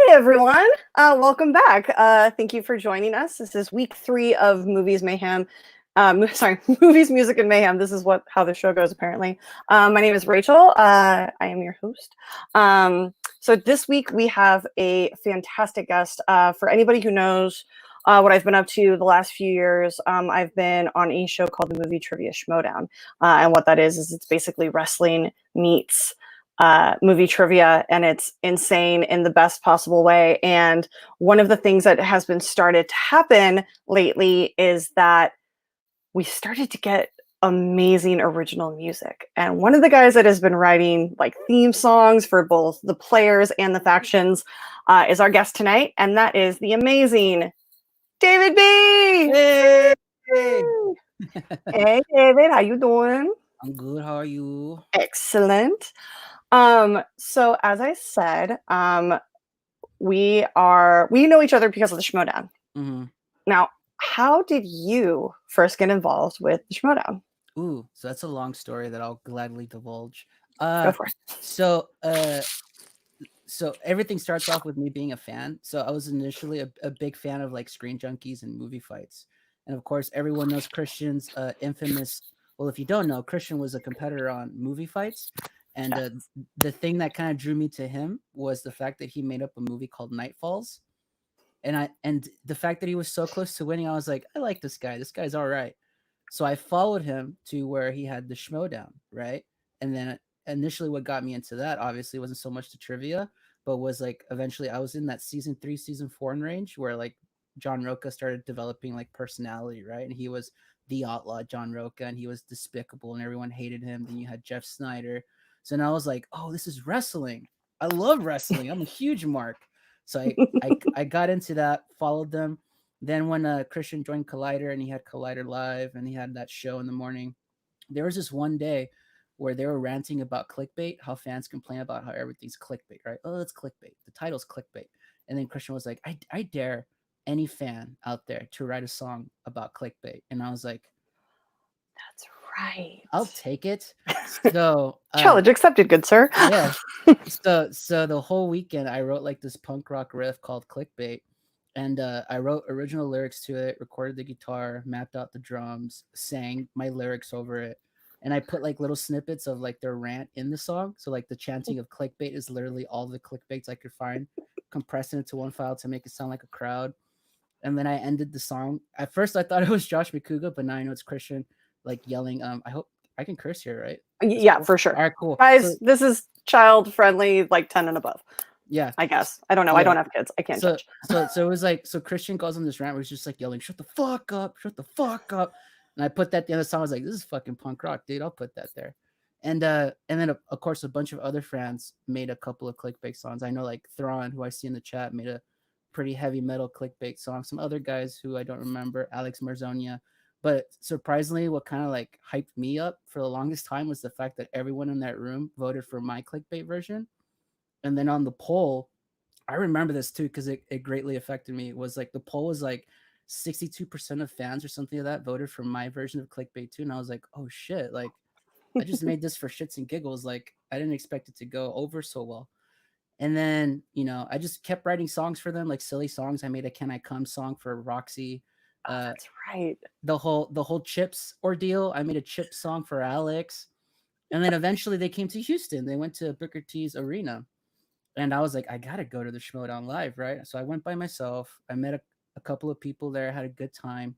Everyone, welcome back. Thank you for joining us. This is week 3 of Movies Mayhem. Movies, Music, and Mayhem. This is how the show goes, apparently. My name is Rachel. I am your host. So this week we have a fantastic guest. For anybody who knows what I've been up to the last few years, I've been on a show called the Movie Trivia Schmoedown. And what that is it's basically wrestling meets movie trivia, and it's insane in the best possible way. And one of the things that has been started to happen lately is that we started to get amazing original music. And one of the guys that has been writing like theme songs for both the players and the factions is our guest tonight, and that is the amazing David B. Hey! Hey David, how you doing? I'm good. How are you? Excellent. So as I said, we know each other because of the schmoedown. Mm-hmm. Now, how did you first get involved with the schmoedown? Ooh, so that's a long story that I'll gladly divulge. Go for it. So everything starts off with me being a fan. So I was initially a big fan of like Screen Junkies and movie fights. And of course, everyone knows Christian's infamous. Well, if you don't know, Christian was a competitor on movie fights. And the thing that kind of drew me to him was the fact that he made up a movie called Night Falls. And the fact that he was so close to winning, I was like, I like this guy. This guy's all right. So I followed him to where he had the schmoedown, right? And then initially what got me into that obviously wasn't so much the trivia, but was like eventually I was in that season 3, season 4 range where like John Roca started developing like personality, right? And he was the outlaw John Roca, and he was despicable and everyone hated him. Then you had Jeff Snyder. So now I was like, oh, this is wrestling. I love wrestling. I'm a huge mark. So I got into that, followed them. Then when Christian joined Collider and he had Collider Live and he had that show in the morning, there was this one day where they were ranting about clickbait, how fans complain about how everything's clickbait, right? Oh, it's clickbait. The title's clickbait. And then Christian was like, I dare any fan out there to write a song about clickbait. And I was like, that's right. I'll take it. So challenge accepted, good sir. Yeah. So the whole weekend I wrote like this punk rock riff called Clickbait. And I wrote original lyrics to it, recorded the guitar, mapped out the drums, sang my lyrics over it. And I put like little snippets of like their rant in the song. So like the chanting of clickbait is literally all the clickbaits I could find, compressed it into one file to make it sound like a crowd. And then I ended the song. At first I thought it was Josh McCouga, but now I know it's Christian like yelling. I hope I can curse here, right? Yeah, cool. For sure. All right, cool. Guys, this is child friendly, like 10 and above. Yeah, I guess. I don't know. Yeah. I don't have kids. I can't judge. So it was like, so Christian goes on this rant where he's just like yelling, shut the fuck up, shut the fuck up. And I put that at the end of the song. I was like, this is fucking punk rock, dude. I'll put that there. And then of course a bunch of other fans made a couple of clickbait songs. I know like Thrawn, who I see in the chat, made a pretty heavy metal clickbait song. Some other guys who I don't remember, Alex Marzonia. But surprisingly, what kind of like hyped me up for the longest time was the fact that everyone in that room voted for my clickbait version. And then on the poll, I remember this too because it greatly affected me. It was like the poll was like 62% of fans or something like that voted for my version of clickbait too. And I was like, oh shit, like I just made this for shits and giggles. Like I didn't expect it to go over so well. And then, I just kept writing songs for them, like silly songs. I made a Can I Come song for Roxy. That's right. The whole Chips ordeal. I made a Chips song for Alex. And then eventually they came to Houston. They went to Booker T's arena. And I was like, I got to go to the schmoedown live, right? So I went by myself. I met a couple of people there, had a good time.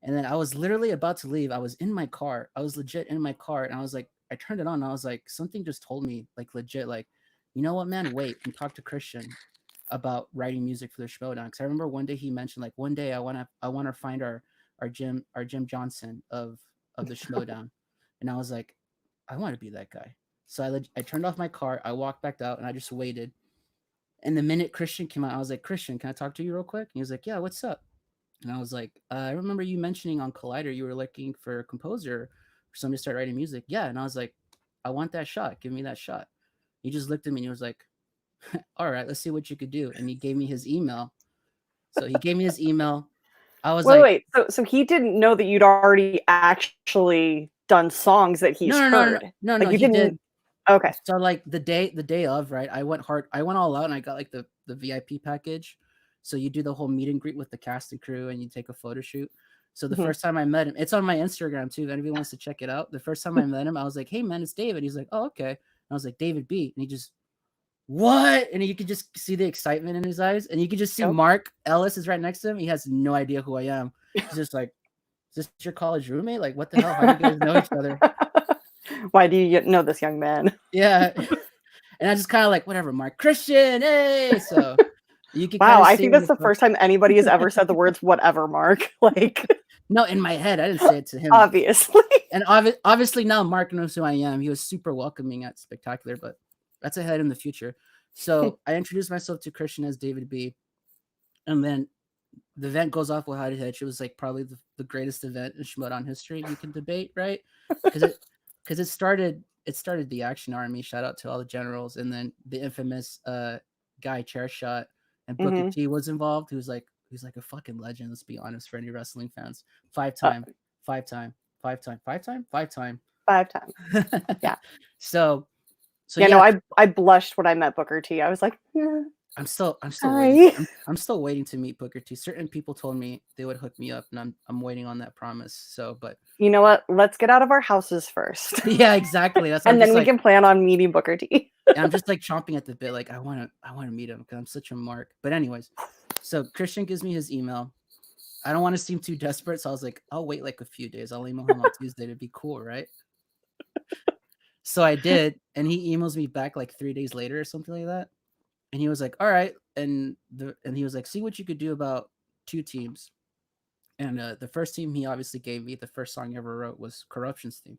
And then I was literally about to leave. I was in my car. I was legit in my car. And I was like, I turned it on. And I was like, something just told me, like legit, like, you know what, man, wait and talk to Christian about writing music for the schmoedown. Because I remember one day he mentioned, like, one day I want to find our Jim Johnson of the schmoedown. And I was like, I want to be that guy. So I turned off my car. I walked back out and I just waited. And the minute Christian came out, I was like, Christian, can I talk to you real quick? And he was like, yeah, what's up? And I was like, I remember you mentioning on Collider you were looking for a composer for somebody to start writing music. Yeah. And I was like, I want that shot. Give me that shot. He just looked at me and he was like, all right, let's see what you could do. And he gave me his email. So he gave me his email. I was wait. So he didn't know that you'd already actually done songs that he's heard. No, he did. Okay. So like the day of, right? I went all out and I got like the VIP package. So you do the whole meet and greet with the cast and crew and you take a photo shoot. So the first time I met him, it's on my Instagram too. If anybody wants to check it out. The first time I met him, I was like, "Hey man, it's David." He's like, "Oh, okay." And I was like, "David B." And he just, "What?" And you could just see the excitement in his eyes. And you could just see Mark Ellis is right next to him. He has no idea who I am. He's just like, "Is this your college roommate? Like, what the hell? How do you guys know each other?" Why do you know this young man? Yeah. And I just kind of like, whatever, Mark, Christian, hey. So you can wow, I think that's the first time anybody has ever said the words "whatever," Mark. Like, no, in my head, I didn't say it to him. Obviously. And obviously now Mark knows who I am. He was super welcoming at Spectacular, but that's ahead in the future. So I introduced myself to Christian as David B. And then the event goes off without a hitch. It was like probably the greatest event in schmoedown history. You can debate, right? Because it started the Action Army. Shout out to all the generals, and then the infamous guy Chairshot and Booker T was involved. Who's like a fucking legend. Let's be honest, for any wrestling fans. Five time. Yeah. So yeah, no, I blushed when I met Booker T. I was like, I'm still waiting. I'm still waiting to meet Booker T. Certain people told me they would hook me up, and I'm waiting on that promise. So, but you know what? Let's get out of our houses first. Yeah, exactly. That's and then we can plan on meeting Booker T. I'm just like chomping at the bit. Like I want to meet him because I'm such a mark. But anyways, so Christian gives me his email. I don't want to seem too desperate, so I was like, I'll wait like a few days. I'll email him on Tuesday to be cool, right? So I did, and he emails me back like 3 days later or something like that. And he was like, all right. And he was like, see what you could do about 2 teams. And the first team he obviously gave me, the first song I ever wrote was Corruption's theme.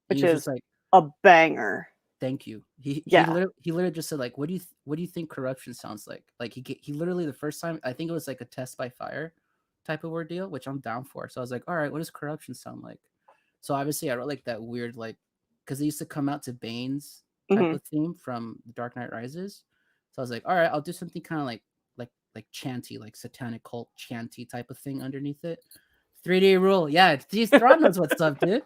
Which is like a banger. Thank you. He literally just said like, what do you think Corruption sounds like? Like he literally the first time, I think it was like a test by fire type of ordeal, which I'm down for. So I was like, all right, what does Corruption sound like? So obviously I wrote like that weird, like, because they used to come out to Bane's type of theme from The Dark Knight Rises. So I was like, all right, I'll do something kind of like chanty, like satanic cult chanty type of thing underneath it. 3-day rule. Yeah, Thrawn knows what's up, dude.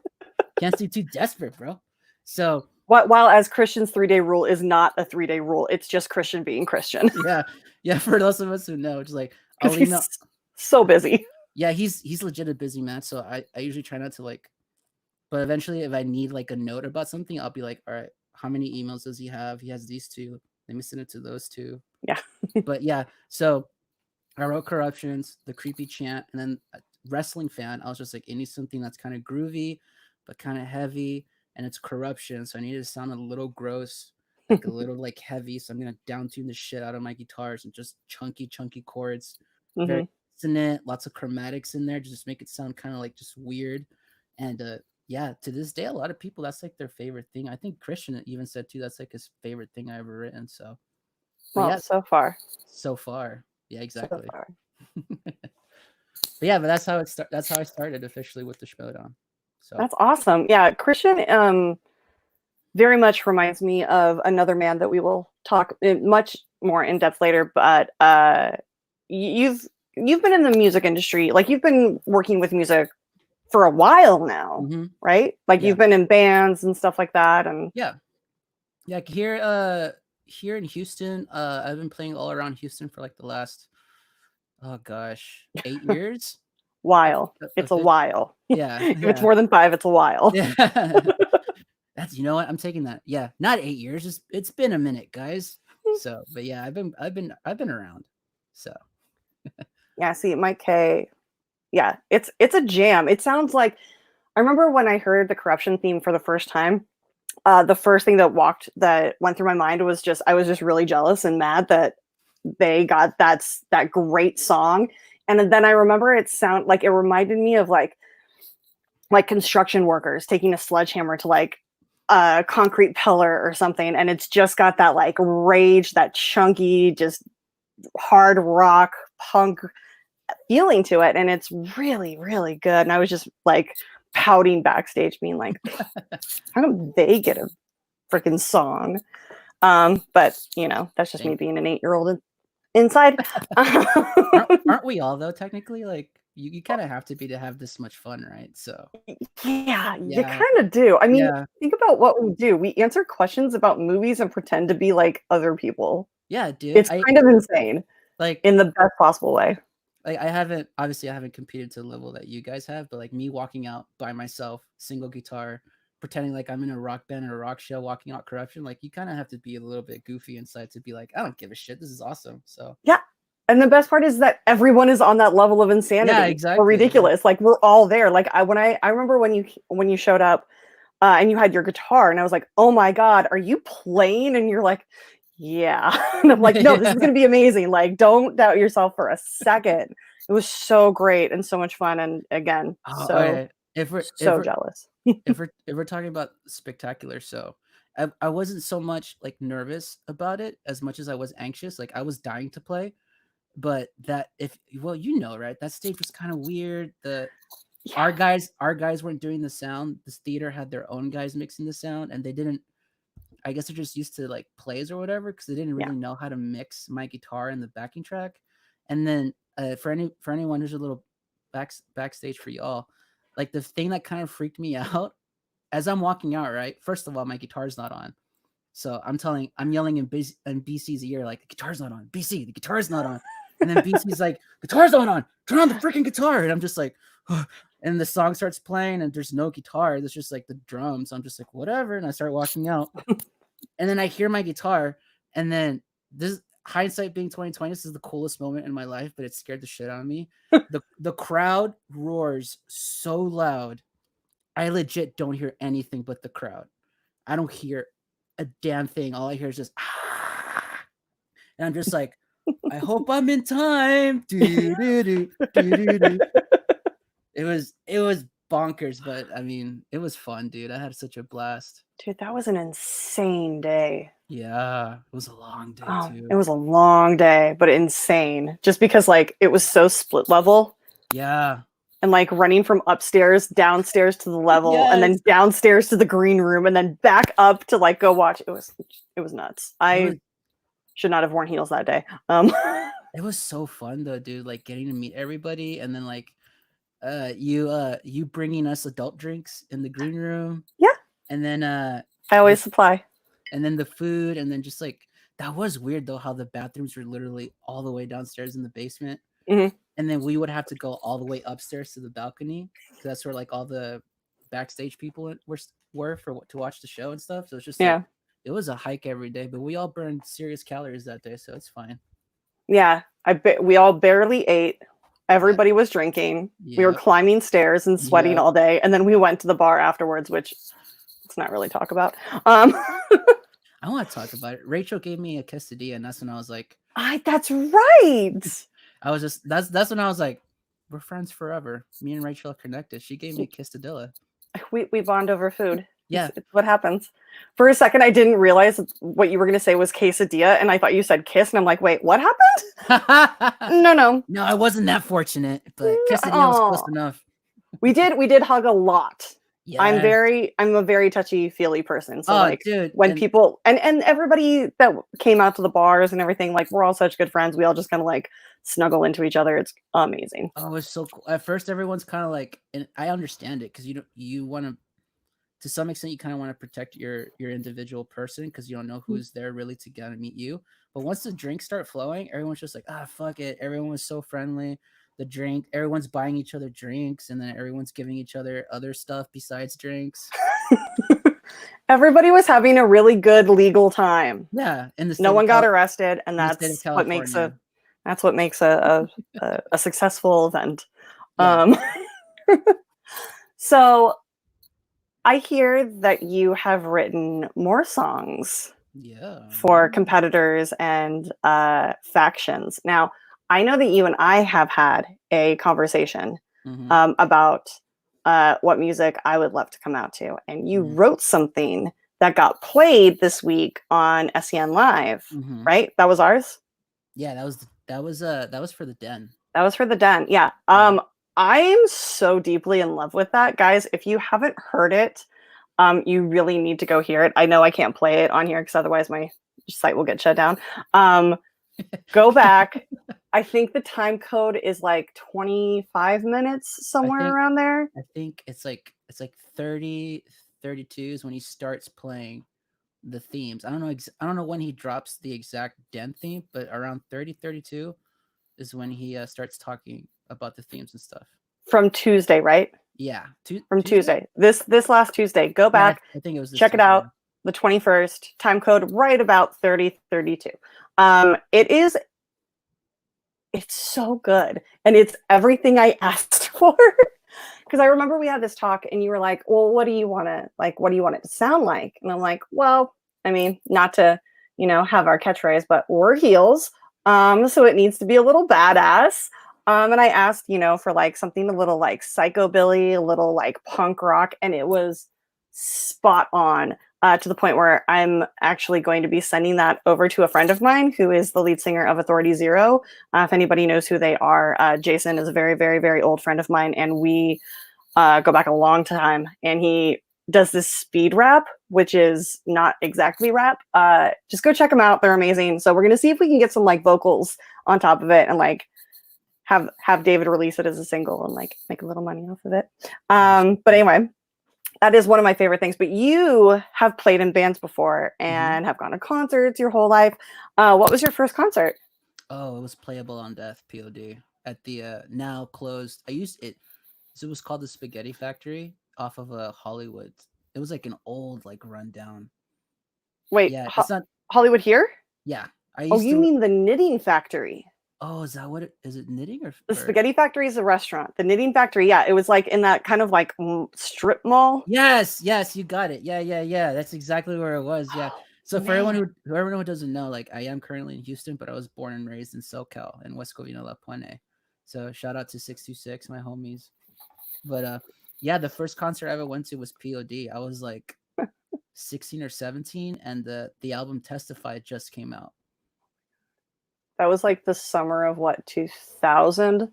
Can't be too desperate, bro. So while as Christian's 3-day rule is not a 3-day rule, it's just Christian being Christian. Yeah. For those of us who know, just like he's so busy. Yeah, he's legit a busy man. So I usually try not to like, but eventually if I need like a note about something, I'll be like, all right, how many emails does he have? He has these 2. Let me send it to those 2. Yeah. But yeah, so I wrote Corruptions, the creepy chant, and then a wrestling fan. I was just like, I need something that's kind of groovy, but kind of heavy, and it's Corruption. So I needed to sound a little gross, like a little like heavy. So I'm gonna down tune the shit out of my guitars and just chunky chords, very dissonant, lots of chromatics in there, just make it sound kind of like just weird. And yeah, to this day, a lot of people, that's like their favorite thing. I think Christian even said too, that's like his favorite thing I ever written. So, well, yeah, so far, yeah, exactly. So but yeah, but that's how I started officially with the schmoedown. So that's awesome. Yeah, Christian very much reminds me of another man that we will talk much more in depth later. But you've been in the music industry, like you've been working with music for a while now, right? Like you've been in bands and stuff like that, and yeah, here in Houston, I've been playing all around Houston for like the last 8 years. While it's a while. Yeah. If it's more than 5, it's a while. Yeah. That's, you know what, I'm taking that. Yeah, not 8 years. It's been a minute, guys. So, but yeah, I've been around. So yeah, see, Mike K. Yeah, it's a jam. It sounds like, I remember when I heard the Corruption theme for the first time, the first thing that went through my mind was I was just really jealous and mad that they got that great song. And then I remember it reminded me of like construction workers taking a sledgehammer to like a concrete pillar or something, and it's just got that like rage, that chunky, just hard rock punk feeling to it, and it's really, really good. And I was just like pouting backstage, being like, how come they get a freaking song? But you know, that's just me being an 8-year-old inside. Aren't we all though, technically? Like, you kind of have to be to have this much fun, right? So Yeah, you yeah, kind of do. I mean, yeah, think about what we do. We answer questions about movies and pretend to be like other people. yeah, dude. It's kind of insane Like in the best possible way. I haven't obviously I haven't competed to the level that you guys have, but like me walking out by myself, single guitar, pretending like I'm in a rock band or a rock show, walking out Corruption, like you kind of have to be a little bit goofy inside to be like, I don't give a shit. This is awesome. So Yeah. And the best part is that everyone is on that level of yeah, insanity or exactly. ridiculous. Like we're all there. Like I remember when you showed up and you had your guitar and I was like, "Oh my god, are you playing?" And you're like, "Yeah." And I'm like, "No, this is Yeah. going to be amazing. Like don't doubt yourself for a second." It was so great and so much fun and again, Oh, so okay. If we're so jealous. if we're talking about spectacular, so I wasn't so much like nervous about it as much as I was anxious. Like I was dying to play, but that if well, you know, right? That stage was kind of weird. Yeah. Our guys weren't doing the sound. This theater had their own guys mixing the sound, and they didn't. I guess they're just used to like plays or whatever because they didn't Yeah. really know how to mix my guitar and the backing track. And then for anyone who's a little backstage for y'all, like the thing that kind of freaked me out as I'm walking out, right? First of all, my guitar's not on. So I'm yelling in BC's ear, like, the guitar's not on. BC, the guitar's not on. And then BC's like, guitar's not on. Turn on the freaking guitar. And I'm just like, oh. And the song starts playing and there's no guitar. There's just like the drums. So I'm just like, whatever. And I start walking out. And then I hear my guitar. And then this hindsight being 2020, this is the coolest moment in my life, but it scared the shit out of me. The crowd roars so loud. I legit don't hear anything but the crowd. I don't hear a damn thing. All I hear is just and I'm just like, I hope I'm in time. It was bonkers, but I mean, it was fun, dude. I had such a blast. Dude, that was an insane day. Yeah, it was a long day too. It was a long day, but insane. Just because like it was so split level. Yeah. And like running from upstairs downstairs to the level and then downstairs to the green room and then back up to like go watch. It was nuts. I should not have worn heels that day. It was so fun though, dude, like getting to meet everybody and then like you bringing us adult drinks in the green room. Yeah. And then I always supply. And then the food and then just like that was weird though how the bathrooms were literally all the way downstairs in the basement. Mm-hmm. And then we would have to go all the way upstairs to the balcony because that's where like all the backstage people were to watch the show and stuff. So it's just like, it was a hike every day, but we all burned serious calories that day, so it's fine. Yeah, we all barely ate. Everybody was drinking. Yep. We were climbing stairs and sweating all day, and then we went to the bar afterwards, which let's not really talk about. I want to talk about it. Rachel gave me a quesadilla, and that's when I was like, that's right. I was just that's when I was like, we're friends forever. Me and Rachel are connected. She gave me a quesadilla. We bond over food. Yeah, it's what happens. For a second, I didn't realize what you were going to say was quesadilla, and I thought you said kiss, and I'm like, wait, what happened? No, I wasn't that fortunate, but quesadilla was close enough. We did hug a lot. Yeah. I'm a very touchy-feely person. So dude, when people and everybody that came out to the bars and everything, like we're all such good friends. We all just kind of like snuggle into each other. It's amazing. Oh, it's so cool. At first, everyone's kind of like, and I understand it because you want to some extent, you kind of want to protect your individual person because you don't know who's there really to get to meet you. But once the drinks start flowing, everyone's just like, fuck it. Everyone was so friendly. Everyone's buying each other drinks, and then everyone's giving each other other stuff besides drinks. Everybody was having a really good legal time. Yeah, and no one got arrested, and that's what makes a successful event. Yeah. So I hear that you have written more songs for competitors and factions. Now, I know that you and I have had a conversation about what music I would love to come out to. And you wrote something that got played this week on SEN Live, right? That was ours? Yeah, that was for the Den. That was for the Den, yeah. I'm so deeply in love with that. Guys, if you haven't heard it, you really need to go hear it. I know I can't play it on here because otherwise my site will get shut down. Go back. I think the time code is like 25 minutes, somewhere around there. I think it's like 30, 32 is when he starts playing the themes. I don't know. I don't know when he drops the exact Den theme, but around 30, 32 is when he starts talking about the themes and stuff. From Tuesday, right? Yeah, from Tuesday. This last Tuesday. Go back. Yeah, I think it was. Check it out. The 21st. Time code right about 3032. It's so good, and it's everything I asked for. Because I remember we had this talk, and you were like, "Well, what do you want it to sound like?" And I'm like, "Well, I mean, not to, have our catchphrase, but we're heels, so it needs to be a little badass." And I asked, for like something a little like psychobilly, a little like punk rock, and it was spot on. To the point where I'm actually going to be sending that over to a friend of mine who is the lead singer of Authority Zero. If anybody knows who they are, Jason is a very, very, very old friend of mine, and we go back a long time. And he does this speed rap, which is not exactly rap. Just go check them out; they're amazing. So we're gonna see if we can get some like vocals on top of it, and like have David release it as a single and like make a little money off of it. But anyway. That is one of my favorite things. But you have played in bands before and have gone to concerts your whole life. What was your first concert? Oh, it was Playable on Death, POD, at the now closed. So it was called the Spaghetti Factory off of Hollywood. It was like an old, like rundown. Wait, yeah, it's not Hollywood here? Yeah, you mean the Knitting Factory? Oh, is that what is it? Knitting or the Spaghetti Factory is a restaurant. The Knitting Factory, yeah, it was like in that kind of like strip mall. Yes, you got it. Yeah. That's exactly where it was. Yeah. So for everyone who doesn't know, like I am currently in Houston, but I was born and raised in SoCal in West Covina La Puente. So shout out to 626, my homies. But yeah, the first concert I ever went to was POD. I was like 16 or 17, and the album Testify just came out. That was like the summer of what, 2000?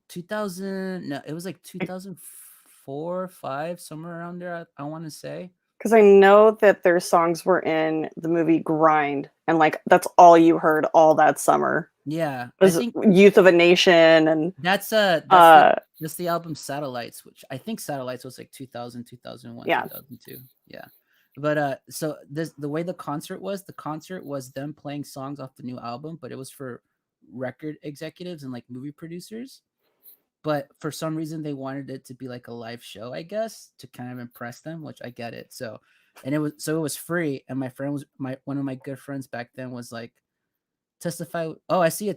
2000? No, it was like 2004, 5, somewhere around there. I want to say. Because I know that their songs were in the movie Grind, and like that's all you heard all that summer. Yeah, I think Youth of a Nation, and that's the album Satellites, which I think Satellites was like 2000, 2001, 2002. Yeah. But so the way the concert was them playing songs off the new album, but it was for record executives and like movie producers. But for some reason they wanted it to be like a live show, I guess, to kind of impress them, which I get it. So it was free, and my friend was one of my good friends back then was like, Testify. Oh, I see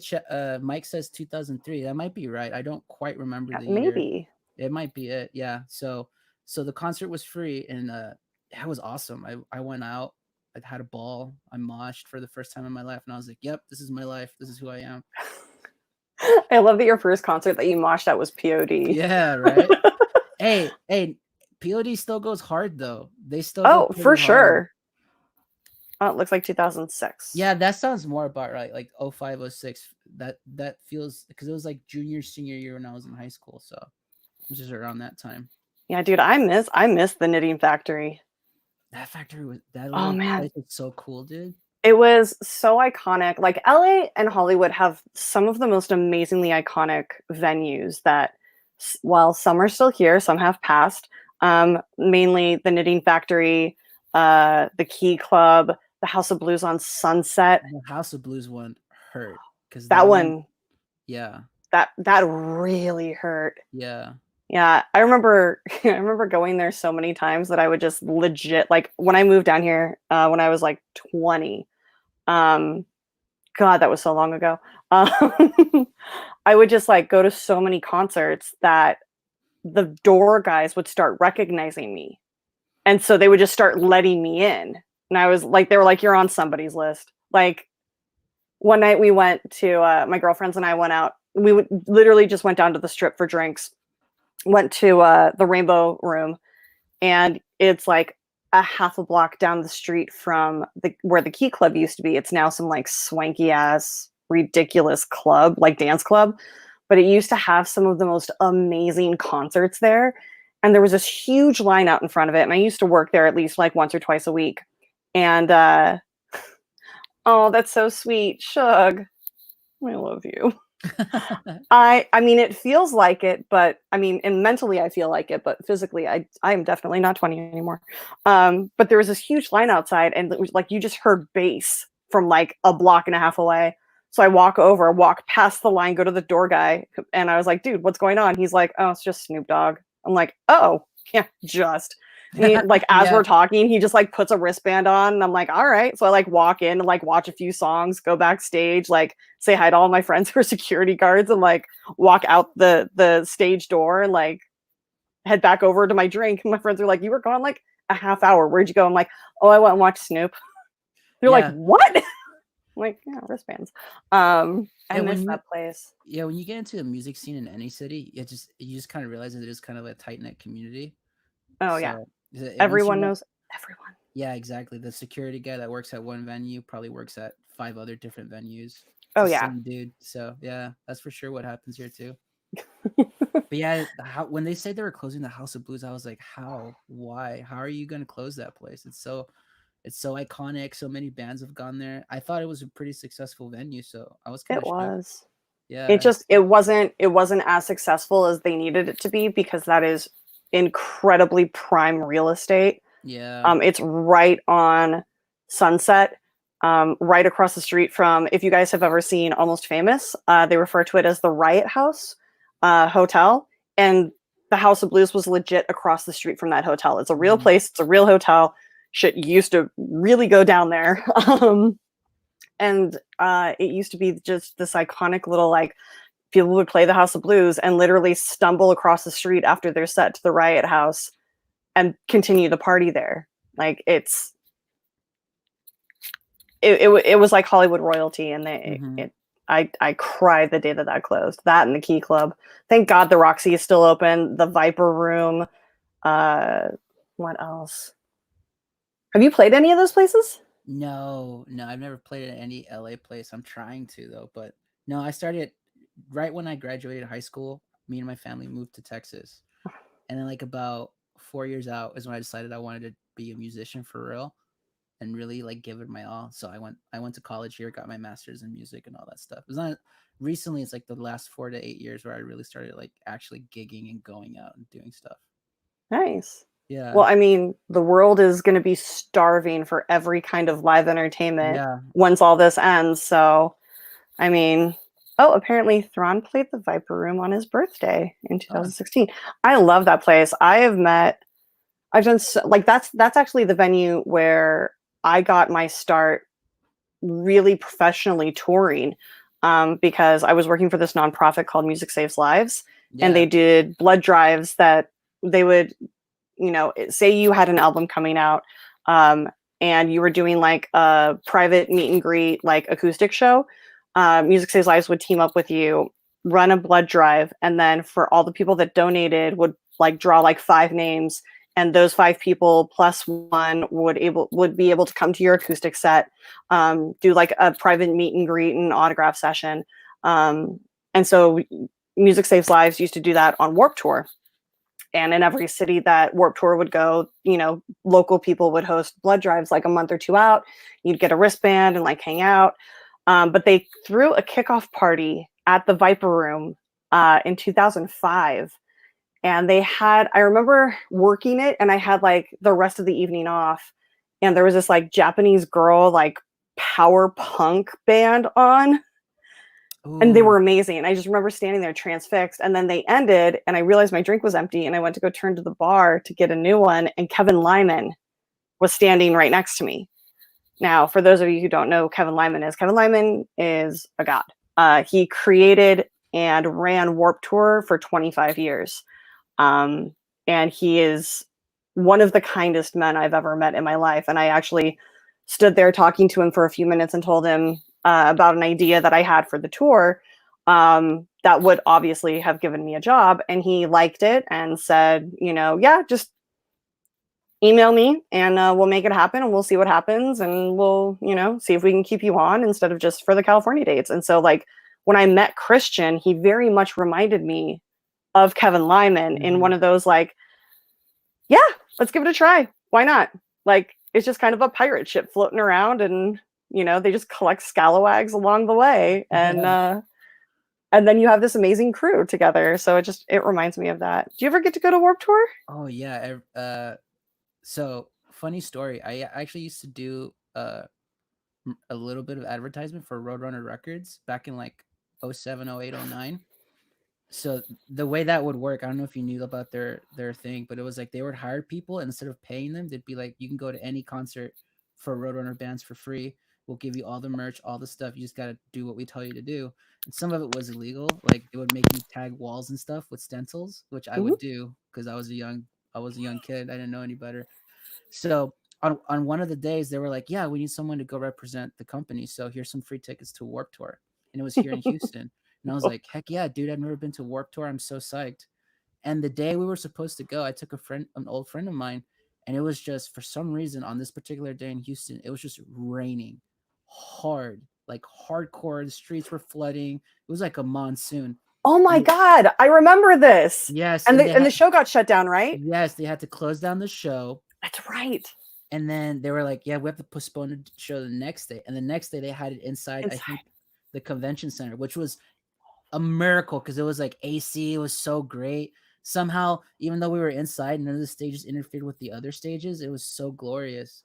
Mike says 2003. That might be right. I don't quite remember the year. Maybe it might be it. Yeah. So the concert was free, and it was awesome. I went out. I had a ball. I moshed for the first time in my life, and I was like, "Yep, this is my life. This is who I am." I love that your first concert that you moshed at was POD. Yeah, right. hey, POD still goes hard though. They still for sure. Oh, it looks like 2006. Yeah, that sounds more about right. Like 05, 06. That feels, because it was like junior, senior year when I was in high school, so which is around that time. Yeah, dude, I miss the Knitting Factory. That factory was place was so cool, dude. It was so iconic. Like LA and Hollywood have some of the most amazingly iconic venues that, while some are still here, some have passed. Mainly the Knitting Factory, the Key Club, the House of Blues on Sunset. The House of Blues one hurt because that one, yeah, that really hurt. Yeah. Yeah, I remember going there so many times that I would just legit, like when I moved down here, when I was like 20, God, that was so long ago. I would just like go to so many concerts that the door guys would start recognizing me. And so they would just start letting me in. And I was like, they were like, "You're on somebody's list." Like one night we went to, my girlfriends and I went out. We literally just went down to the Strip for drinks. Went to the Rainbow Room, and it's like a half a block down the street from where the Key Club used to be. It's now some like swanky ass ridiculous club, like dance club, but it used to have some of the most amazing concerts there, and there was this huge line out in front of it, and I used to work there at least like once or twice a week. And oh, that's so sweet, Shug, I love you. I mean, it feels like it, but I mean, and mentally I feel like it, but physically I am definitely not 20 anymore. But there was this huge line outside, and it was like you just heard bass from like a block and a half away. So I walk past the line, go to the door guy, and I was like, dude, what's going on? He's like, oh, it's just Snoop Dogg. I'm like, oh, yeah, just. And he, like, as Yeah. we're talking, he just like puts a wristband on, and I'm like, all right. So I like walk in and like watch a few songs, go backstage, like say hi to all my friends who are security guards, and like walk out the stage door and like head back over to my drink. And my friends are like, you were gone like a half hour. Where'd you go? I'm like, oh, I went and watched Snoop. They're like, Yeah. what? I'm like, yeah, wristbands. I Yeah, miss that place. Yeah, when you get into a music scene in any city, you just kind of realize that it is kind of a tight knit community. Oh yeah, So once you everyone know, knows everyone. yeah, exactly. The security guy that works at one venue probably works at 5 other different venues. It's Oh the yeah. same dude. So yeah, that's for sure what happens here too. But yeah, when they said they were closing the House of Blues, I was like, how? Why? How are you going to close that place? It's so iconic. So many bands have gone there. I thought it was a pretty successful venue, so I was kind It of shocked. was. It Yeah, just it wasn't as successful as they needed it to be, because that is incredibly prime real estate. yeah. It's right on Sunset, right across the street from, if you guys have ever seen Almost Famous, they refer to it as the Riot House Hotel. And the House of Blues was legit across the street from that hotel. It's a real Mhm. place, it's a real hotel. Shit used to really go down there. And it used to be just this iconic little, like, people would play the House of Blues and literally stumble across the street after their set to the Riot House and continue the party there. Like, it was like Hollywood royalty, and Mhm. I cried the day that closed. That and the Key Club. Thank God the Roxy is still open. The Viper Room. Uh, what else? Have you played any of those places? No, no, I've never played at any LA place. I'm trying to though, but no, I started right when I graduated high school. Me and my family moved to Texas, and then like about 4 years out is when I decided I wanted to be a musician for real and really like give it my all. So I went to college here, got my master's in music and all that stuff. It was not recently. It's like the last 4 to 8 years where I really started like actually gigging and going out and doing stuff. Nice. Yeah, Well, I mean, the world is going to be starving for every kind of live entertainment yeah. once all this ends. So, I mean, oh, apparently Thrawn played the Viper Room on his birthday in Oh, 2016. I love that place. I've done so, like, that's actually the venue where I got my start really professionally touring, because I was working for this nonprofit called Music Saves Lives, and yeah. they did blood drives that they would, say you had an album coming out, um, and you were doing like a private meet and greet, like acoustic show. Music Saves Lives would team up with you, run a blood drive, and then for all the people that donated, would like draw like 5 names, and those 5 people plus one would be able to come to your acoustic set, do like a private meet and greet and autograph session. And so Music Saves Lives used to do that on Warp Tour. And in every city that Warp Tour would go, local people would host blood drives like a month or two out. You'd get a wristband and like hang out. But they threw a kickoff party at the Viper Room in 2005. And I remember working it, and I had like the rest of the evening off. And there was this like Japanese girl, like power punk band on, and they Ooh, were amazing. I just remember standing there transfixed, and then they ended, and I realized my drink was empty, and I went to go turn to the bar to get a new one, and Kevin Lyman was standing right next to me. Now, for those of you who don't know who Kevin Lyman is a god. He created and ran Warp Tour for 25 years. Um, and he is one of the kindest men I've ever met in my life. And I actually stood there talking to him for a few minutes and told him about an idea that I had for the tour, that would obviously have given me a job. And he liked it and said, yeah, just email me, and we'll make it happen, and we'll see what happens, and we'll, see if we can keep you on instead of just for the California dates. And so, like, when I met Christian, he very much reminded me of Kevin Lyman in mhm. one of those, like, yeah, let's give it a try. Why not? Like, it's just kind of a pirate ship floating around, and they just collect scalawags along the way. And Yeah. and then you have this amazing crew together. So it reminds me of that. Do you ever get to go to Warped Tour? Oh yeah. So funny story. I actually used to do a little bit of advertisement for Roadrunner Records back in like 07, 08, 09. So the way that would work, I don't know if you knew about their thing, but it was like they would hire people, and instead of paying them, they'd be like, you can go to any concert for Roadrunner bands for free. We'll give you all the merch, all the stuff. You just got to do what we tell you to do. And some of it was illegal. Like it would make you tag walls and stuff with stencils, which I would do because I was a young kid. I didn't know any better. So on one of the days, they were like, yeah, we need someone to go represent the company. So here's some free tickets to Warped Tour. And it was here in Houston. And I was like, heck yeah, dude, I've never been to Warped Tour. I'm so psyched. And the day we were supposed to go, I took an old friend of mine, and it was just, for some reason, on this particular day in Houston, it was just raining hard, like hardcore. The streets were flooding. It was like a monsoon. Oh my God, I remember this. Yes. And the show got shut down, right? Yes, they had to close down the show. That's right. And then they were like, yeah, we have to postpone the show the next day. And the next day they had it inside. I think, the convention center, which was a miracle because it was like AC. It was so great. Somehow, even though we were inside, none of the stages interfered with the other stages. It was so glorious.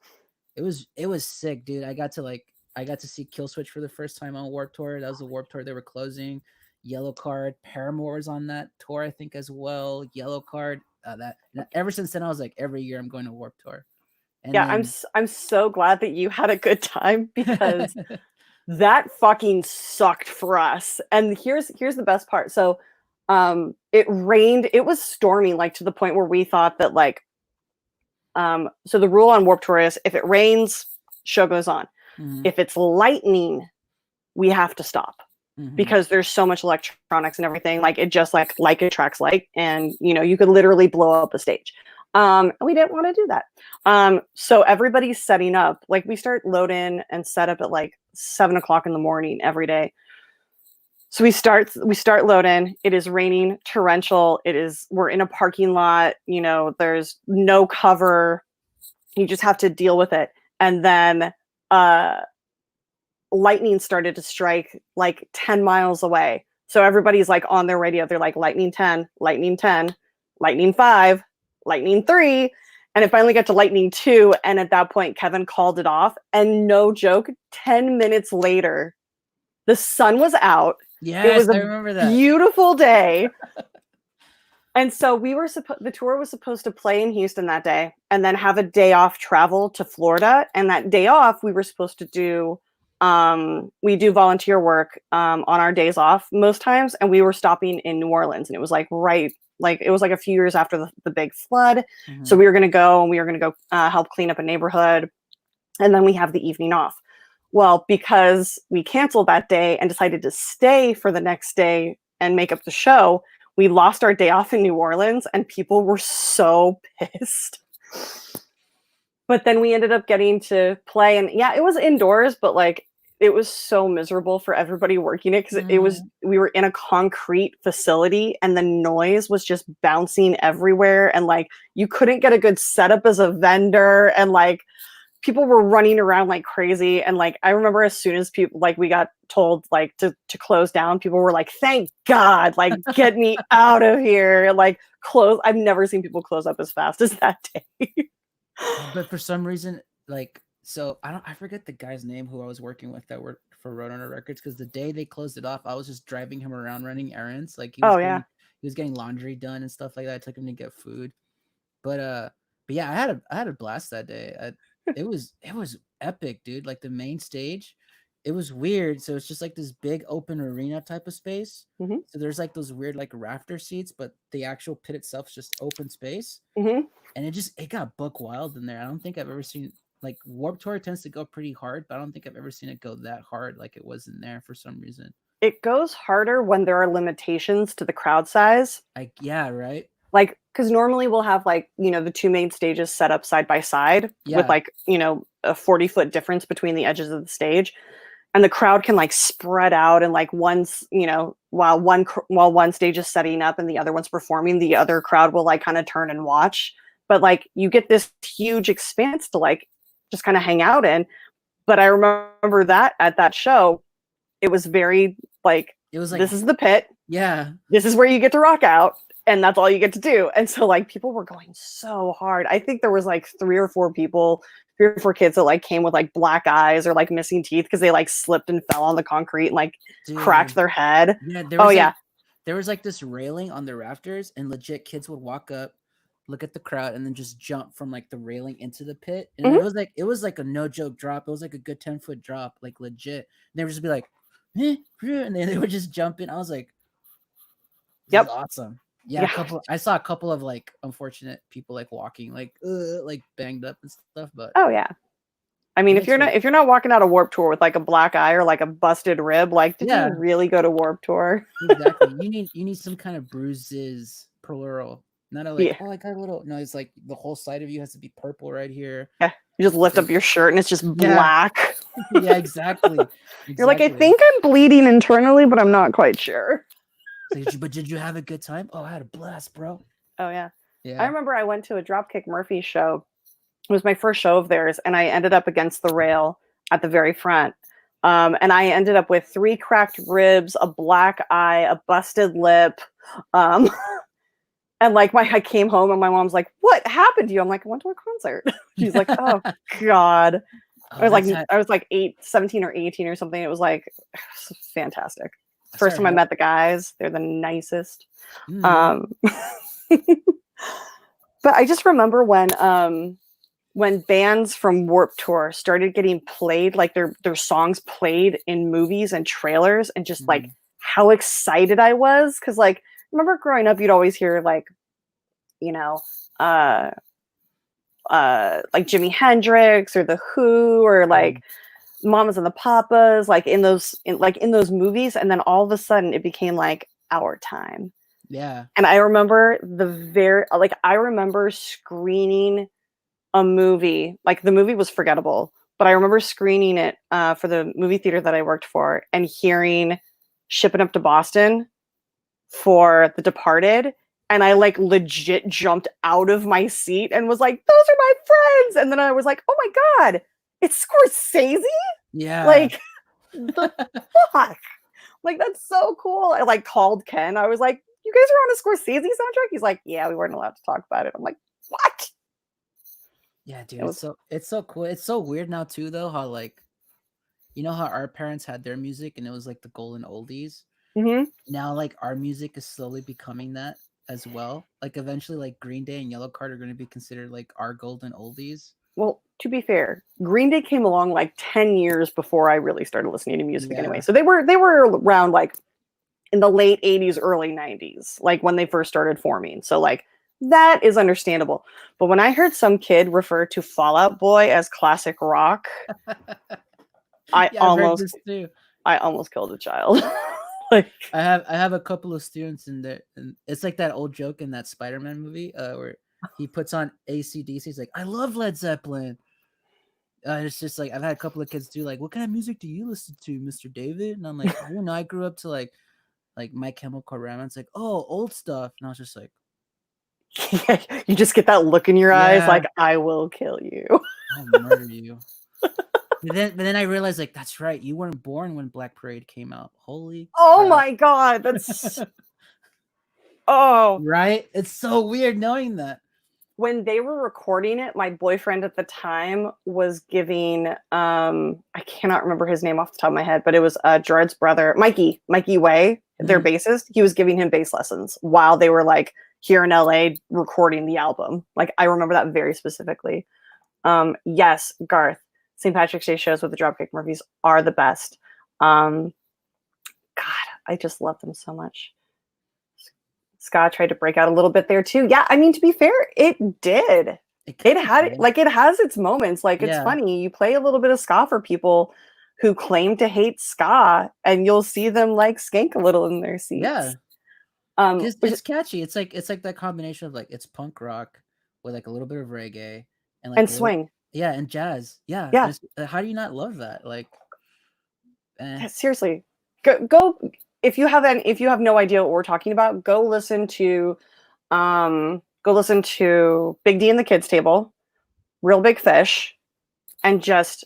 It was sick, dude. I got to see Killswitch for the first time on Warped Tour. That was a Warped Tour they were closing. Yellow Card, Paramore was on that tour, I think, as well. Yellow Card. Ever since then, I was like, every year I'm going to Warped Tour. And yeah, I'm so glad that you had a good time because that fucking sucked for us. And here's the best part. So it rained. It was stormy, like to the point where we thought that like so the rule on Warped Tour is if it rains, show goes on. Mm-hmm. If it's lightning, we have to stop. Mm-hmm. Because there's so much electronics and everything. Like it just like attracts like, and you could literally blow up a stage. We didn't want to do that. So everybody's setting up. Like we start load in and set up at like 7 o'clock in the morning every day. So we start load in. It is raining, torrential. We're in a parking lot. There's no cover. You just have to deal with it. And then lightning started to strike like 10 miles away. So everybody's like on their radio. They're like lightning 10, lightning 10, lightning 5, lightning 3. And it finally got to lightning 2. And at that point, Kevin called it off. And no joke, 10 minutes later, the sun was out. Yes, it was I remember that. Beautiful day. And so the tour was supposed to play in Houston that day and then have a day off travel to Florida. And that day off, we were supposed to do we do volunteer work on our days off most times, and we were stopping in New Orleans, and it was like it was like a few years after the big flood. Mm-hmm. So we were going to go help clean up a neighborhood, and then we have the evening off. Well, because we canceled that day and decided to stay for the next day and make up the show, we lost our day off in New Orleans, and people were so pissed. But then we ended up getting to play, and yeah, it was indoors, but like it was so miserable for everybody working it because we were in a concrete facility and the noise was just bouncing everywhere, and like you couldn't get a good setup as a vendor, and like people were running around like crazy. And like I remember as soon as people like we got told like to close down, people were like, thank God, like get me out of here. Like close. I've never seen people close up as fast as that day. But for some reason, like, so I forget the guy's name who I was working with that worked for Roadrunner Records, because the day they closed it off, I was just driving him around running errands. Like he was getting laundry done and stuff like that. I took him to get food. But yeah, I had a blast that day. It was epic, dude. Like the main stage, it was weird. So it's just like this big open arena type of space. Mm-hmm. So there's like those weird like rafter seats, but the actual pit itself is just open space. Mm-hmm. And it got buck wild in there. I don't think I've ever seen, like, Warped Tour tends to go pretty hard, but I don't think I've ever seen it go that hard like it was in there for some reason. It goes harder when there are limitations to the crowd size. Yeah, right? Like, because normally we'll have, like, the two main stages set up side by side with, like, a 40-foot difference between the edges of the stage. And the crowd can, like, spread out, and, like, while one stage is setting up and the other one's performing, the other crowd will, like, kind of turn and watch. But like you get this huge expanse to like just kind of hang out in. But I remember that at that show, it was very like It was like, this is the pit. yeah. This is where you get to rock out, and that's all you get to do. And so like people were going so hard. I think there was like 3 or 4 kids that like came with like black eyes or like missing teeth because they like slipped and fell on the concrete and like cracked their head. Yeah, there was like this railing on the rafters, and legit kids would walk up, look at the crowd, and then just jump from like the railing into the pit. And Mhm. it was like a no joke drop. It was like a good 10-foot drop, like legit. And they would just be like, eh, and then they would just jump in. I was like, this is awesome. Yeah, I saw a couple of like unfortunate people like walking like banged up and stuff, but oh yeah. I mean, if you're not walking out of Warped Tour with like a black eye or like a busted rib, like did you really go to Warped Tour? Exactly. You need some kind of bruises, plural. Not a like, oh, I got a little. No, it's like the whole side of you has to be purple right here. Yeah, you just lift up your shirt and it's just black. Yeah, exactly. You're like, I think I'm bleeding internally, but I'm not quite sure. But did you have a good time? Oh, I had a blast, bro. Oh yeah. I remember I went to a Dropkick Murphys show. It was my first show of theirs, and I ended up against the rail at the very front. And I ended up with 3 cracked ribs, a black eye, a busted lip. And like I came home and my mom's like, "What happened to you?" I'm like, "I went to a concert." She's like, "Oh God." I was like 17 or 18 or something. It was like fantastic. First time I met the guys. They're the nicest. But I just remember when bands from Warped Tour started getting played, like their songs played in movies and trailers, and just like how excited I was. Cause like, I remember growing up, you'd always hear like, you know, like Jimi Hendrix or The Who or like Mamas and the Papas, like in those movies. And then all of a sudden it became like our time. Yeah. And I remember I remember screening a movie, like the movie was forgettable, but I remember screening it for the movie theater that I worked for and hearing Shipping Up to Boston for The Departed. And I like legit jumped out of my seat and was like, those are my friends. And then I was like, oh my God, it's Scorsese? Yeah. Like, the fuck? Like, that's so cool. I like called Ken. I was like, you guys are on a Scorsese soundtrack? He's like, yeah, we weren't allowed to talk about it. I'm like, what? Yeah, dude, it's so cool. It's so weird now too, though, how like, you know how our parents had their music and it was like the golden oldies. Mm-hmm. Now, like our music is slowly becoming that as well. Like eventually, like Green Day and Yellowcard are going to be considered like our golden oldies. Well, to be fair, Green Day came along like 10 years before I really started listening to music anyway. So they were around like in the late 80s, early 90s, like when they first started forming. So like that is understandable. But when I heard some kid refer to Fall Out Boy as classic rock, I almost killed a child. Like I have a couple of students in there, and it's like that old joke in that Spider-Man movie where he puts on AC/DC. He's like, I love Led Zeppelin. It's just like I've had a couple of kids do like, what kind of music do you listen to, Mr. David? And I'm like, I don't know, I grew up to like My Chemical Romance. Like, oh, old stuff. And I was just like, you just get that look in your eyes, like I will kill you. I'll murder you. But then I realized, like, that's right. You weren't born when Black Parade came out. Holy crap. My God. That's right. It's so weird knowing that. When they were recording it, my boyfriend at the time was giving I cannot remember his name off the top of my head, but it was Gerard's brother, Mikey Way, their bassist. He was giving him bass lessons while they were like here in LA recording the album. Like I remember that very specifically. Yes, Garth, St. Patrick's Day shows with the Dropkick Murphys are the best. God, I just love them so much. Scott tried to break out a little bit there too. Yeah, I mean, to be fair, it did. It has its moments. Like it's funny. You play a little bit of ska for people who claim to hate ska, and you'll see them like skank a little in their seats. Yeah. It's catchy. It's like that combination of like it's punk rock with like a little bit of reggae and swing. Yeah, and jazz. Yeah. How do you not love that? Like, seriously, go if you have no idea what we're talking about, go listen to Big D and the Kids Table, Real Big Fish, and just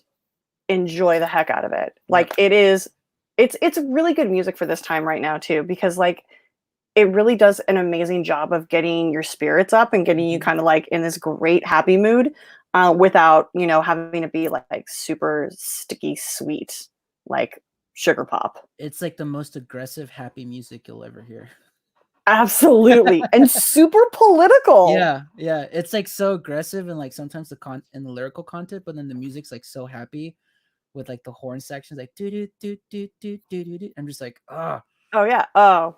enjoy the heck out of it. Like it is it's really good music for this time right now too, because like it really does an amazing job of getting your spirits up and getting you Mhm. kind of like in this great happy mood, without having to be like super sticky sweet like sugar pop. It's like the most aggressive happy music you'll ever hear. Absolutely, and super political. Yeah, yeah. It's like so aggressive and like sometimes the lyrical content, but then the music's like so happy with like the horn sections like do do do do do do do do. I'm just like, ah, Oh yeah. Oh,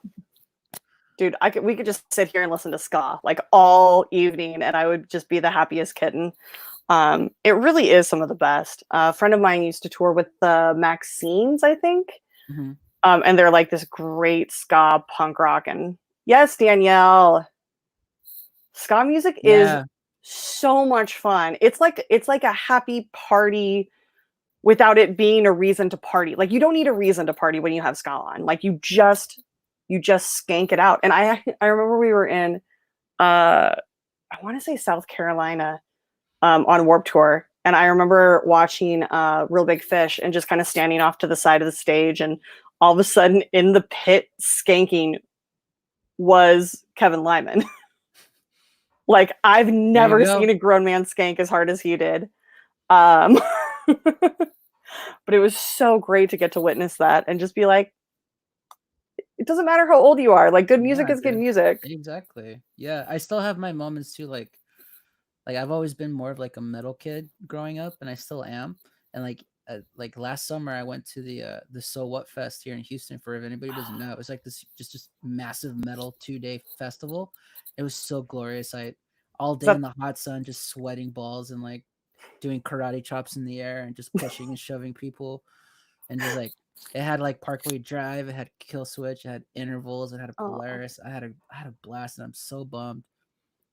dude, we could just sit here and listen to ska like all evening, and I would just be the happiest kitten. It really is some of the best. A friend of mine used to tour with the Maxines, I think. mhm. And they're like this great ska punk rock. And yes, Danielle, ska music is Yeah, so much fun. It's like a happy party without it being a reason to party. Like you don't need a reason to party when you have ska on. Like you just skank it out. And I remember we were in I want to say South Carolina, on Warped Tour. And I remember watching Real Big Fish and just kind of standing off to the side of the stage, and all of a sudden in the pit skanking was Kevin Lyman. Like I've there you never go. seen a grown man skank as hard as he did. Um, but it was so great to get to witness that and just be like, it doesn't matter how old you are. Like good music Yeah, is good dude. music. Exactly. Yeah, I still have my moments too. Like I've always been more of like a metal kid growing up, and I still am. And like last summer, I went to the So What Fest here in Houston. For if anybody doesn't know, it was like this just massive metal 2 day festival. It was so glorious. I all day So in the hot sun, just sweating balls and like doing karate chops in the air and just pushing and shoving people and just like it had like Parkway Drive, it had Kill Switch, it had Intervals, it had a oh, Polaris. I had a blast, and I'm so bummed.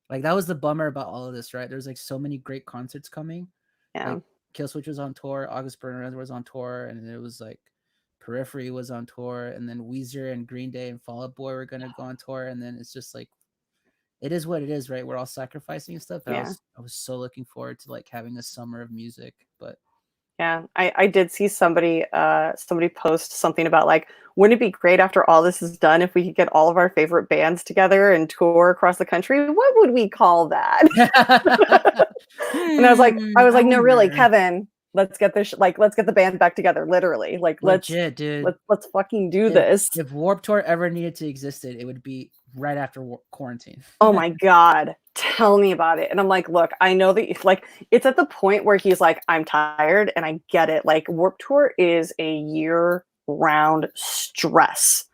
Like that was the bummer about all of this, right? There's like so many great concerts coming. yeah. Like Kill Switch was on tour, August Burner was on tour, and it was like Periphery was on tour, and then Weezer and Green Day and Fall Out Boy were gonna go on tour, and then it's just like it is what it is, right? We're all sacrificing and stuff. But I Yeah. was I was so looking forward to like having a summer of music. But Yeah, I did see somebody post something about like, wouldn't it be great after all this is done if we could get all of our favorite bands together and tour across the country? What would we call that? And I was I like, no, really, wonder. Kevin, let's get the band back together, literally. Like Legit, dude. let's fucking do If this. if Warp Tour ever needed to existed, it would be right after quarantine. Oh my God, tell me about it. And I'm like, look, I know that like it's at the point where he's like, I'm tired, and I get it. Like Warp Tour is a year round stress.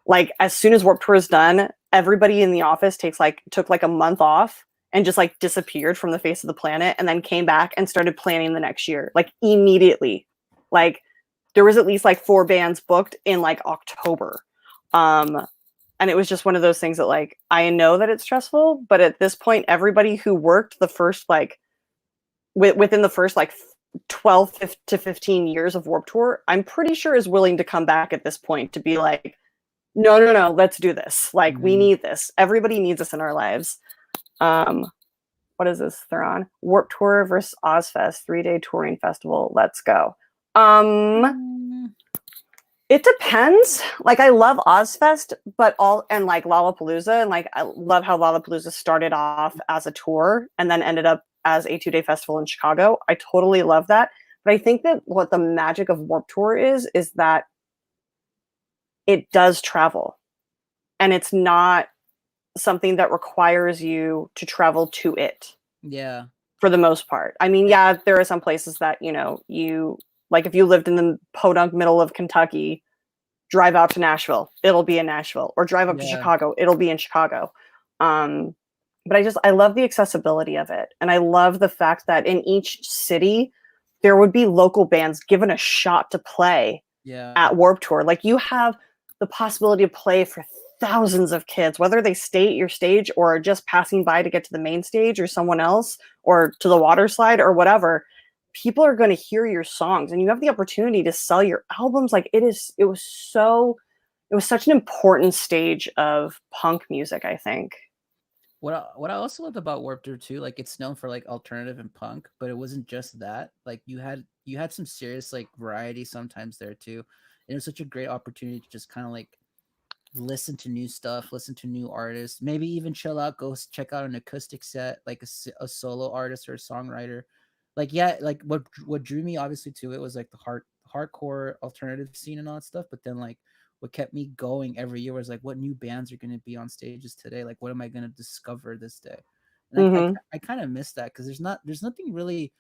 Like as soon as Warp Tour is done, everybody in the office took like a month off and just like disappeared from the face of the planet, and then came back and started planning the next year like immediately. Like there was at least like 4 bands booked in like October. Um, and it was just one of those things that like I know that it's stressful, but at this point, everybody who worked the first like within the first like 12 to 15 years of Warp Tour, I'm pretty sure is willing to come back at this point to be like, no, no, no, let's do this. Like we Mhm. need this. Everybody needs us in our lives. Um, what is this they're on? Warp Tour versus Ozfest, 3-day touring festival. Let's go. Um, Mm, it depends. Like I love Ozfest, but all and like Lollapalooza, and like I love how Lollapalooza started off as a tour and then ended up as a 2-day festival in Chicago. I totally love that. But I think that what the magic of Warp Tour is that it does travel, and it's not something that requires you to travel to it yeah. for the most part. I mean, yeah, there are some places that, you like if you lived in the podunk middle of Kentucky, drive out to Nashville, it'll be in Nashville, or drive up to Yeah. Chicago, it'll be in Chicago. Um, but I love the accessibility of it. And I love the fact that in each city, there would be local bands given a shot to play Yeah. at Warp Tour. Like you have the possibility to play for thousands of kids, whether they stay at your stage or are just passing by to get to the main stage or someone else or to the water slide or whatever. People are going to hear your songs, and you have the opportunity to sell your albums. Like it was such an important stage of punk music, I think. What I also loved about Warped Tour too, like it's known for like alternative and punk, but it wasn't just that. Like you had some serious like variety sometimes there too. it was such a great opportunity to just kind of like listen to new stuff, listen to new artists, maybe even chill out, go check out an acoustic set, like a solo artist or a songwriter. Like, yeah, like what drew me obviously to it was like the hardcore alternative scene and all that stuff. But then like what kept me going every year was like, what new bands are going to be on stages today? Like, what am I going to discover this day? And I kind of miss that because there's nothing really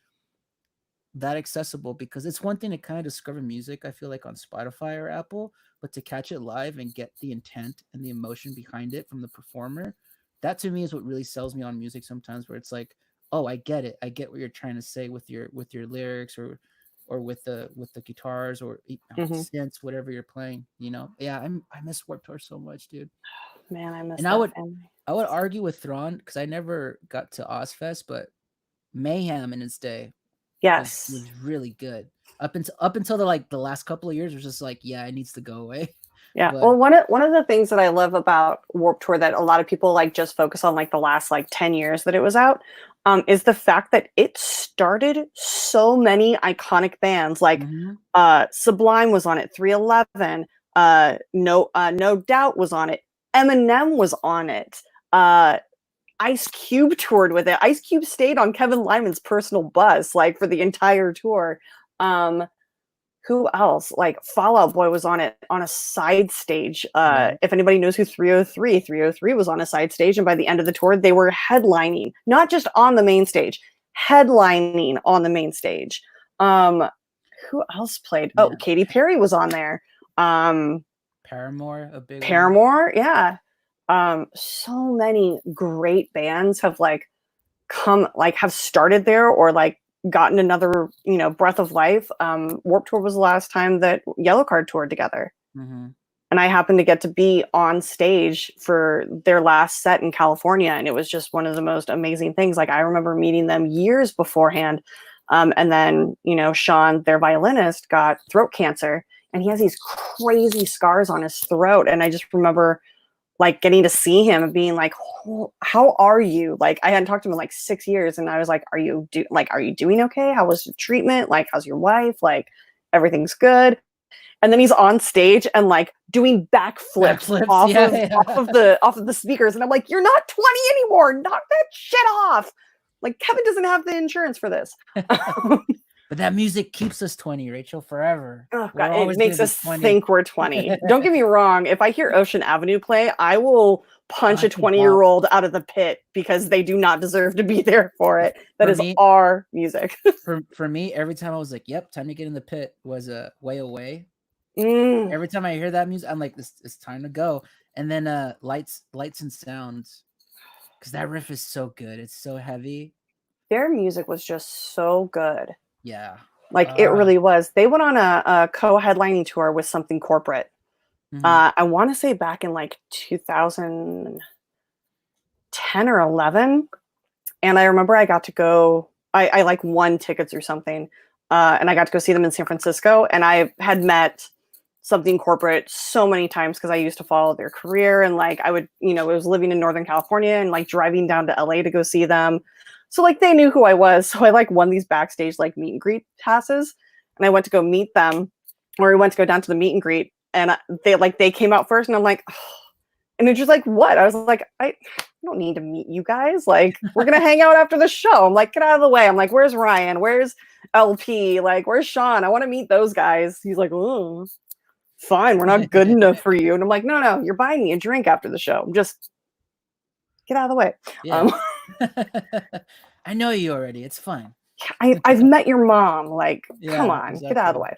that accessible, because it's one thing to kind of discover music, I feel like, on Spotify or Apple, but to catch it live and get the intent and the emotion behind it from the performer, that to me is what really sells me on music sometimes, where it's like, oh, I get it. I get what you're trying to say with your lyrics or with the guitars or synths, whatever you're playing, you know? Yeah, I miss Warped Tour so much, dude. Man, I miss and that. I would argue with Thrawn because I never got to Ozfest, but Mayhem in its day was really good. Up until the last couple of years was just like, yeah, it needs to go away. Yeah. But, well, one of the things that I love about Warped Tour that a lot of people like just focus on like the last like 10 years that it was out, is the fact that it started so many iconic bands. Like Sublime was on it, 311, No Doubt was on it, Eminem was on it, Ice Cube toured with it. Ice Cube stayed on Kevin Lyman's personal bus like for the entire tour. Who else? Like Fall Out Boy was on it on a side stage. If anybody knows who 303 was on a side stage, and by the end of the tour, they were headlining, not just on the main stage, headlining on the main stage. Who else played? Oh, Katy Perry was on there. Paramore, a big Paramore, yeah. So many great bands have like have started there or like gotten another, breath of life. Warped Tour was the last time that Yellowcard toured together. And I happened to get to be on stage for their last set in California. And it was just one of the most amazing things. Like, I remember meeting them years beforehand. And then, Sean, their violinist, got throat cancer, and he has these crazy scars on his throat. And I just remember like getting to see him and being like, oh, how are you? Like, I hadn't talked to him in like 6 years. And I was like, are you doing okay? How was your treatment? Like, how's your wife? Like, everything's good. And then he's on stage and like doing backflips off of the speakers. And I'm like, you're not 20 anymore. Knock that shit off. Like, Kevin doesn't have the insurance for this. But that music keeps us 20, Rachel, forever. Oh, God, it makes us think we're 20. Don't get me wrong. If I hear Ocean Avenue play, I will punch a 20-year-old out of the pit because they do not deserve to be there for it. That is our music. for me, every time I was like, yep, time to get in the pit was a Way Away. Every time I hear that music, I'm like, it's time to go. And then Lights and Sounds, because that riff is so good. It's so heavy. Their music was just so good. Yeah. Like, it really was. They went on a co-headlining tour with Something Corporate. I want to say back in like 2010 or 11. And I remember I got to go, I like won tickets or something. And I got to go see them in San Francisco. And I had met Something Corporate so many times because I used to follow their career. And like, I would, I was living in Northern California and like driving down to LA to go see them. So like, they knew who I was. So I like won these backstage like meet and greet passes, and I went to go meet them, or we went to go down to the meet and greet, and they came out first, and I'm like, oh. And they're just like, what? I was like, I don't need to meet you guys. Like, we're going to hang out after the show. I'm like, get out of the way. I'm like, where's Ryan? Where's LP? Like, where's Sean? I want to meet those guys. He's like, oh, fine. We're not good enough for you. And I'm like, no, you're buying me a drink after the show. Just get out of the way. Yeah. I know you already. It's fine. I've met your mom. Like, come on, exactly. Get out of the way.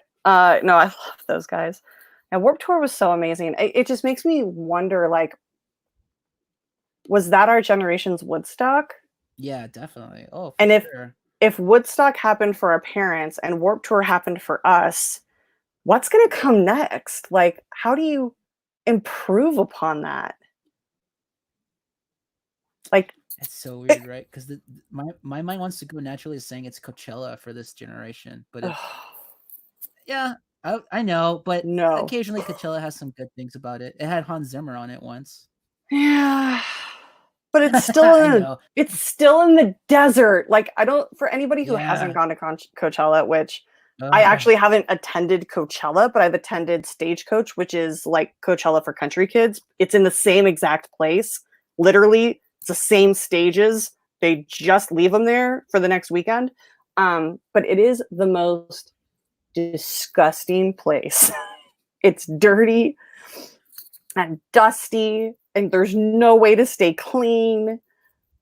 No, I love those guys. And Warped Tour was so amazing. It just makes me wonder, like, was that our generation's Woodstock? Yeah, definitely. Oh, and if Woodstock happened for our parents and Warped Tour happened for us, what's going to come next? Like, how do you improve upon that? Like, it's so weird, right? Because my mind wants to go naturally saying it's Coachella for this generation, but yeah, I know, but no. Occasionally Coachella has some good things about it. It had Hans Zimmer on it once. Yeah, but it's still it's still in the desert. Like, I don't, for anybody who hasn't gone to Coachella, which I actually haven't attended Coachella, but I've attended Stagecoach, which is like Coachella for country kids. It's in the same exact place. Literally, it's the same stages. They just leave them there for the next weekend. But it is the most disgusting place. It's dirty and dusty, and there's no way to stay clean,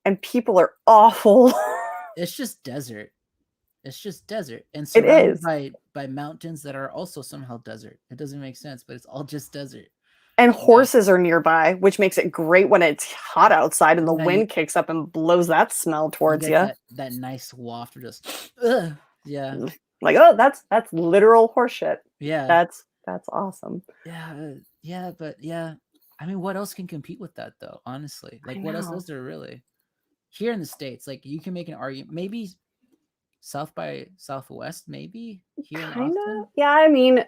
and people are awful. It's just desert. It's just desert and It is. surrounded by mountains that are also somehow desert. It doesn't make sense, but it's all just desert. And horses are nearby, which makes it great when it's hot outside and the wind kicks up and blows that smell towards you. That nice waft of just, yeah. Like, oh, that's literal horse shit. Yeah. That's awesome. Yeah, but yeah. I mean, what else can compete with that though? Honestly, like, what else is there really? Here in the States, like, you can make an argument. Maybe South by Southwest, maybe here in Austin. Yeah, I mean,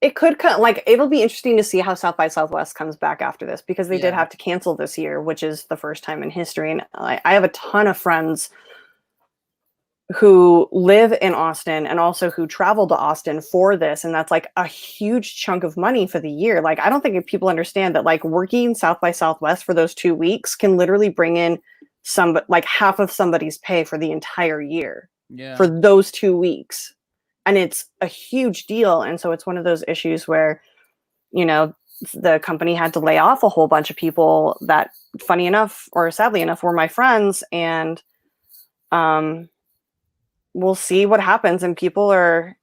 it could come. Like, it'll be interesting to see how South by Southwest comes back after this, because they did have to cancel this year, which is the first time in history. And I have a ton of friends who live in Austin and also who travel to Austin for this, and that's like a huge chunk of money for the year. Like, I don't think people understand that, like, working South by Southwest for those 2 weeks can literally bring in like half of somebody's pay for the entire year. For those 2 weeks. And it's a huge deal. And so it's one of those issues where, you know, the company had to lay off a whole bunch of people that, funny enough, or sadly enough, were my friends. And we'll see what happens. And people are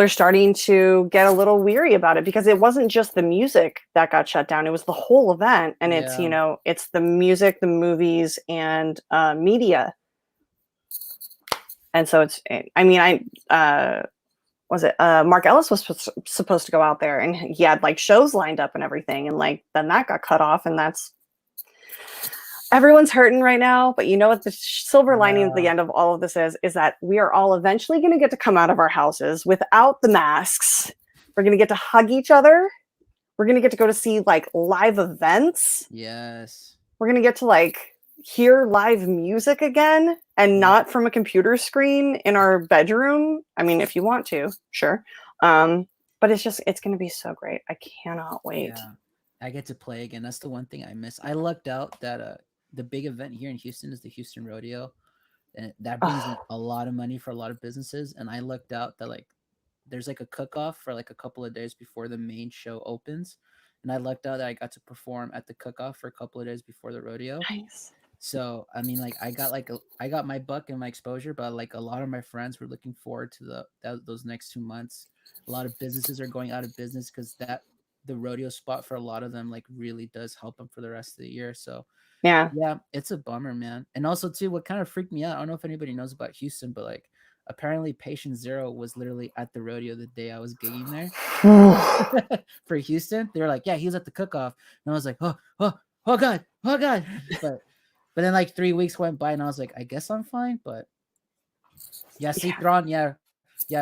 starting to get a little weary about it, because it wasn't just the music that got shut down. It was the whole event. And it's, you know, it's the music, the movies, and media. And so it's, I mean, Mark Ellis was supposed to go out there, and he had like shows lined up and everything. And like, then that got cut off, and everyone's hurting right now. But you know what the silver lining at the end of all of this is that we are all eventually going to get to come out of our houses without the masks. We're going to get to hug each other. We're going to get to go to see like live events. Yes. We're going to get to like hear live music again, and not from a computer screen in our bedroom. I mean, if you want to, sure. But it's going to be so great. I cannot wait. Yeah. I get to play again. That's the one thing I miss. I lucked out that the big event here in Houston is the Houston Rodeo, and that brings in a lot of money for a lot of businesses. And I lucked out that like there's like a cook-off for like a couple of days before the main show opens, and I lucked out that I got to perform at the cook-off for a couple of days before the rodeo. Nice. So I mean, like, I got my buck and my exposure, but like a lot of my friends were looking forward to those next 2 months. A lot of businesses are going out of business because the rodeo spot for a lot of them like really does help them for the rest of the year. So yeah, it's a bummer, man. And also too, what kind of freaked me out, I don't know if anybody knows about Houston, but like apparently Patient Zero was literally at the rodeo the day I was gigging there for Houston. They were like, yeah, he was at the cook-off, and I was like, oh god. But then like 3 weeks went by, and I was like, I guess I'm fine. But yeah, see, Thrawn, yeah,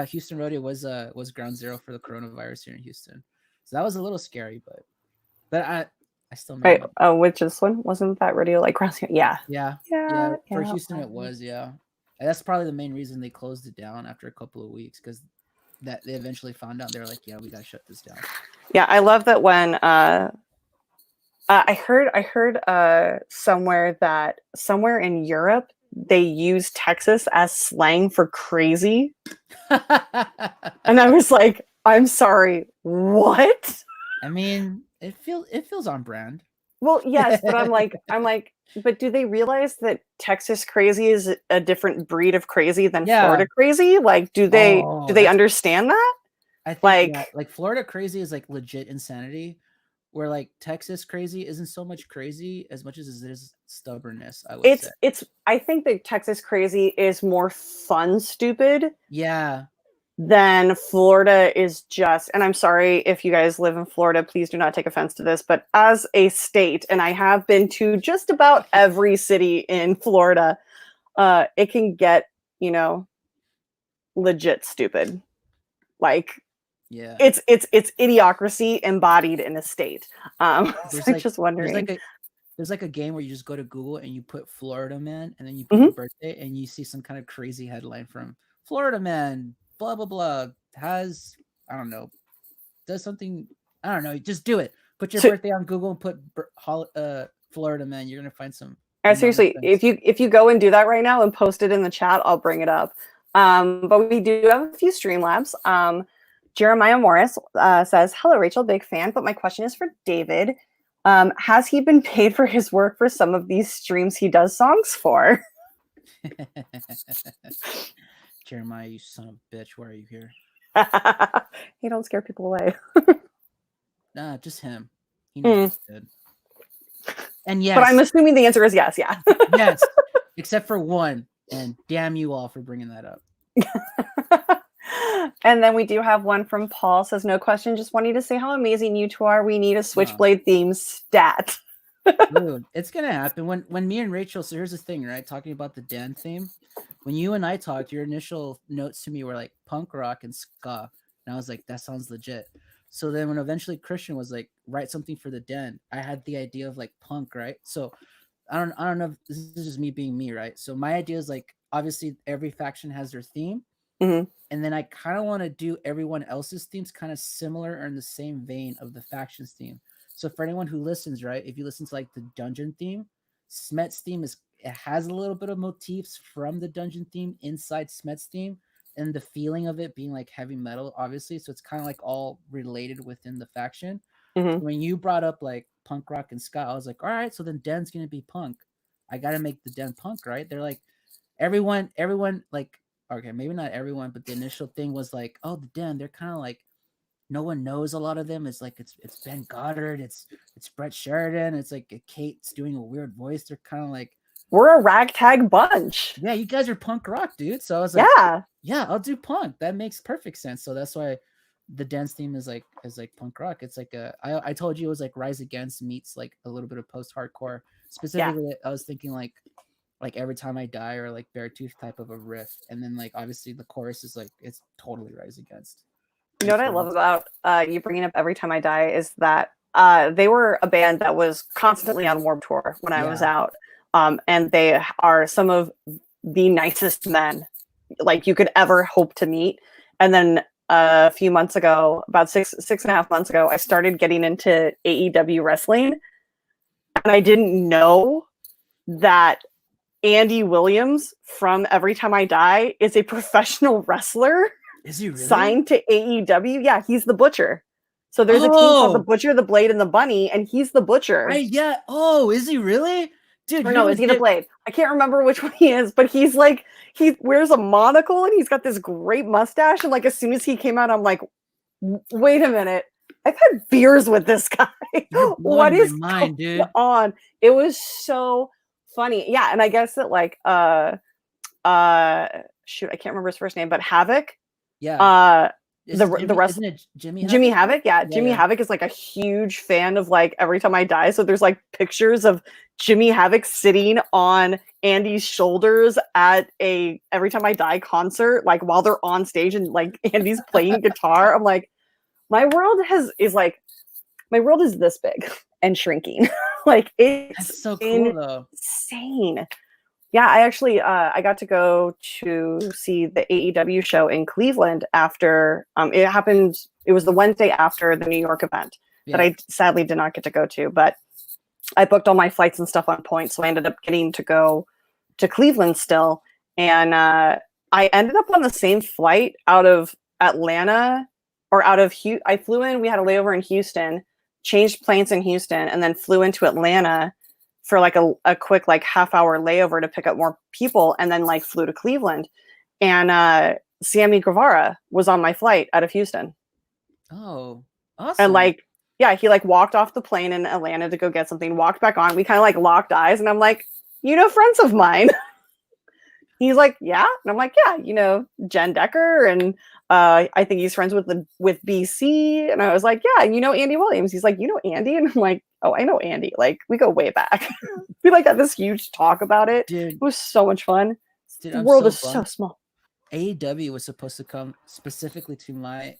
Houston Rodeo was ground zero for the coronavirus here in Houston. So that was a little scary, but I still know. Right. Oh, which this one wasn't that rodeo like ground zero? Yeah. For Houston, it was. Yeah, and that's probably the main reason they closed it down after a couple of weeks, because that they eventually found out. They were like, yeah, we gotta shut this down. Yeah, I love that when I heard somewhere in Europe they use Texas as slang for crazy. And I was like, I'm sorry, what? I mean, it feels on brand. Well, yes, but I'm like, but do they realize that Texas crazy is a different breed of crazy than Florida crazy? Like, do they understand that? I think like Florida crazy is like legit insanity, where like Texas crazy isn't so much crazy as much as it is stubbornness. I would say. I think that Texas crazy is more fun stupid. Yeah. Than Florida is just, and I'm sorry if you guys live in Florida, please do not take offense to this, but as a state, and I have been to just about every city in Florida, it can get, you know, legit stupid. Like, yeah, it's idiocracy embodied in a state. So I'm just wondering. There's like a game where you just go to Google and you put Florida man, and then you put your birthday, and you see some kind of crazy headline from Florida man, blah blah blah, has, I don't know, does something, I don't know, just do it. Put your So, birthday on Google and put Florida man. You're gonna find some seriously, things. if you go and do that right now and post it in the chat, I'll bring it up. But we do have a few Streamlabs. Jeremiah Morris says, "Hello, Rachel, big fan. But my question is for David. Has he been paid for his work for some of these streams he does songs for?" Jeremiah, you son of a bitch, why are you here? Hey, don't scare people away. Nah, just him. He knows what's good. And yes, but I'm assuming the answer is yes. Yeah. Yes, except for one. And damn you all for bringing that up. And then we do have one from Paul. Says, "No question, just wanting to say how amazing you two are. We need a Switchblade theme stat." Dude, it's gonna happen when me and Rachel. So here's the thing, right? Talking about the Den theme. When you and I talked, your initial notes to me were like punk rock and ska, and I was like, that sounds legit. So then when eventually Christian was like, write something for the Den, I had the idea of like punk, right? So I don't know if this is just me being me, right? So my idea is like, obviously every faction has their theme. Mm-hmm. And then I kind of want to do everyone else's themes kind of similar or in the same vein of the faction's theme. So for anyone who listens, right, if you listen to like the dungeon theme, Smet's theme it has a little bit of motifs from the dungeon theme inside Smet's theme, and the feeling of it being like heavy metal, obviously. So it's kind of like all related within the faction. Mm-hmm. So when you brought up like punk rock and ska, I was like, all right, so then Den's gonna be punk. I gotta make the Den punk, right? They're like everyone like, okay, maybe not everyone, but the initial thing was like, oh, the Den, they're kind of like, no one knows a lot of them. It's like it's Ben Goddard, it's Brett Sheridan, it's like Kate's doing a weird voice. They're kind of like, we're a ragtag bunch. Yeah, you guys are punk rock, dude. So I was like, yeah, I'll do punk. That makes perfect sense. So that's why the dance theme is like punk rock. It's like I told you it was like Rise Against meets like a little bit of post hardcore. Specifically, I was thinking like Every Time I Die or like Beartooth type of a riff, and then like obviously the chorus is like it's totally Rise Against. You know what I love about you bringing up Every Time I Die is that they were a band that was constantly on Warped Tour when I was out, and they are some of the nicest men like you could ever hope to meet. And then a few months ago, about six and a half months ago, I started getting into AEW wrestling, and I didn't know that Andy Williams from Every Time I Die is a professional wrestler. Is he really? Signed to AEW? Yeah, he's the Butcher. So there's a team called the Butcher, the Blade, and the Bunny, and he's the Butcher. Oh, is he really? Dude, or no, is he the Blade? I can't remember which one he is, but he's like, he wears a monocle and he's got this great mustache. And like, as soon as he came out, I'm like, wait a minute. I've had beers with this guy. What is going on? It was so funny. Yeah, and I guess that like shoot, I can't remember his first name, but Havoc. Yeah. The rest, isn't it Jimmy Havoc? Yeah, Jimmy Havoc is like a huge fan of like Every Time I Die. So there's like pictures of Jimmy Havoc sitting on Andy's shoulders at a Every Time I Die concert, like while they're on stage and like Andy's playing guitar. I'm like, my world is this big and shrinking. Like it's so cool though. Insane. Yeah, I actually I got to go to see the AEW show in Cleveland after it happened. It was the Wednesday after the New York event that I sadly did not get to go to, but I booked all my flights and stuff on point, so I ended up getting to go to Cleveland still. And I ended up on the same flight out of Atlanta or out of I flew in. We had a layover in Houston, changed planes in Houston, and then flew into Atlanta for like a quick like half-hour layover to pick up more people, and then like flew to Cleveland. And Sammy Guevara was on my flight out of Houston. Oh, awesome. And like, yeah, he like walked off the plane in Atlanta to go get something, walked back on. We kind of like locked eyes, and I'm like, friends of mine. He's like, yeah. And I'm like, yeah, Jen Decker, and I think he's friends with BC. And I was like, yeah, and Andy Williams. He's like, Andy? And I'm like, oh, I know Andy. Like, we go way back. We like had this huge talk about it. Dude, it was so much fun. Dude, the world is so small. AEW was supposed to come specifically to my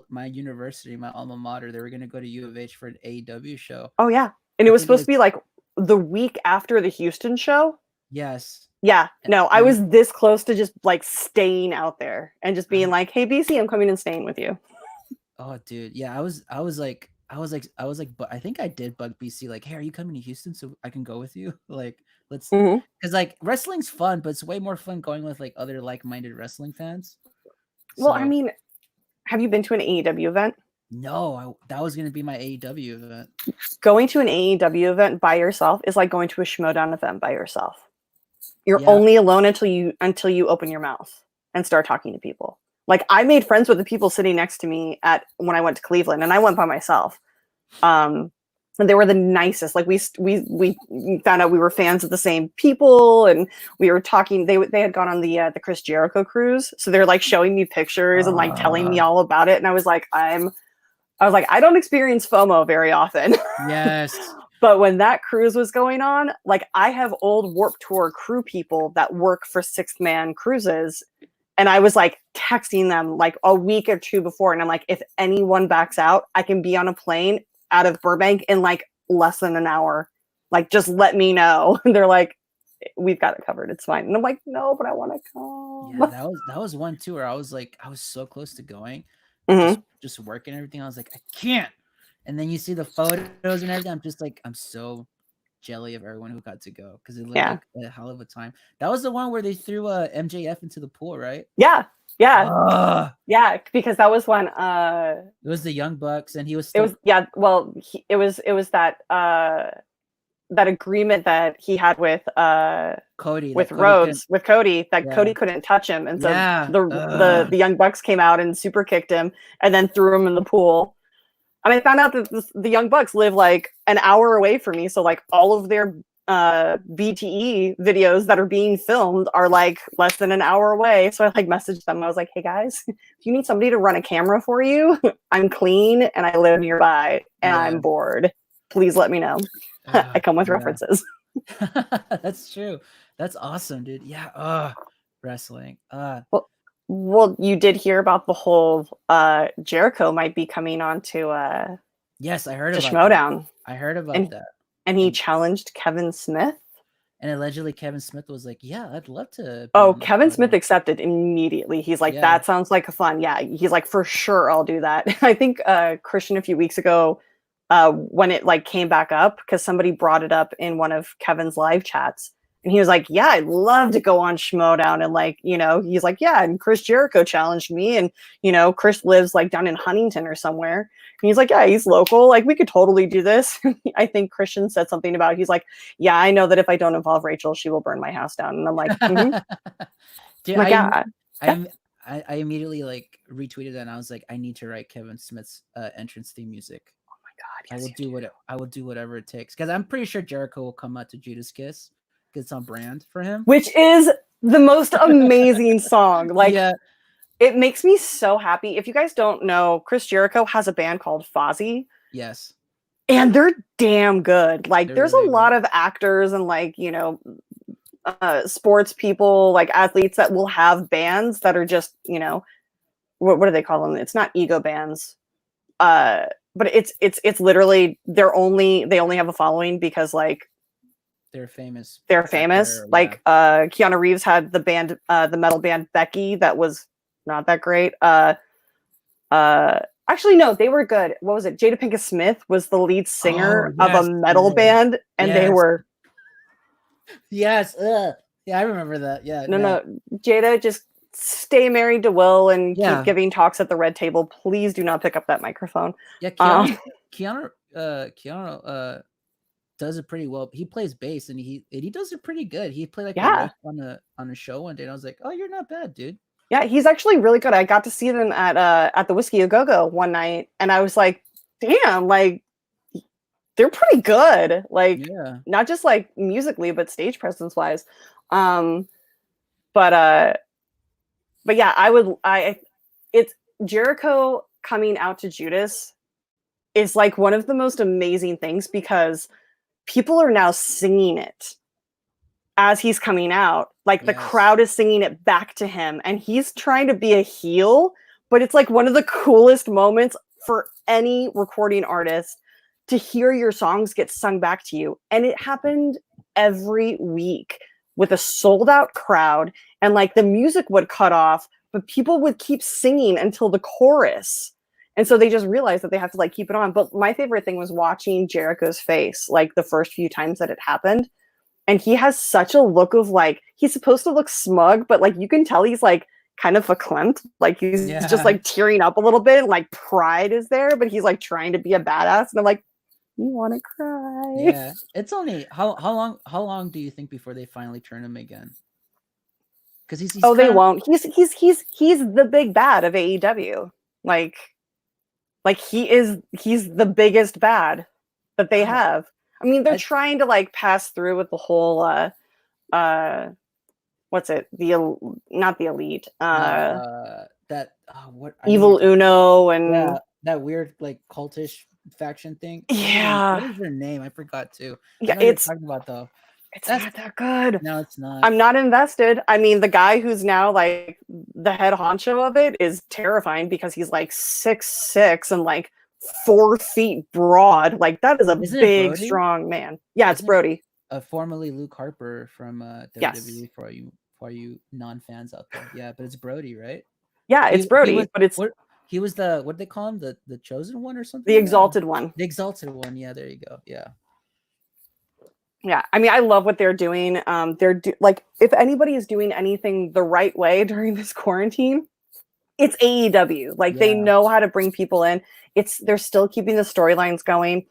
my university, my alma mater. They were going to go to U of H for an AEW show. Oh yeah, and it was supposed to be like the week after the Houston show. Yes. Yeah, no, I And was this close to just like staying out there and just being like, "Hey, BC, I'm coming and staying with you." oh, dude, yeah, but I think I did bug BC like, hey, are you coming to Houston so I can go with you? Like, let's, Mhm. because like wrestling's fun, but it's way more fun going with like other like-minded wrestling fans. Well, I So mean, have you been to an AEW event? no, that was gonna be my AEW event. Going to an AEW event by yourself is like going to a schmoedown event by yourself. You're Yeah. only alone until you open your mouth and start talking to people. Like I made friends with the people sitting next to me at when I went to Cleveland, and I went by myself. And they were the nicest. Like we found out we were fans of the same people, and we were talking. They had gone on the Chris Jericho cruise, so they're like showing me pictures and like telling me all about it. And I was like, I don't experience FOMO very often. Yes. But when that cruise was going on, like I have old Warped Tour crew people that work for Sixth Man Cruises. And I was like texting them like a week or two before. And I'm like, if anyone backs out, I can be on a plane out of Burbank in like less than an hour. Like, just let me know. And they're like, we've got it covered. It's fine. And I'm like, no, but I want to come. Yeah, that was one too where I was like, I was so close to going, Mm-hmm. just working everything. I was like, I can't. And then you see the photos and everything. I'm just like, I'm so jelly of everyone who got to go because it looked like a hell of a time. That was the one where they threw MJF into the pool, right? Yeah. Yeah, because that was when it was the Young Bucks, and he was still... it was that agreement that he had with Cody, with Rhodes, with Cody, that Cody couldn't touch him, and so the Young Bucks came out and super kicked him and then threw him in the pool. And I found out that the Young Bucks live like an hour away from me, so like all of their VTE videos that are being filmed are like less than an hour away. So I like messaged them. I was like, hey guys, if you need somebody to run a camera for you, I'm clean and I live nearby and I'm bored. Please let me know. I come with references. That's true. That's awesome, dude. Yeah. Wrestling. Well, you did hear about the whole Jericho might be coming on to yes, I heard about schmoedown. That. I heard about that. And he challenged Kevin Smith. And allegedly Kevin Smith was like, yeah, I'd love to. Oh, Kevin Smith accepted immediately. He's like, that sounds like fun. Yeah. He's like, for sure, I'll do that. I think Christian a few weeks ago, when it like came back up, because somebody brought it up in one of Kevin's live chats. And he was like, yeah, I'd love to go on schmoedown. And like, you know, he's like, yeah, and Chris Jericho challenged me. And, you know, Chris lives like down in Huntington or somewhere. And he's like, yeah, he's local. Like, we could totally do this. I think Christian said something about, he's like, yeah, I know that if I don't involve Rachel, she will burn my house down. And I'm like, Dude, I immediately like retweeted that and I was like, I need to write Kevin Smith's entrance theme music. Oh my God. Yes, I will do whatever it takes. Because I'm pretty sure Jericho will come out to Judas Kiss. It's on brand for him, which is the most amazing song. Like, it makes me so happy. If you guys don't know, Chris Jericho has a band called Fozzy. Yes, and they're damn good. Like, there's really a lot of actors and like, you know, sports people, like athletes that will have bands that are just, you know, what do they call them? It's not ego bands, but it's literally they only have a following because like. They're famous. Like Keanu Reeves had the band, the metal band Becky, that was not that great. Actually, no, they were good. What was it? Jada Pinkett Smith was the lead singer of a metal band, and they were. Yes. Yeah, I remember that. Yeah. No. Jada, just stay married to Will and keep giving talks at the red table. Please do not pick up that microphone. Yeah, Keanu does it pretty well. He plays bass and he does it pretty good. He played like on a show one day and I was like, oh, you're not bad, dude. Yeah, he's actually really good. I got to see them at the Whiskey A Go-Go one night and I was like, damn, like they're pretty good. Like not just like musically, but stage presence wise. But yeah, it's Jericho coming out to Judas is like one of the most amazing things because people are now singing it as he's coming out. Like the crowd is singing it back to him and he's trying to be a heel, but it's like one of the coolest moments for any recording artist to hear your songs get sung back to you. And it happened every week. with a sold out crowd, and like the music would cut off, but people would keep singing until the chorus. And so they just realized that they have to like keep it on. But my favorite thing was watching Jericho's face like the first few times that it happened. And he has such a look of like, he's supposed to look smug, but like you can tell he's like kind of verklempt. Like he's just like tearing up a little bit, and like pride is there, but he's like trying to be a badass. And I'm like, you want to cry? Yeah, it's only how long do you think before they finally turn him again? Because he's they won't. He's the big bad of AEW. Like he's the biggest bad that they have. I mean, they're trying to like pass through with the whole what's it? Not the elite. What Evil Uno and that weird like cultish faction thing. Yeah. What is their name? I forgot too. Yeah, it's talking about though. It's not that good. No, it's not. I'm not invested. I mean, the guy who's now like the head honcho of it is terrifying because he's like 6'6" and like 4 feet broad. Like that is a big, strong man. Yeah, it's Brody. Formerly Luke Harper from WWE for you non-fans out there. Yeah, but it's Brody, right? Yeah, it's Brody, but it's he was the what they call him, the chosen one or something? The exalted one. The exalted one. Yeah, there you go. Yeah. Yeah, I mean, I love what they're doing. Like, if anybody is doing anything the right way during this quarantine, it's AEW. Like, they know how to bring people in. They're still keeping the storylines going.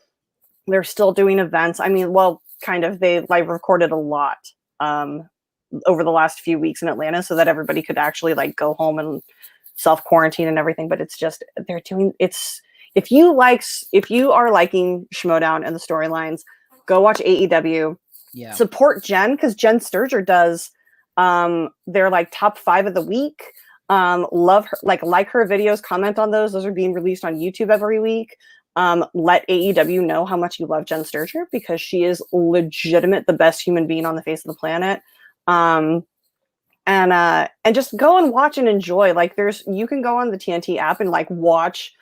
They're still doing events. I mean, well, kind of. They live recorded a lot over the last few weeks in Atlanta, so that everybody could actually like go home and self-quarantine and everything. But it's just they're doing it's. If you are liking schmoedown and the storylines, go watch AEW. Yeah. Support Jen, because Jen Sturger does their like top 5 of the week. Love her, like her videos, comment on those. Those are being released on YouTube every week. Let AEW know how much you love Jen Sturger, because she is legitimate the best human being on the face of the planet. And just go and watch and enjoy. Like you can go on the TNT app and like watch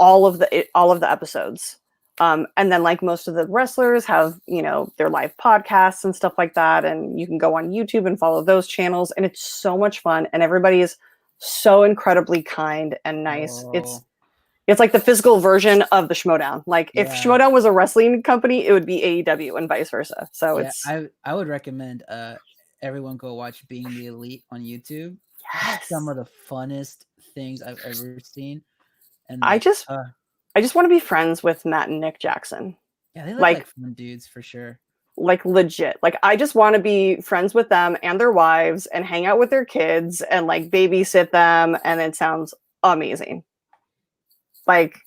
all of the episodes. And then like most of the wrestlers have, their live podcasts and stuff like that. And you can go on YouTube and follow those channels. And it's so much fun. And everybody is so incredibly kind and nice. Oh. It's like the physical version of the schmoedown. Like if schmoedown was a wrestling company, it would be AEW and vice versa. So I would recommend everyone go watch Being the Elite on YouTube. Yes. Some of the funnest things I've ever seen. And I just want to be friends with Matt and Nick Jackson. Yeah, they look like fun dudes for sure. Like legit. Like I just want to be friends with them and their wives and hang out with their kids and like babysit them, and it sounds amazing. Like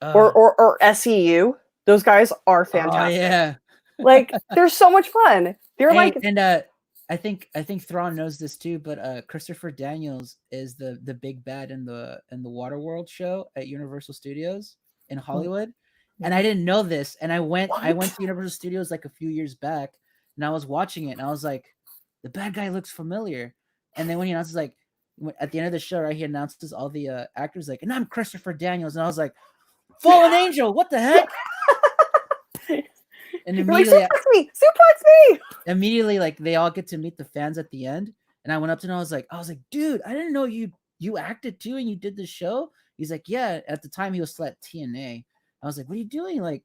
or SEU. Those guys are fantastic. Oh, yeah. Like they're so much fun. They're I think Thrawn knows this too, but Christopher Daniels is the big bad in the Waterworld show at Universal Studios in Hollywood. And I didn't know this. And I went to Universal Studios like a few years back, and I was watching it, and I was like, the bad guy looks familiar. And then when he announces at the end of the show, right, he announces all the actors like, and I'm Christopher Daniels, and I was like, Fallen Angel, what the heck? And immediately, suplex me! Immediately, like they all get to meet the fans at the end, and I went up to him. I was like, dude, I didn't know you acted too, and you did the show. He's like, yeah. At the time, he was still at TNA. I was like, what are you doing? Like,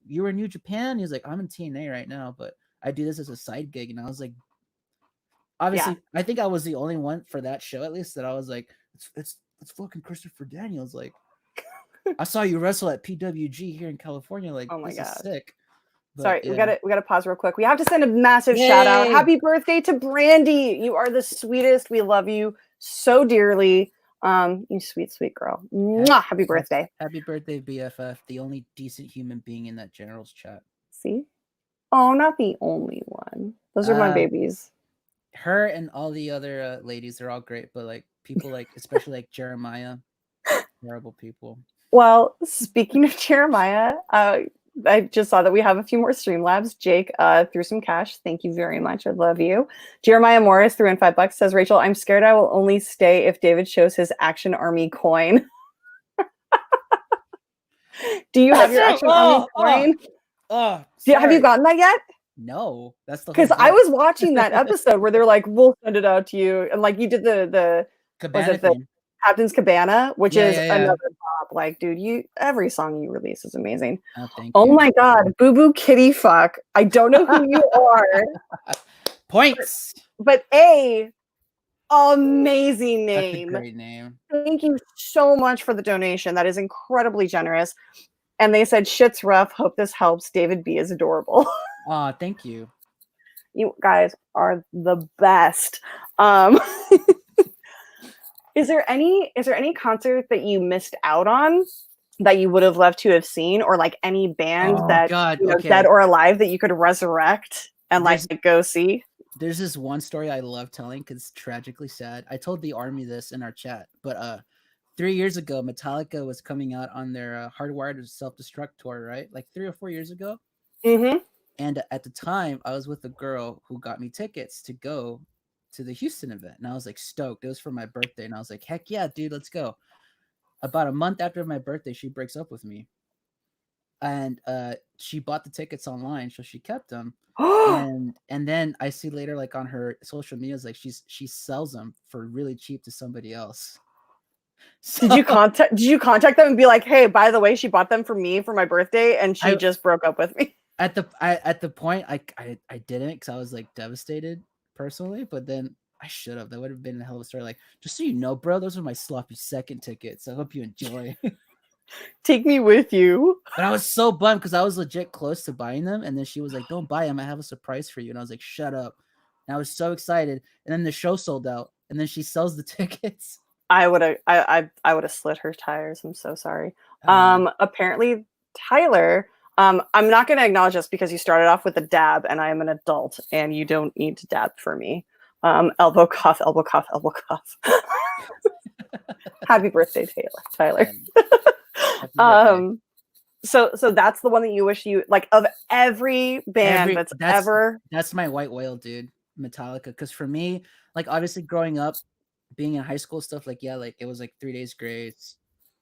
you were in New Japan. He was like, I'm in TNA right now, but I do this as a side gig. And I was like, obviously, I think I was the only one for that show, at least, that I was like, it's fucking Christopher Daniels. Like, I saw you wrestle at PWG here in California. Like, oh my God, is sick. But, sorry, we gotta pause real quick. We have to send a massive shout out. Happy birthday to Brandy. You are the sweetest. We love you so dearly. You sweet girl. Mwah, happy birthday. Happy birthday, BFF, the only decent human being in that general's chat. See? Oh, not the only one. Those are my babies. Her and all the other ladies are all great, but like people like, especially like Jeremiah, terrible people. Well, speaking of Jeremiah, I just saw that we have a few more Streamlabs. Jake threw some cash. Thank you very much. I love you. Jeremiah Morris threw in $5. Says, Rachel, I'm scared I will only stay if David shows his Action Army coin. Do you have your Action Army coin? Have you gotten that yet? No, that's the whole Because I joke. was watching that episode where they're like, "We'll send it out to you," and like you did the was Cabana it the theme. Captain's Cabana, which Yeah, is yeah, yeah. another pop. Like, dude, you every song you release is amazing. Oh, thank Oh you. my god, Boo Boo Kitty Fuck. I don't know who you are, Points. but amazing That's a name. great name. Thank you so much for the donation. That is incredibly generous. And they said, "Shit's rough. Hope this helps. David B is adorable." Oh, thank you. You guys are the best. Um, is there any concert that you missed out on that you would have loved to have seen, or like any band Oh that God. dead Okay. or alive that you could resurrect and like go see? There's this one story I love telling because it's tragically sad. I told the army this in our chat, but 3 years ago, Metallica was coming out on their Hardwired to Self-Destruct tour, right? Like 3 or 4 years ago. Mm-hmm. And at the time, I was with a girl who got me tickets to go to the Houston event, and I was like stoked. It was for my birthday, and I was like, "Heck yeah, dude, let's go!" About a month after my birthday, she breaks up with me, and she bought the tickets online, so she kept them. And then I see later, like on her social medias, like she sells them for really cheap to somebody else. So Did you contact them and be like, "Hey, by the way, she bought them for me for my birthday, and she just broke up with me"? At the point, I didn't, because I was like devastated personally, but then I should have. That would have been a hell of a story. Like, just so you know, bro, those are my sloppy second tickets. I hope you enjoy. Take me with you. But I was so bummed because I was legit close to buying them, and then she was like, "Don't buy them. I have a surprise for you." And I was like, "Shut up!" And I was so excited, and then the show sold out, and then she sells the tickets. I would have slit her tires. I'm so sorry. Apparently, Tyler. I'm not going to acknowledge this because you started off with a dab, and I am an adult, and you don't need to dab for me. Elbow cough, elbow cough, elbow cough. Happy birthday, Tyler. So that's the one that you wish you like of every band that's my white whale, dude. Metallica, because for me, like obviously growing up, being in high school stuff, like yeah, like it was like 3 Days Grace,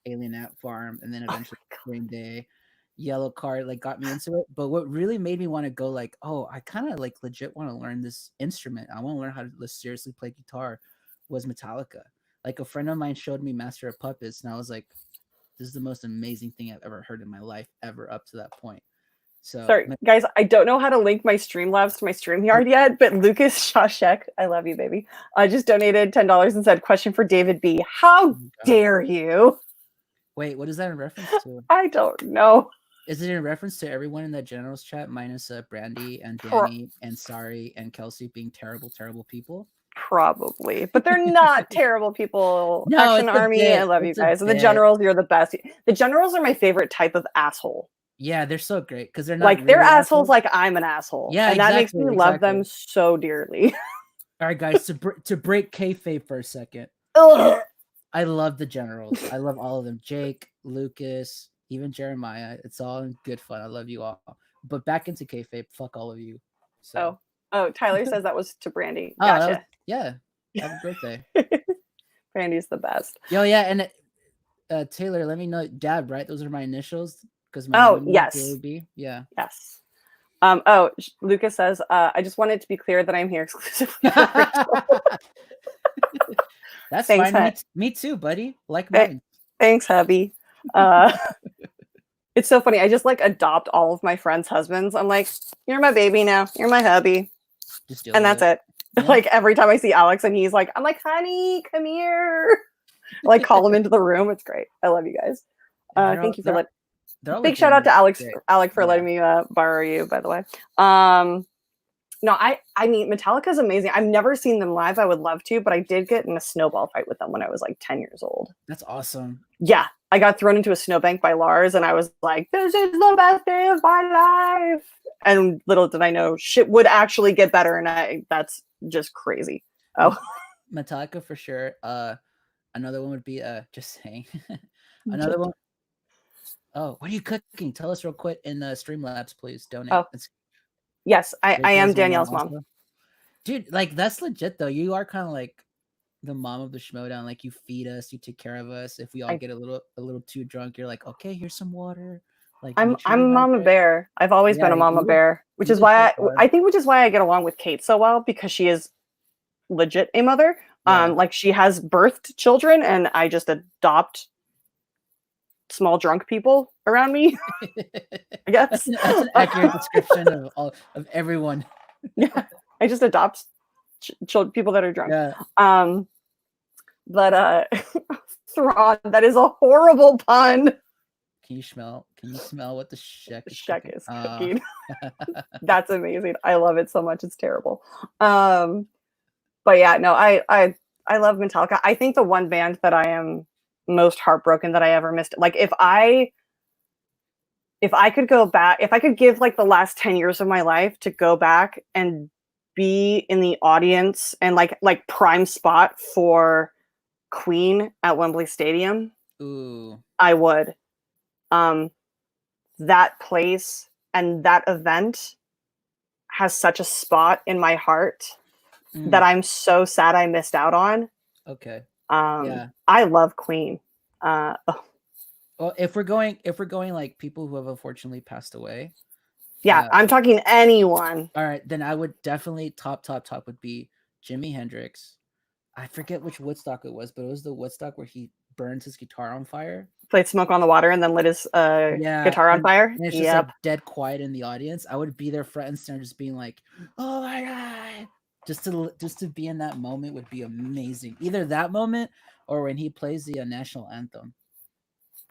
Alien Ant Farm, and then eventually Green Day. Yellow Card like got me into it, but what really made me want to go like, oh, I kind of like legit want to learn this instrument. I want to learn how to seriously play guitar. Was Metallica. Like a friend of mine showed me Master of Puppets, and I was like, this is the most amazing thing I've ever heard in my life, ever up to that point. So sorry, guys, I don't know how to link my Streamlabs to my StreamYard yet, but Lucas Shashek, I love you, baby, just donated $10 and said, "Question for David B. How dare you?" Wait, what is that in reference to? I don't know. Is it in reference to everyone in that general's chat minus Brandy and Danny and Sari and Kelsey being terrible, terrible people? Probably, but they're not terrible people. No, Action Army, I love you guys. And the generals, you're the best. The generals are my favorite type of asshole. Yeah, they're so great because they're not like they're assholes like I'm an asshole. Yeah, and that makes me love them so dearly. All right, guys, to break kayfabe for a second. Ugh. I love the generals. I love all of them. Jake, Lucas, even Jeremiah. It's all in good fun. I love you all. But back into kayfabe. Fuck all of you. So. Oh, Tyler says that was to Brandy. Gotcha. Yeah. Happy birthday. Brandy's the best. Yo, yeah, and Taylor, let me know. Dab, right? Those are my initials. Because my yes. Yeah. Yes. Lucas says, I just wanted to be clear that I'm here exclusively. That's thanks, fine. Me too, buddy. Like mine. Thanks, hubby. It's so funny. I just like adopt all of my friends' husbands. I'm like, you're my baby now. You're my hubby. And that's it. Yeah. Like every time I see Alex and he's like, I'm like, honey, come here. Like call him into the room. It's great. I love you guys. Thank you for letting. Big shout out to Alec for letting me borrow you, by the way. No, I mean, Metallica's amazing. I've never seen them live. I would love to, but I did get in a snowball fight with them when I was like 10 years old. That's awesome. Yeah. I got thrown into a snowbank by Lars and I was like, this is the best day of my life. And little did I know shit would actually get better. And that's just crazy. Oh, Metallica for sure. Another one would be just saying. Another one. Oh, what are you cooking? Tell us real quick in Streamlabs, please. Donate. Oh. Yes, I am Danielle's mom. Dude, like that's legit though. You are kind of like the mom of the schmoedown. Like you feed us, you take care of us. If we all get a little too drunk, you're like, okay, here's some water. Like I'm mutually Mama hydrate. Bear. I've always been Yeah, a Mama you would Bear, which you is would why fit hard. I think which is why I get along with Kate so well, because she is legit a mother. Yeah. Like she has birthed children, and I just adopt small drunk people around me, I That's guess. that's an accurate description of all of everyone. Yeah, I just adopt people that are drunk. Yeah. But Thrawn, that is a horrible pun. Can you smell what the Sheck is Shek cooking? is cooking. That's amazing. I love it so much. It's terrible. But yeah, no, I love Metallica. I think the one band that I am most heartbroken that I ever missed, like if I could go back, if I could give like the last 10 years of my life to go back and be in the audience and like prime spot for Queen at Wembley Stadium, Ooh. I would. That place and that event has such a spot in my heart that I'm so sad I missed out on. Okay. Yeah. I love Queen. Well, if we're going like people who have unfortunately passed away. Yeah, I'm talking anyone. All right, then I would definitely top would be Jimi Hendrix. I forget which Woodstock it was, but it was the Woodstock where he burns his guitar on fire. Played Smoke on the Water and then lit his guitar on fire. And it's just like dead quiet in the audience. I would be there front and center, just being like, "Oh my god!" Just to be in that moment would be amazing. Either that moment or when he plays the national anthem.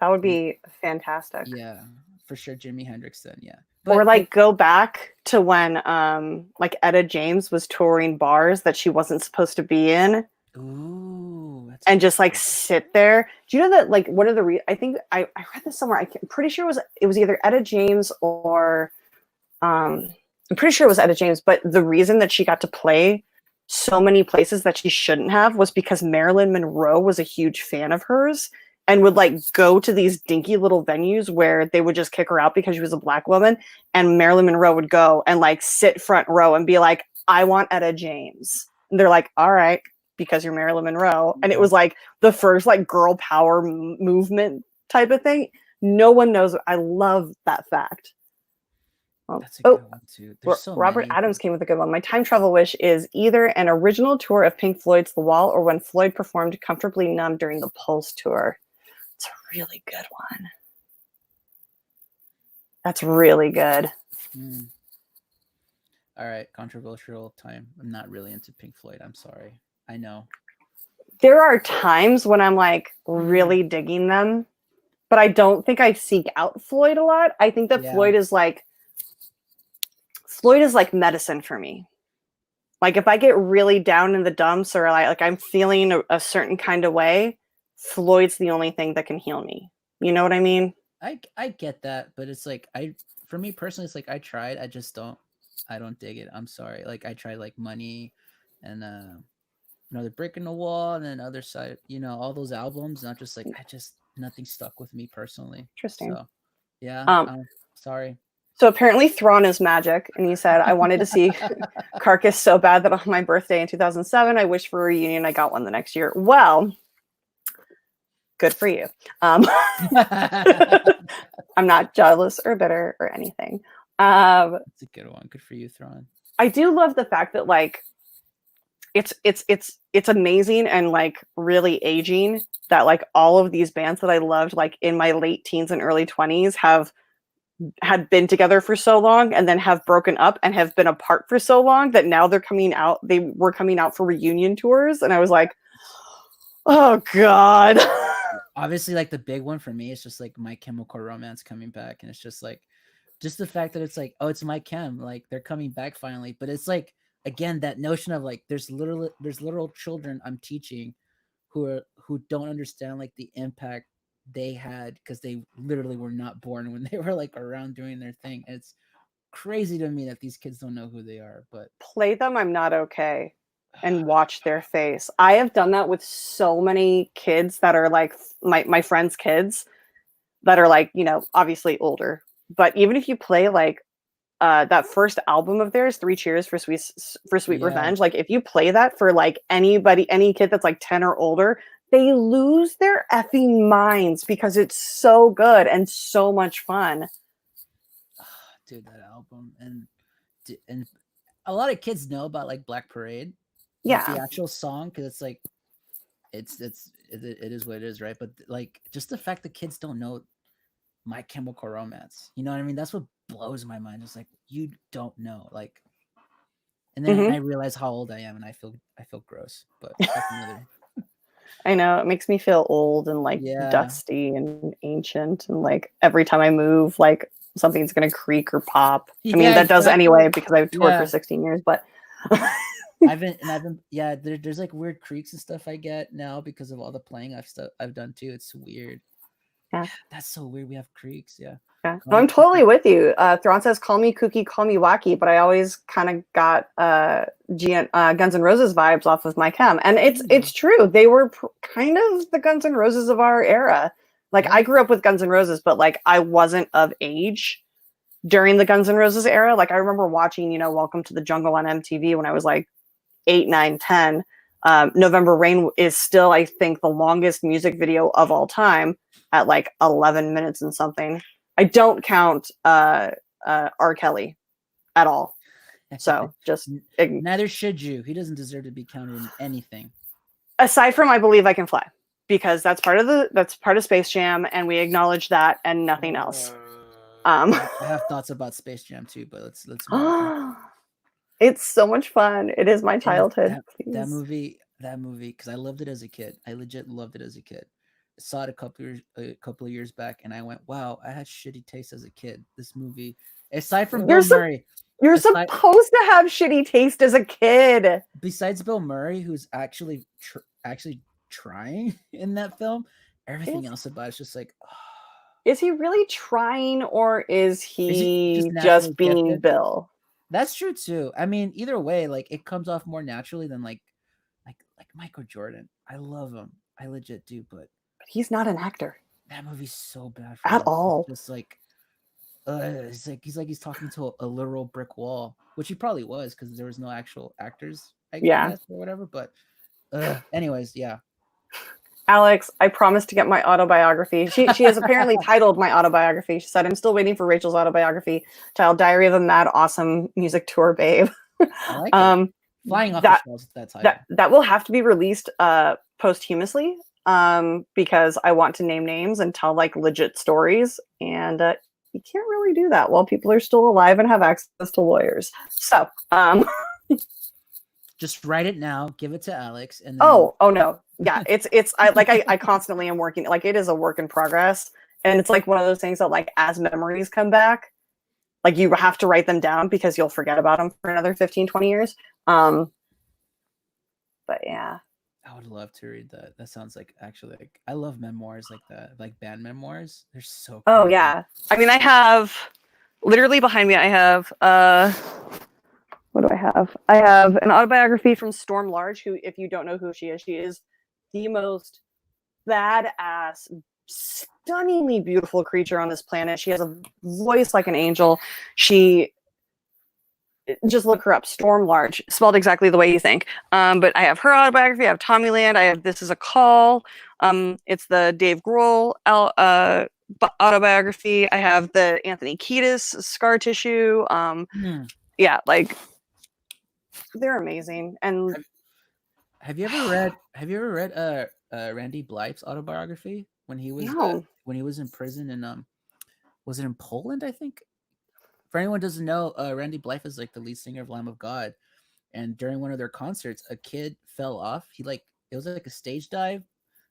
That would be fantastic. Yeah, for sure, Jimi Hendrix. Then, yeah. But, or like go back to when like Etta James was touring bars that she wasn't supposed to be in. Ooh, and just like sit there. Do you know that like one of the I think I read this somewhere. I'm pretty sure it was either Etta James or I'm pretty sure it was Etta James. But the reason that she got to play so many places that she shouldn't have was because Marilyn Monroe was a huge fan of hers and would like go to these dinky little venues where they would just kick her out because she was a black woman, and Marilyn Monroe would go and like sit front row and be like, "I want Etta James," and they're like, "All right, because you're Marilyn Monroe." And it was like the first like girl power movement type of thing. No one knows. I love that fact. That's a good one too. Robert Adams came with a good one. My time travel wish is either an original tour of Pink Floyd's The Wall or when Floyd performed Comfortably Numb during the Pulse tour. It's a really good one. That's really good. All right, controversial time. I'm not really into Pink Floyd. I'm sorry. I know. There are times when I'm like really digging them, but I don't think I seek out Floyd a lot. I think that Floyd is like medicine for me. Like if I get really down in the dumps or like I'm feeling a certain kind of way, Floyd's the only thing that can heal me. You know what I mean? I get that, but it's like for me personally, it's like I tried. I don't dig it. I'm sorry. Like I tried like Money and Another Brick in the Wall and then Other Side, all those albums. And I'm just like, nothing stuck with me personally. Interesting. So yeah. Sorry. So apparently Thrawn is magic. And he said, I wanted to see Carcass so bad that on my birthday in 2007, I wished for a reunion. I got one the next year. Well, good for you. I'm not jealous or bitter or anything. That's a good one. Good for you, Thrawn. I do love the fact that like it's amazing and like really aging that like all of these bands that I loved like in my late teens and early 20s had been together for so long and then have broken up and have been apart for so long that now they're coming out. They were coming out for reunion tours, and I was like, oh god. Obviously, like the big one for me is just like My Chemical Romance coming back, and it's just like just the fact that it's like, oh, it's My Chem, like they're coming back finally. But it's like again that notion of like there's literal children I'm teaching who don't understand like the impact they had because they literally were not born when they were like around doing their thing. It's crazy to me that these kids don't know who they are. But play them I'm Not Okay and watch their face. I have done that with so many kids that are like my friends' kids that are like, obviously older. But even if you play like that first album of theirs, 3 Cheers for Sweet Revenge, like if you play that for like any kid that's like 10 or older, they lose their effing minds because it's so good and so much fun. Dude, that album and a lot of kids know about like Black Parade, but the Yeah. actual song, because it's like it is what it is, right? But like just the fact that kids don't know My Chemical Romance, you know what I mean? That's what blows my mind. It's like you don't know, like, and then I Hmm. realize how old I am, and I feel gross. But that's another. I know, it makes me feel old and like Yeah, dusty and ancient, and like every time I move, like something's gonna creak or pop. I mean, yeah, that does anyway exactly. because I've toured for Yeah, 16 years, but I've been yeah. There's like weird creaks and stuff I get now because of all the playing I've done too. It's weird. yeah. Yeah, that's so weird. We have creaks. Yeah. Yeah. No, Um, I'm totally with you. Thrawn says, "Call me kooky, call me wacky," but I always kind of got Guns N' Roses vibes off of My Chem, and it's true. They were kind of the Guns N' Roses of our era. Like yeah. I grew up with Guns N' Roses, but like I wasn't of age during the Guns N' Roses era. Like I remember watching, Welcome to the Jungle on MTV when I was like 8, 9, 10. November Rain is still, I think, the longest music video of all time at like 11 minutes and something. I don't count R. Kelly at all. So just Neither should you. He doesn't deserve to be counted in anything. aside from I Believe I Can Fly, because that's part of Space Jam, and we acknowledge that and nothing else. I have thoughts about Space Jam too, but let's move on. It's so much fun. It is my And childhood. that movie, because I loved it as a kid. I legit loved it as a kid. I saw it a couple of years back, and I went, "Wow, I had shitty taste as a kid." This movie, aside from You're Bill Murray, you're aside supposed to have shitty taste as a kid. besides Bill Murray, who's actually trying in that film, everything Is else about it's just like, is he really trying, or is is he just he naturally just being gifted? Bill? That's true too. I mean, either way, like it comes off more naturally than like Michael Jordan. I love him. I legit do, but But he's not an actor that movie's so bad for at him. It's all. just like he's talking to a literal brick wall, which he probably was because there was no actual actors, I Yeah. guess, or whatever. But anyways, yeah. Alex, I promised to get my autobiography. She has apparently titled my autobiography. She said, "I'm still waiting for Rachel's autobiography, titled Diary of a Mad Awesome Music Tour Babe." I like it. um, Flying off the that shelves with that title. that will have to be released posthumously, because I want to name names and tell like legit stories, and you can't really do that while people are still alive and have access to lawyers. So, Just write it now, give it to Alex, and then oh no, yeah, it's I constantly am working, like it is a work in progress, and it's like one of those things that like as memories come back, like you have to write them down because you'll forget about them for another 15, 20 years. But yeah. I would love to read that. That sounds like actually like I love memoirs like that, like band memoirs. They're so Oh crazy. yeah. I mean, I have literally behind me, I have what do I have? I have an autobiography from Storm Large, who, if you don't know who she is the most badass, stunningly beautiful creature on this planet. She has a voice like an angel. She just look her up, Storm Large, spelled exactly the way you think. But I have her autobiography. I have Tommyland. I have This Is a Call. It's the Dave Grohl autobiography. I have the Anthony Kiedis Scar Tissue. Yeah, like they're amazing. And Have you ever read Randy Blythe's autobiography when he was no, in prison in was it in Poland, I think? For anyone who doesn't know, Randy Blythe is like the lead singer of Lamb of God, and during one of their concerts, a kid fell off. It was like a stage dive,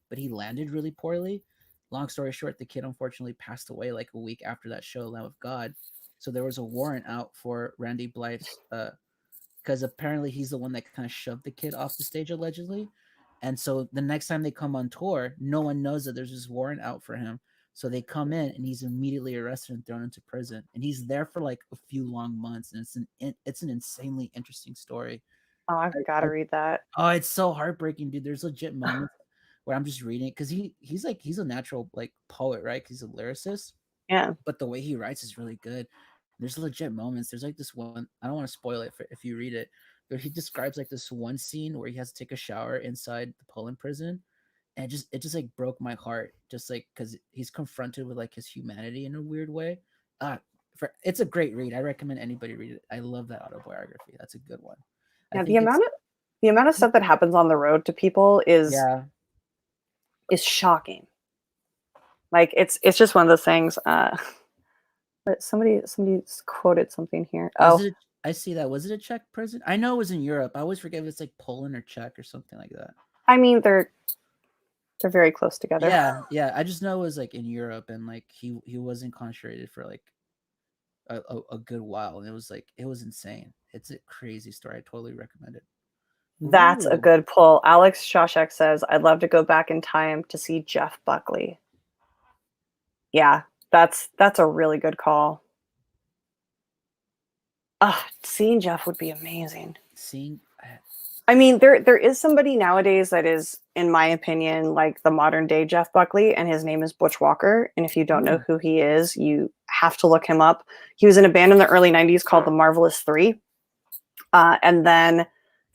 but he landed really poorly. Long story short, the kid unfortunately passed away like a week after that show, Lamb of God. So there was a warrant out for Randy Blythe's because apparently he's the one that kind of shoved the kid off the stage allegedly. And so the next time they come on tour, no one knows that there's this warrant out for him. So they come in and he's immediately arrested and thrown into prison. And he's there for like a few long months. And it's an insanely interesting story. oh, I've got to read that. Oh, it's so heartbreaking, dude. There's legit moments where I'm just reading it because he's a natural like poet, right? Because he's a lyricist. Yeah. But the way he writes is really good. There's legit moments. There's like this one. I don't want to spoil it if you read it, but he describes like this one scene where he has to take a shower inside the Poland prison, and it just like broke my heart, just like because he's confronted with like his humanity in a weird way. It's a great read. I recommend anybody read it. I love that autobiography. That's a good one. I Yeah, think it's the amount of stuff that happens on the road to people is shocking. Like it's just one of those things. But somebody quoted something here. I see that. Was it a Czech prison? I know it was in Europe. I always forget if it's like Poland or Czech or something like that. I mean, they're very close together. Yeah. I just know it was like in Europe, and like he was incarcerated for like a good while, and it was insane. It's a crazy story. I totally recommend it. That's a good pull. Alex Shawshek says, I'd love to go back in time to see Jeff Buckley. Yeah, that's a really good call. Seeing Jeff would be amazing. I mean, there is somebody nowadays that is, in my opinion, like the modern day Jeff Buckley, and his name is Butch Walker. And if you don't know who he is, you have to look him up. He was in a band in the early 90s called the Marvelous Three. And then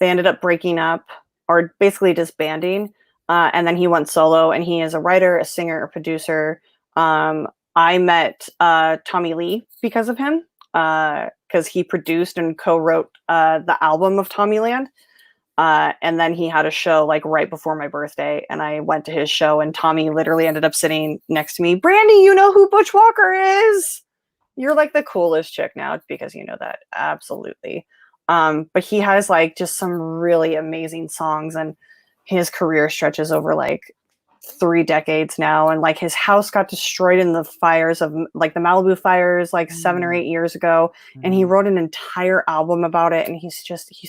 they ended up breaking up, or basically disbanding. And then he went solo, and he is a writer, a singer, a producer. I met Tommy Lee because of him, because he produced and co-wrote the album of Tommyland. And then he had a show like right before my birthday, and I went to his show, and Tommy literally ended up sitting next to me. Brandy, you know who Butch Walker is? You're like the coolest chick now because you know that. Absolutely. But he has like just some really amazing songs, and his career stretches over like 3 decades now. And like his house got destroyed in the fires of like the Malibu fires like 7 or 8 years ago. And he wrote an entire album about it. And he's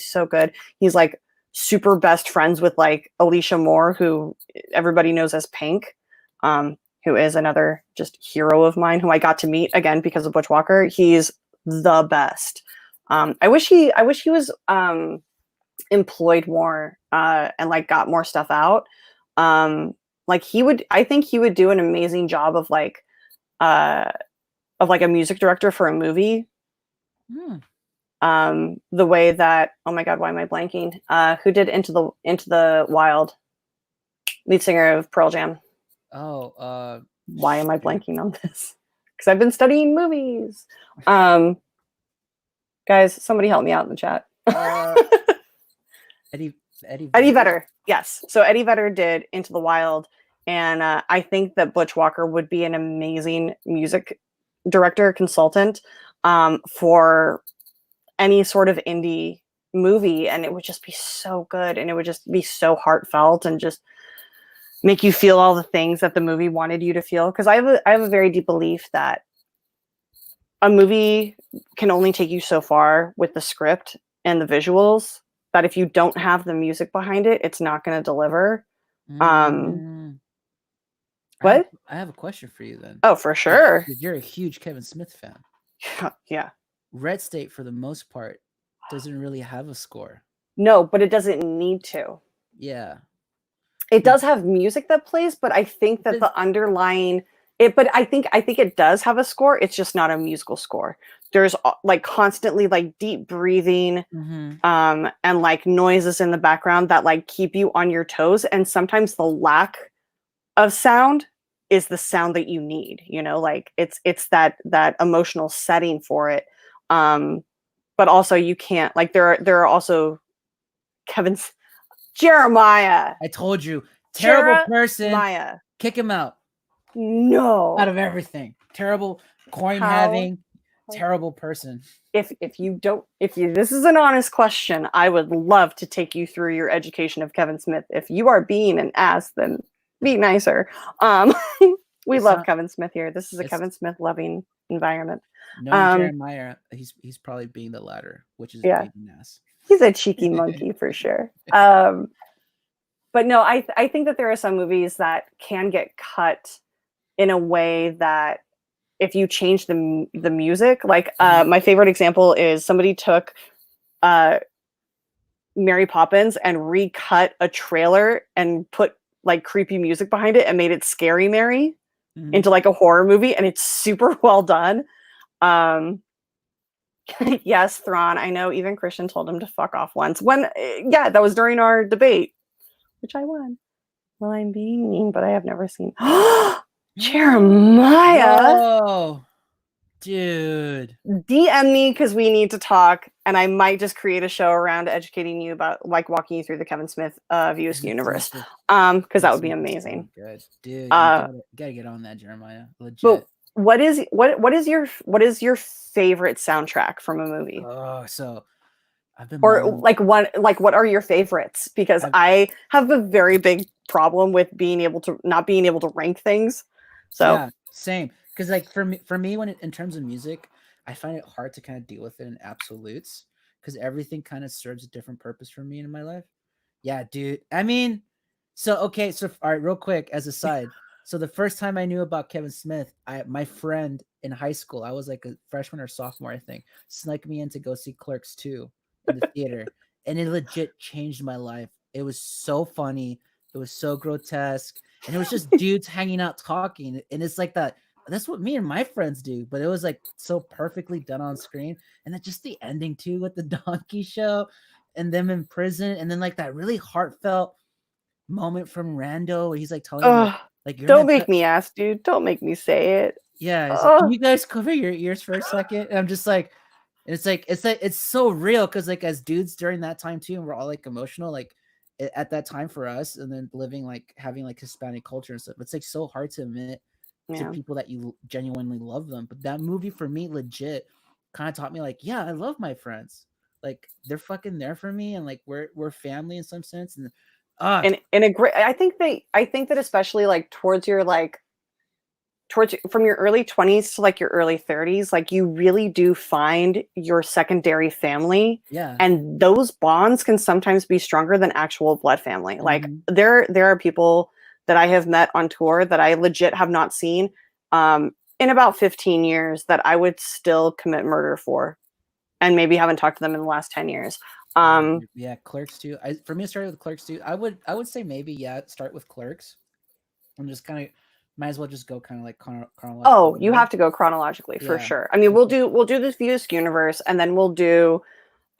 so good. He's like super best friends with like Alicia Moore, who everybody knows as Pink, who is another just hero of mine who I got to meet again because of Butch Walker. He's the best. I wish he was employed more and like got more stuff out. I think he would do an amazing job of like a music director for a movie. The way that, oh my God, why am I blanking? Who did Into the Wild? Lead singer of Pearl Jam. Why am I blanking on this? Because I've been studying movies. Guys, somebody help me out in the chat. Eddie Vedder. Yes. So Eddie Vedder did Into the Wild. And I think that Butch Walker would be an amazing music director, consultant for any sort of indie movie. And it would just be so good. And it would just be so heartfelt and just make you feel all the things that the movie wanted you to feel. Because I have a very deep belief that a movie can only take you so far with the script and the visuals, that if you don't have the music behind it, it's not going to deliver. What? I have a question for you then. Oh, for sure. You're a huge Kevin Smith fan. Yeah. Red State, for the most part, doesn't really have a score. No, but it doesn't need to. Yeah. It does have music that plays, but I think that the underlying but I think it does have a score. It's just not a musical score. There's like constantly like deep breathing, and like noises in the background that like keep you on your toes. And sometimes the lack of sound is the sound that you need, you know, like it's that emotional setting for it. But also you can't, like there are also Jeremiah. I told you, terrible person. Maya. Kick him out. No. Out of everything. Terrible coin having, terrible person. If this is an honest question, I would love to take you through your education of Kevin Smith. If you are being an ass, then be nicer. We love Kevin Smith here. This is a Kevin Smith loving environment. No, Jeremiah, he's probably being the latter, which is being an ass. He's a cheeky monkey for sure. But no, I think that there are some movies that can get cut in a way that if you change the music, like my favorite example is somebody took Mary Poppins and recut a trailer and put like creepy music behind it and made it Scary Mary into like a horror movie, and it's super well done. Yes, Thrawn, I know even Christian told him to fuck off once. That was during our debate, which I won. Well, I'm being mean, but I have never seen. Jeremiah, Whoa, dude. DM me because we need to talk, and I might just create a show around educating you about, like, walking you through the Kevin Smith views universe. Because that would be amazing. So good, dude. You gotta get on that, Jeremiah. Legit. But what is your favorite soundtrack from a movie? Oh, so I've been what are your favorites? Because I have a very big problem with not being able to rank things. So yeah, same. Because like for me, when in terms of music, I find it hard to kind of deal with it in absolutes because everything kind of serves a different purpose for me in my life. Yeah, dude. I mean, so all right, real quick as a side. So the first time I knew about Kevin Smith, my friend in high school, I was like a freshman or sophomore, I think, snuck me in to go see Clerks 2 in the theater, and it legit changed my life. It was so funny. It was so grotesque, and it was just dudes hanging out talking, and it's like that. That's what me and my friends do, but it was like so perfectly done on screen, and then just the ending too with the donkey show, and them in prison, and then like that really heartfelt moment from Rando where he's like telling him like you're don't make me ask, dude. Don't make me say it. Yeah, he's like, can you guys cover your ears for a second? And I'm just like, it's so real because like as dudes during that time too, and we're all like emotional, like at that time for us, and then having like Hispanic culture and stuff. It's like so hard to admit to people that you genuinely love them. But that movie for me legit kind of taught me like, yeah, I love my friends. Like they're fucking there for me, and like we're family in some sense. And in a great, I think that especially like towards from your early 20s to like your early 30s, like you really do find your secondary family. Yeah. And those bonds can sometimes be stronger than actual blood family. Mm-hmm. Like there are people that I have met on tour that I legit have not seen in about 15 years that I would still commit murder for, and maybe haven't talked to them in the last 10 years. Yeah, Clerks 2. For me, it started with Clerks 2. I would say maybe start with Clerks, and just kind of might as well just go kind of like chronologically. Oh, you have to go chronologically for sure. I mean, we'll do the Views universe, and then we'll do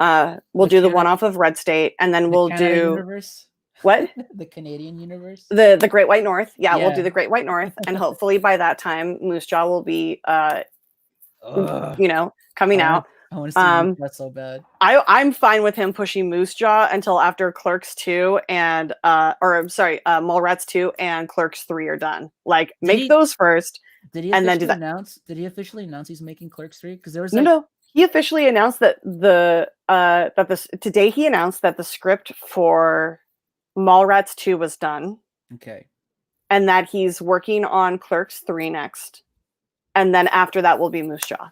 the one off of Red State, and then we'll do universe. What? The Canadian universe. The Great White North. Yeah, we'll do the Great White North, and hopefully by that time, Moose Jaw will be coming out. I want to see Moose Jaw so bad. I'm fine with him pushing Moose Jaw until after Clerks 2 and Mallrats 2 and Clerks 3 are done. Like make those first. Did he officially announce he's making Clerks 3? Because there was no. He officially announced that today he announced that the script for Mallrats 2 was done. Okay. And that he's working on Clerks 3 next. And then after that will be Moose Jaw.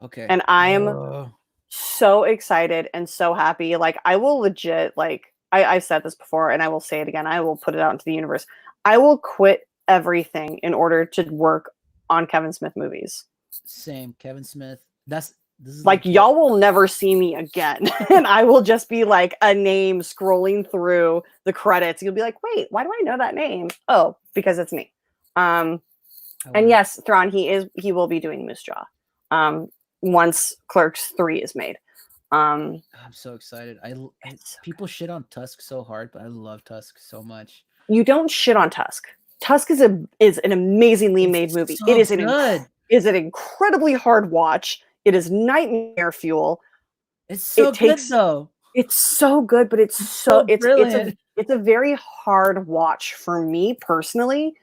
Okay. And I'm so excited and so happy. Like I will legit, like I've said this before and I will say it again. I will put it out into the universe. I will quit everything in order to work on Kevin Smith movies. Same. Kevin Smith. This is like y'all will never see me again. And I will just be like a name scrolling through the credits. You'll be like, wait, why do I know that name? Oh, because it's me. And yes, Thrawn, he will be doing Moose Jaw. Once Clerks 3 is made. I'm so excited. People shit on Tusk so hard, but I love Tusk so much. You don't shit on Tusk. Tusk is an amazingly made movie. So it is an incredibly hard watch. It is nightmare fuel. It's so good though. It's so good, but it's brilliant. It's a very hard watch for me personally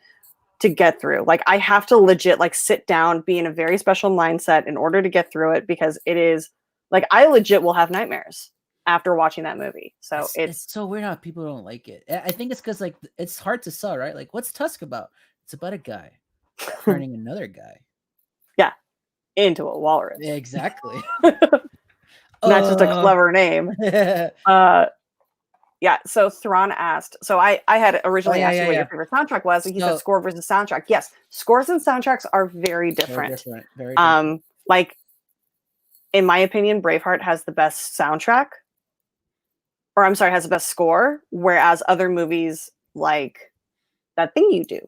to get through. Like I have to legit like sit down, be in a very special mindset in order to get through it, because it is like I legit will have nightmares after watching that movie. So it's so weird how people don't like it. I think it's because like it's hard to sell, right? Like what's Tusk about? It's about a guy turning another guy. Yeah. Into a walrus. Exactly. Not just a clever name. Yeah, so Thrawn asked, so I had originally asked you what your favorite soundtrack was, and he said score versus soundtrack. Yes, scores and soundtracks are very different. Very different. Like, in my opinion, Braveheart has the best soundtrack, or I'm sorry, has the best score, whereas other movies like That Thing You Do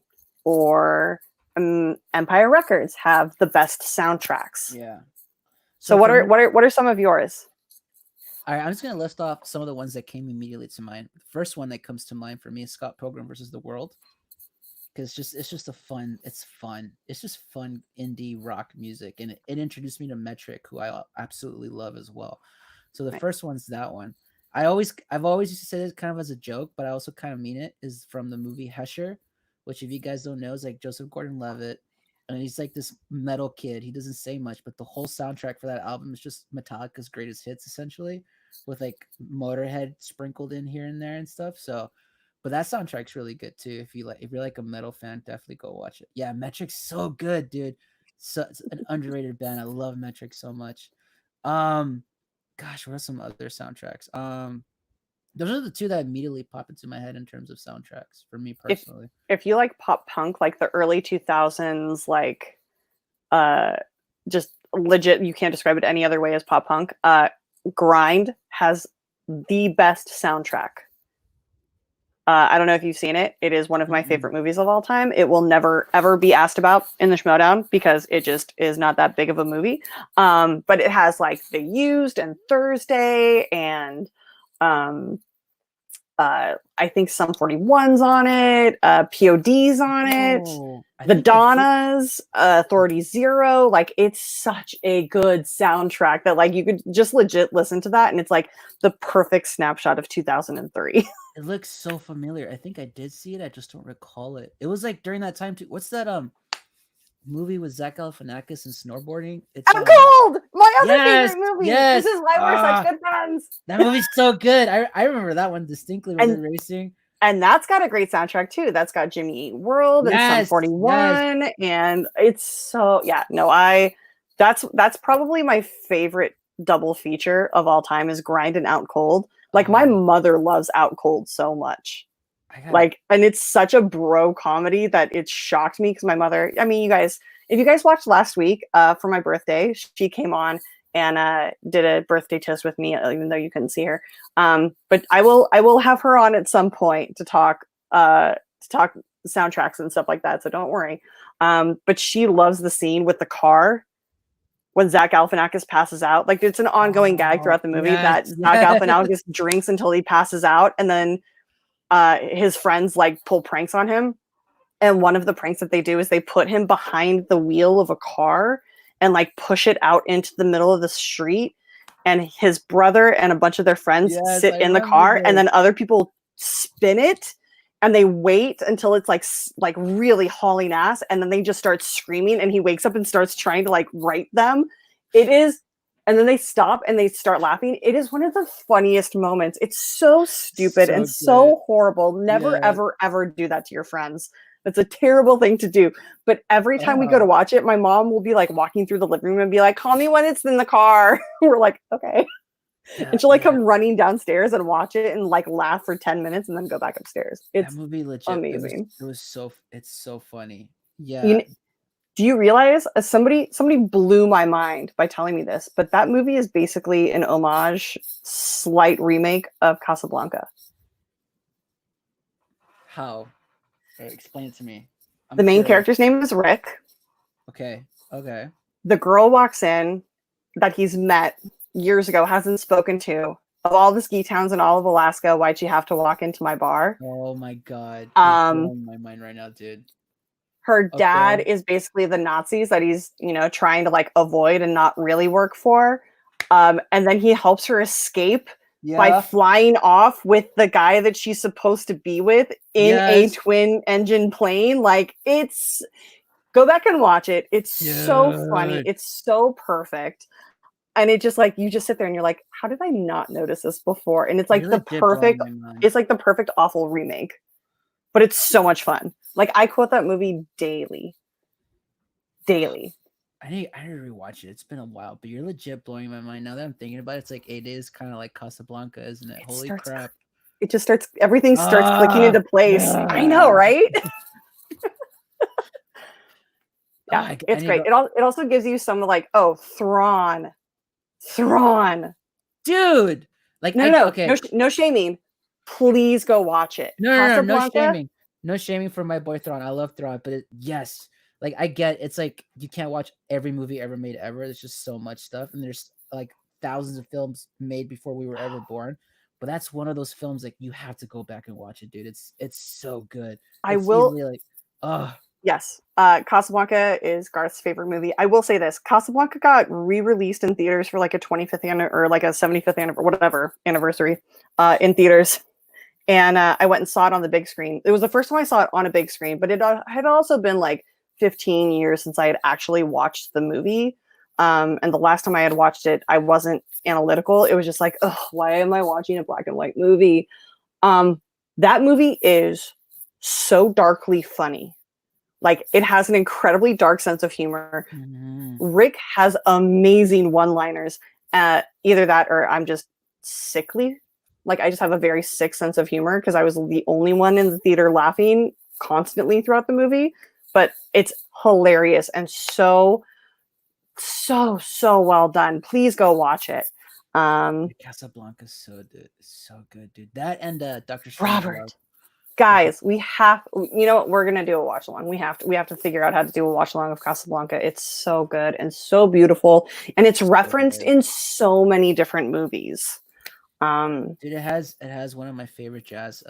or Empire Records have the best soundtracks. Yeah. So what are some of yours? All right, I'm just gonna list off some of the ones that came immediately to mind. The first one that comes to mind for me is Scott Pilgrim versus the World, because it's just it's fun. It's just fun indie rock music, and it introduced me to Metric, who I absolutely love as well. So the first one's that one. I've always used to say this kind of as a joke, but I also kind of mean it. Is from the movie Hesher, which if you guys don't know is like Joseph Gordon-Levitt, and he's like this metal kid. He doesn't say much, but the whole soundtrack for that album is just Metallica's greatest hits, essentially, with like Motorhead sprinkled in here and there and stuff. So, but that soundtrack's really good too. If you're like a metal fan, definitely go watch it. Yeah, Metric's so good, dude. So it's an underrated band. I love Metric so much. Gosh, what are some other soundtracks? Those are the two that immediately pop into my head in terms of soundtracks for me personally. If you like pop punk, like the early 2000s, like just legit, you can't describe it any other way as pop punk. Grind has the best soundtrack. I don't know if you've seen it. It is one of my favorite movies of all time. It will never, ever be asked about in the schmoedown because it just is not that big of a movie. But it has like The Used and Thursday and I think Sum 41's on it, POD's on it, The Donnas, Authority Zero. Like, it's such a good soundtrack that like you could just legit listen to that and it's like the perfect snapshot of 2003. It looks so familiar. I think I did see it. I just don't recall it. It was like during that time too. What's that movie with Zach Galifianakis and snowboarding? It's I'm Cold! My other favorite movie! Yes. This is why we're such good friends! That movie's so good. I remember that one distinctly when they're racing. And that's got a great soundtrack too. That's got Jimmy Eat World and Sum 41. And it's so that's probably my favorite double feature of all time is Grind and Out Cold. Like my mother loves Out Cold so much. And it's such a bro comedy that it shocked me because my mother, I mean, if you guys watched last week for my birthday, she came on and did a birthday toast with me, even though you couldn't see her. But I will have her on at some point to talk soundtracks and stuff like that. So don't worry. But she loves the scene with the car when Zach Galifianakis passes out. Like it's an ongoing gag throughout the movie that Zach Galifianakis drinks until he passes out, and then his friends like pull pranks on him. And one of the pranks that they do is they put him behind the wheel of a car and like push it out into the middle of the street. And his brother and a bunch of their friends sit in the car, and then other people spin it and they wait until it's like really hauling ass. And then they just start screaming and he wakes up and starts trying to like right them. And then they stop and they start laughing. It is one of the funniest moments. It's so stupid and so horrible. Never, ever, ever do that to your friends. That's a terrible thing to do. But every time we go to watch it, my mom will be like walking through the living room and be like, call me when it's in the car. We're like, okay. And she'll like come running downstairs and watch it and like laugh for 10 minutes and then go back upstairs. It's that movie legit amazing. It's so funny. Yeah. Do you realize somebody blew my mind by telling me this, but that movie is basically an homage, slight remake of Casablanca. How? Explain it to me. The main character's name is Rick. Okay. The girl walks in that he's met years ago, hasn't spoken to. Of all the ski towns in all of Alaska, why'd she have to walk into my bar? Oh my God. You're blowing my mind right now, dude. Her dad is basically the Nazis that he's, trying to like avoid and not really work for. And then he helps her escape by flying off with the guy that she's supposed to be with in a twin engine plane. Like go back and watch it. It's so funny. It's so perfect. And it just like, you just sit there and you're like, how did I not notice this before? And it's like it's like the perfect awful remake, but it's so much fun. Like I quote that movie daily. I need to rewatch it. It's been a while, but you're legit blowing my mind now that I'm thinking about it. It's like it is kind of like Casablanca, isn't it? Holy crap! It just starts. Everything starts clicking into place. I know, right? Yeah, it's great. It also gives you some like, Thrawn, dude. Like no shaming. Please go watch it. No shaming for my boy Thrawn. I love Thrawn, but yes. Like I get it's like you can't watch every movie ever made ever. There's just so much stuff, and there's like thousands of films made before we were ever born. But that's one of those films like you have to go back and watch it, dude. It's so good. I It's will. easily like, oh, Yes. Casablanca is Garth's favorite movie. I will say this: Casablanca got re-released in theaters for like a 25th or like a 75th anniversary, whatever anniversary, in theaters. And I went and saw it on the big screen. It was the first time I saw it on a big screen, but it had also been like 15 years since I had actually watched the movie. And the last time I had watched it, I wasn't analytical. It was just like, oh, why am I watching a black and white movie? That movie is so darkly funny. Like, it has an incredibly dark sense of humor. Rick has amazing one-liners. Either that or I'm just sickly. Like, I just have a very sick sense of humor because I was the only one in the theater laughing constantly throughout the movie. But it's hilarious and so well done. Please go watch it. Casablanca's so good, dude. That and Dr. Strangelove. Robert. Guys, we have, you know what, we're gonna do a watch along. We have to figure out how to do a watch along of Casablanca. It's so good and so beautiful, and it's referenced in so many different movies. Dude, it has one of my favorite jazz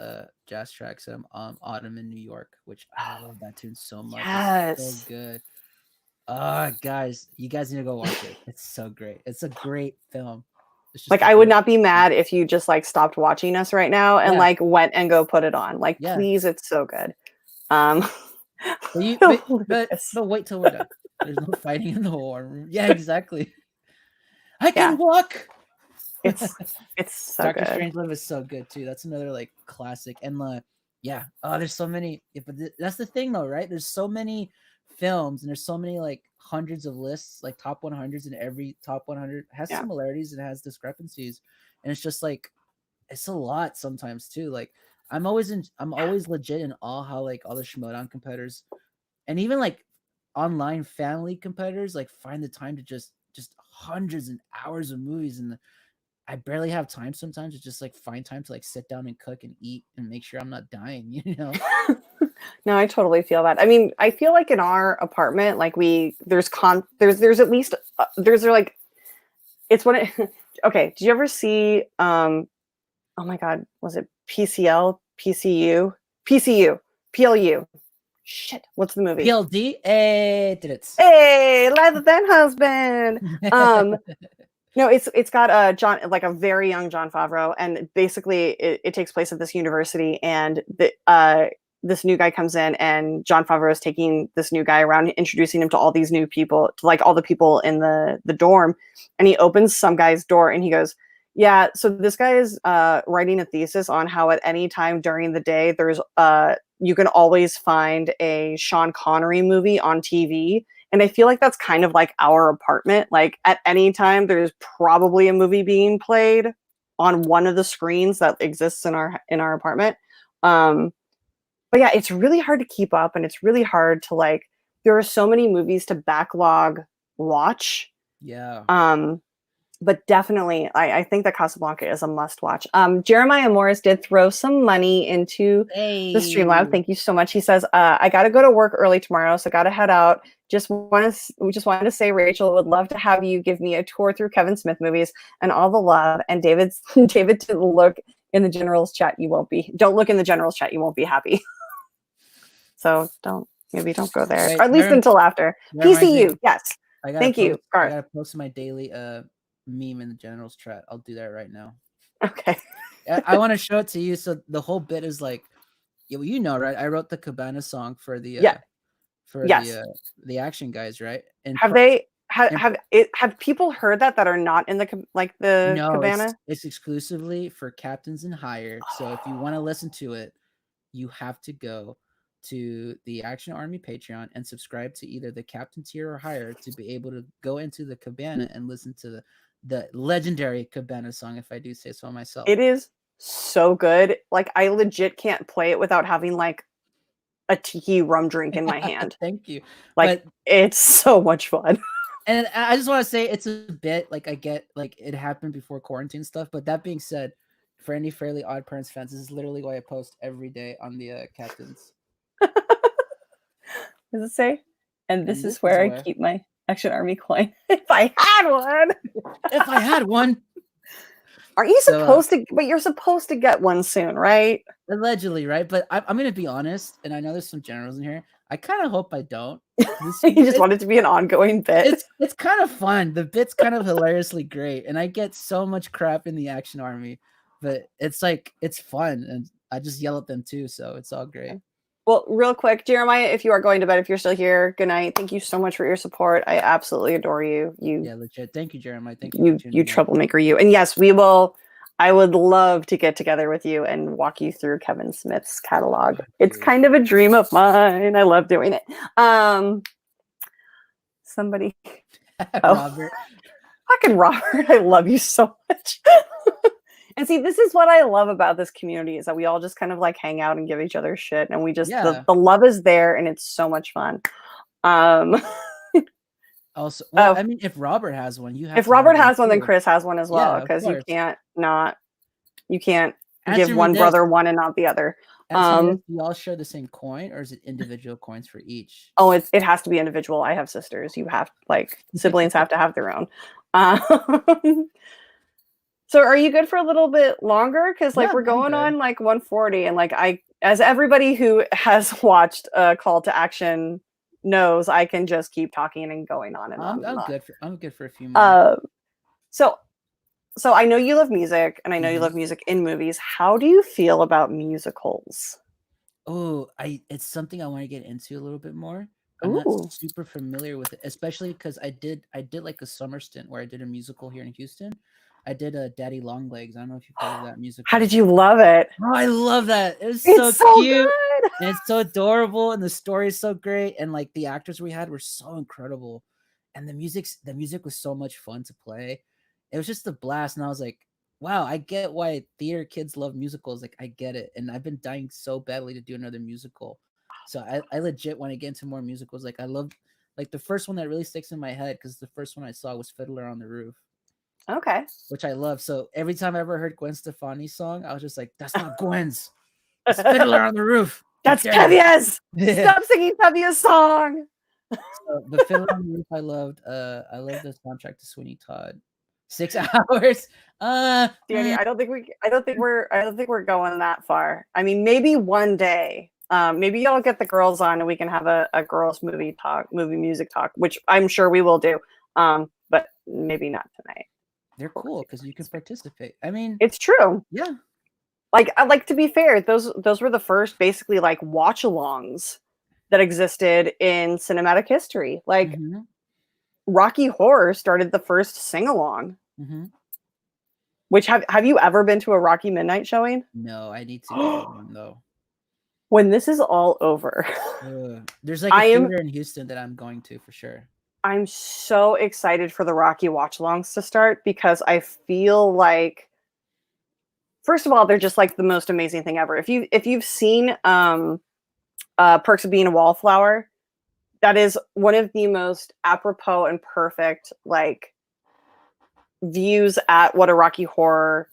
tracks, Autumn in New York, which I love that tune so much. Yes. It's so good. Guys, you guys need to go watch it. It's so great. It's a great film. Like, I would not be mad if you just like stopped watching us right now and like went and go put it on. Like, please, it's so good. But wait till we're done. There's no fighting in the war room. Yeah, exactly. I can walk. It's so Dr. good. Strangelove is so good too. That's another like classic. And there's so many. But that's the thing though, right? There's so many films and there's so many like hundreds of lists, like top 100s, and every top 100 has similarities and has discrepancies, and it's just like it's a lot sometimes too. Like I'm always legit in awe how like all the schmoedown competitors and even like online family competitors like find the time to just hundreds and hours of movies, and I barely have time sometimes to just like find time to like sit down and cook and eat and make sure I'm not dying, you know. No, I totally feel that. I mean, I feel like in our apartment, like there's at least like it's when it okay, did you ever see oh my god, was it PCL, PCU, PCU, PLU? Shit, what's the movie? PLD? Hey, Liza then husband. No, it's got John, like a very young Jon Favreau, and basically it takes place at this university, and this new guy comes in, and Jon Favreau is taking this new guy around, introducing him to all these new people, to like all the people in the dorm, and he opens some guy's door, and he goes, "Yeah, so this guy is writing a thesis on how at any time during the day there's you can always find a Sean Connery movie on TV." And I feel like that's kind of like our apartment. Like at any time, there's probably a movie being played on one of the screens that exists in our apartment. But yeah, it's really hard to keep up, and it's really hard to like. There are so many movies to backlog watch. Yeah. But definitely, I think that Casablanca is a must watch. Jeremiah Morris did throw some money into the Streamlab. Thank you so much. He says, I got to go to work early tomorrow, so got to head out. We just wanted to say, Rachel, would love to have you give me a tour through Kevin Smith movies and all the love. And David to look in the general's chat. Don't look in the general's chat. You won't be happy. So don't go there, Wait, or at least until after. PCU, yes. Thank you. I gotta post my daily meme in the general's chat. I'll do that right now. Okay. I want to show it to you. So the whole bit is like, you know, right? I wrote the Cabana song for the the action guys, right? And have people heard that are not in the Cabana? It's exclusively for captains and higher. So if you want to listen to it, you have to go to the Action Army Patreon and subscribe to either the captain tier or higher to be able to go into the Cabana and listen to the legendary Cabana song, if I do say so myself. It is so good. Like, I legit can't play it without having like a tiki rum drink in my hand. Thank you. Like, it's so much fun. And I just want to say it's a bit like, I get like it happened before quarantine stuff, but that being said, for any Fairly Odd Parents fans, this is literally what I post every day on the captains. Does it say? And this is where I keep my Action Army coin. If I had one. If I had one. Are you supposed to? But you're supposed to get one soon, right? Allegedly, right? But I'm going to be honest, and I know there's some generals in here. I kind of hope I don't. You just want it to be an ongoing bit. It's kind of fun. The bit's kind of hilariously great, and I get so much crap in the Action Army, but it's like it's fun, and I just yell at them too, so it's all great. Well, real quick, Jeremiah, if you are going to bed, if you're still here, good night. Thank you so much for your support. I absolutely adore you. Yeah, legit. Thank you, Jeremiah. Thank you. You troublemaker, you. And yes, we will. I would love to get together with you and walk you through Kevin Smith's catalog. It's kind of a dream of mine. I love doing it. Somebody. Robert. Fucking Robert. I love you so much. And see, this is what I love about this community is that we all just kind of like hang out and give each other shit. And we just, the love is there and it's so much fun. Also, well, I mean, if Robert has one, you have. If Robert has one, then Chris has one as well, because you can't give one brother one and not the other. Do you all share the same coin, or is it individual coins for each? Oh, it has to be individual. I have sisters. You have siblings have to have their own. So, are you good for a little bit longer? Because we're going on 140, and as everybody who has watched Call to Action knows, I can just keep talking and going on and on. I'm good for a few minutes. So I know you love music, and I know you love music in movies. How do you feel about musicals? Oh, it's something I want to get into a little bit more. I'm not super familiar with it, especially because I did like a summer stint where I did a musical here in Houston. I did Daddy Longlegs. I don't know if you've heard of that musical. How did you love it? Oh, I love that. It's so cute. Good. And it's so adorable, and the story is so great, and the actors we had were so incredible, and the music was so much fun to play. It was just a blast, and I was like, wow, I get why theater kids love musicals. I get it, and I've been dying so badly to do another musical. So I legit want to get into more musicals. I love the first one that really sticks in my head, because the first one I saw was Fiddler on the Roof. Okay. Which I love. So every time I ever heard Gwen Stefani's song, I was just like, that's not Gwen's. It's Fiddler on the Roof. That's Tevye's. Stop singing Tevye's song. So the Fiddler on the Roof I loved. I love the soundtrack to Sweeney Todd. 6 hours. Danny, I don't think we're going that far. I mean, maybe one day. Maybe y'all get the girls on and we can have a girls movie music talk, which I'm sure we will do. But maybe not tonight. They're cool because you can participate. I mean, it's true. Yeah. To be fair, those were the first basically watch-alongs that existed in cinematic history. Rocky Horror started the first sing-along. Which have you ever been to a Rocky Midnight showing? No, I need to go one though. When this is all over, there's a theater in Houston that I'm going to for sure. I'm so excited for the Rocky watch-alongs to start, because I feel like, first of all, they're just the most amazing thing ever. If you've seen Perks of Being a Wallflower, that is one of the most apropos and perfect views at what a Rocky Horror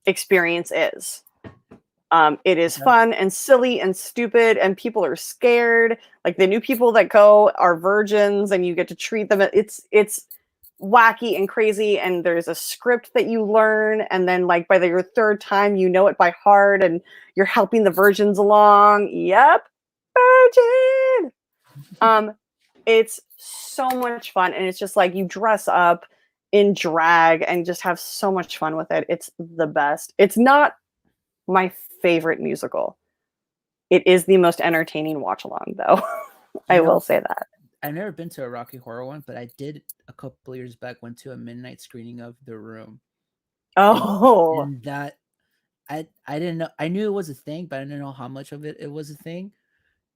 experience is. It is fun and silly and stupid, and people are scared. The new people that go are virgins, and you get to treat them. It's wacky and crazy, and there's a script that you learn, and then by your third time, you know it by heart, and you're helping the virgins along. Yep, virgin. It's so much fun, and it's just you dress up in drag and just have so much fun with it. It's the best. It's not my favorite musical. It is the most entertaining watch along, though. I will say that. I've never been to a Rocky Horror one, but I did a couple years back, went to a midnight screening of The Room. Oh, and that I didn't know. I knew it was a thing, but I didn't know how much of it was a thing.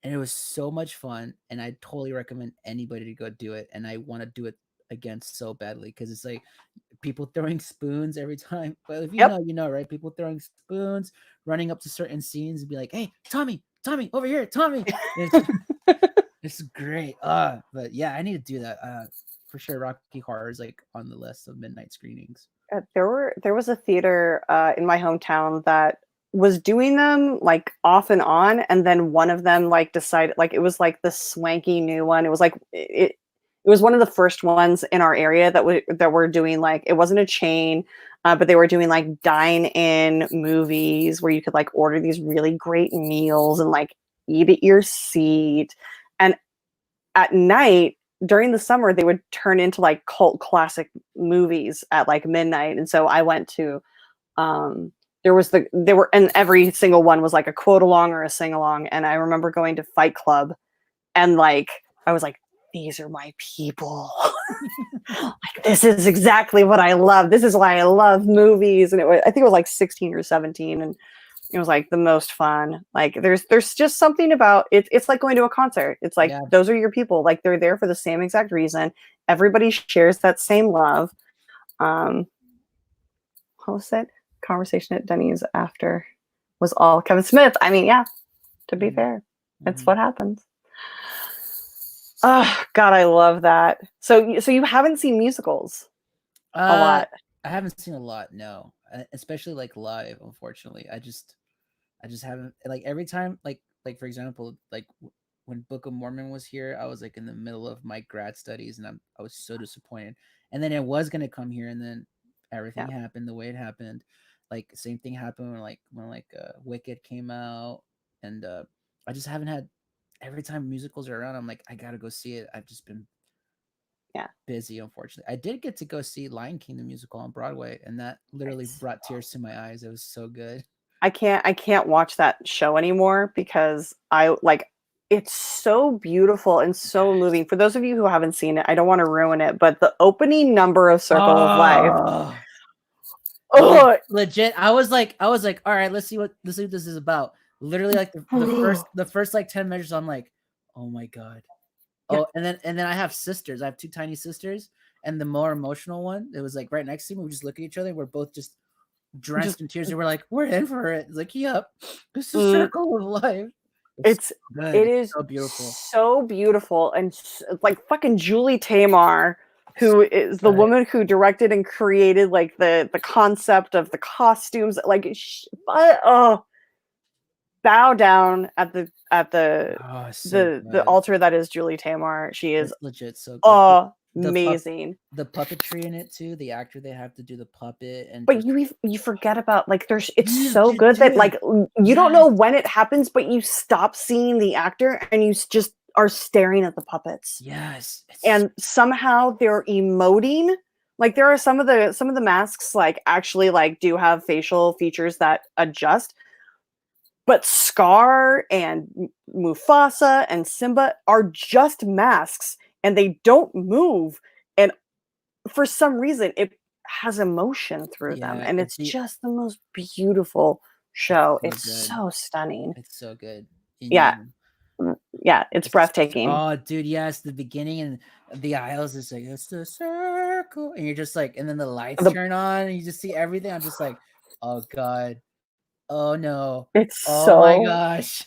And it was so much fun, and I totally recommend anybody to go do it. And I want to do it again so badly, because it's people throwing spoons every time. Well, if you know, you know, right? People throwing spoons, running up to certain scenes and be like, "Hey, Tommy, over here, Tommy." It's great. But yeah, I need to do that. For sure, Rocky Horror is on the list of midnight screenings. There was a theater in my hometown that was doing them off and on, and then one of them decided it was the swanky new one. It was it it was one of the first ones in our area that were doing like, it wasn't a chain, but they were doing like dine-in movies where you could like order these really great meals and like eat at your seat. And at night during the summer, they would turn into like cult classic movies at like midnight. And so I went to, and every single one was like a quote along or a sing along. And I remember going to Fight Club and like, I was like, these are my people. Like, this is exactly what I love. This is why I love movies. And I think it was like 16 or 17. And it was like the most fun. Like there's just something about it. It's like going to a concert. It's like, those are your people. Like they're there for the same exact reason. Everybody shares that same love. What was it? Conversation at Denny's after was all Kevin Smith. I mean, yeah, to be fair, that's what happens. Oh God, I love that. So you haven't seen musicals a lot? I haven't seen a lot, no. Especially like live, unfortunately. I just haven't, like, every time, like for example, like when Book of Mormon was here, I was like in the middle of my grad studies and I was so disappointed. And then it was gonna come here, and then everything happened the way it happened. Like same thing happened when Wicked came out, and I just haven't had. Every time musicals are around, I'm like, I gotta go see it. I've just been busy, unfortunately. I did get to go see Lion King the musical on Broadway, and that literally brought tears to my eyes. It was so good. I can't watch that show anymore because it's so beautiful and so moving. For those of you who haven't seen it, I don't want to ruin it, but the opening number of Circle of Life. Legit. I was like, all right, let's see what this is about. Literally, like the first like 10 measures, I'm like, oh my God. Oh, and then I have sisters. I have two tiny sisters, and the more emotional one, it was like right next to me. We just look at each other. We're both just drenched in tears, and we're like, we're in for it. It's like, yep, this is Circle of Life. It is so beautiful, and like fucking Julie Taymor, who is the woman who directed and created like the concept of the costumes. Like, bow down at the altar that is Julie Taymor. She is legit so good. Amazing. The puppetry in it too. The actor they have to do the puppet, and but you forget about like it's so good that like you don't know when it happens, but you stop seeing the actor and you just are staring at the puppets. Yes, and somehow they're emoting. Like there are some of the masks like actually like do have facial features that adjust. But Scar and Mufasa and Simba are just masks and they don't move. And for some reason, it has emotion through them. And it's just the most beautiful show. It's so stunning. It's so good. Yeah, it's breathtaking. Oh, dude, yes. The beginning and the aisles is like, it's the circle. And you're just like, and then the lights turn on and you just see everything. I'm just like, oh, God. Oh no! Oh my gosh!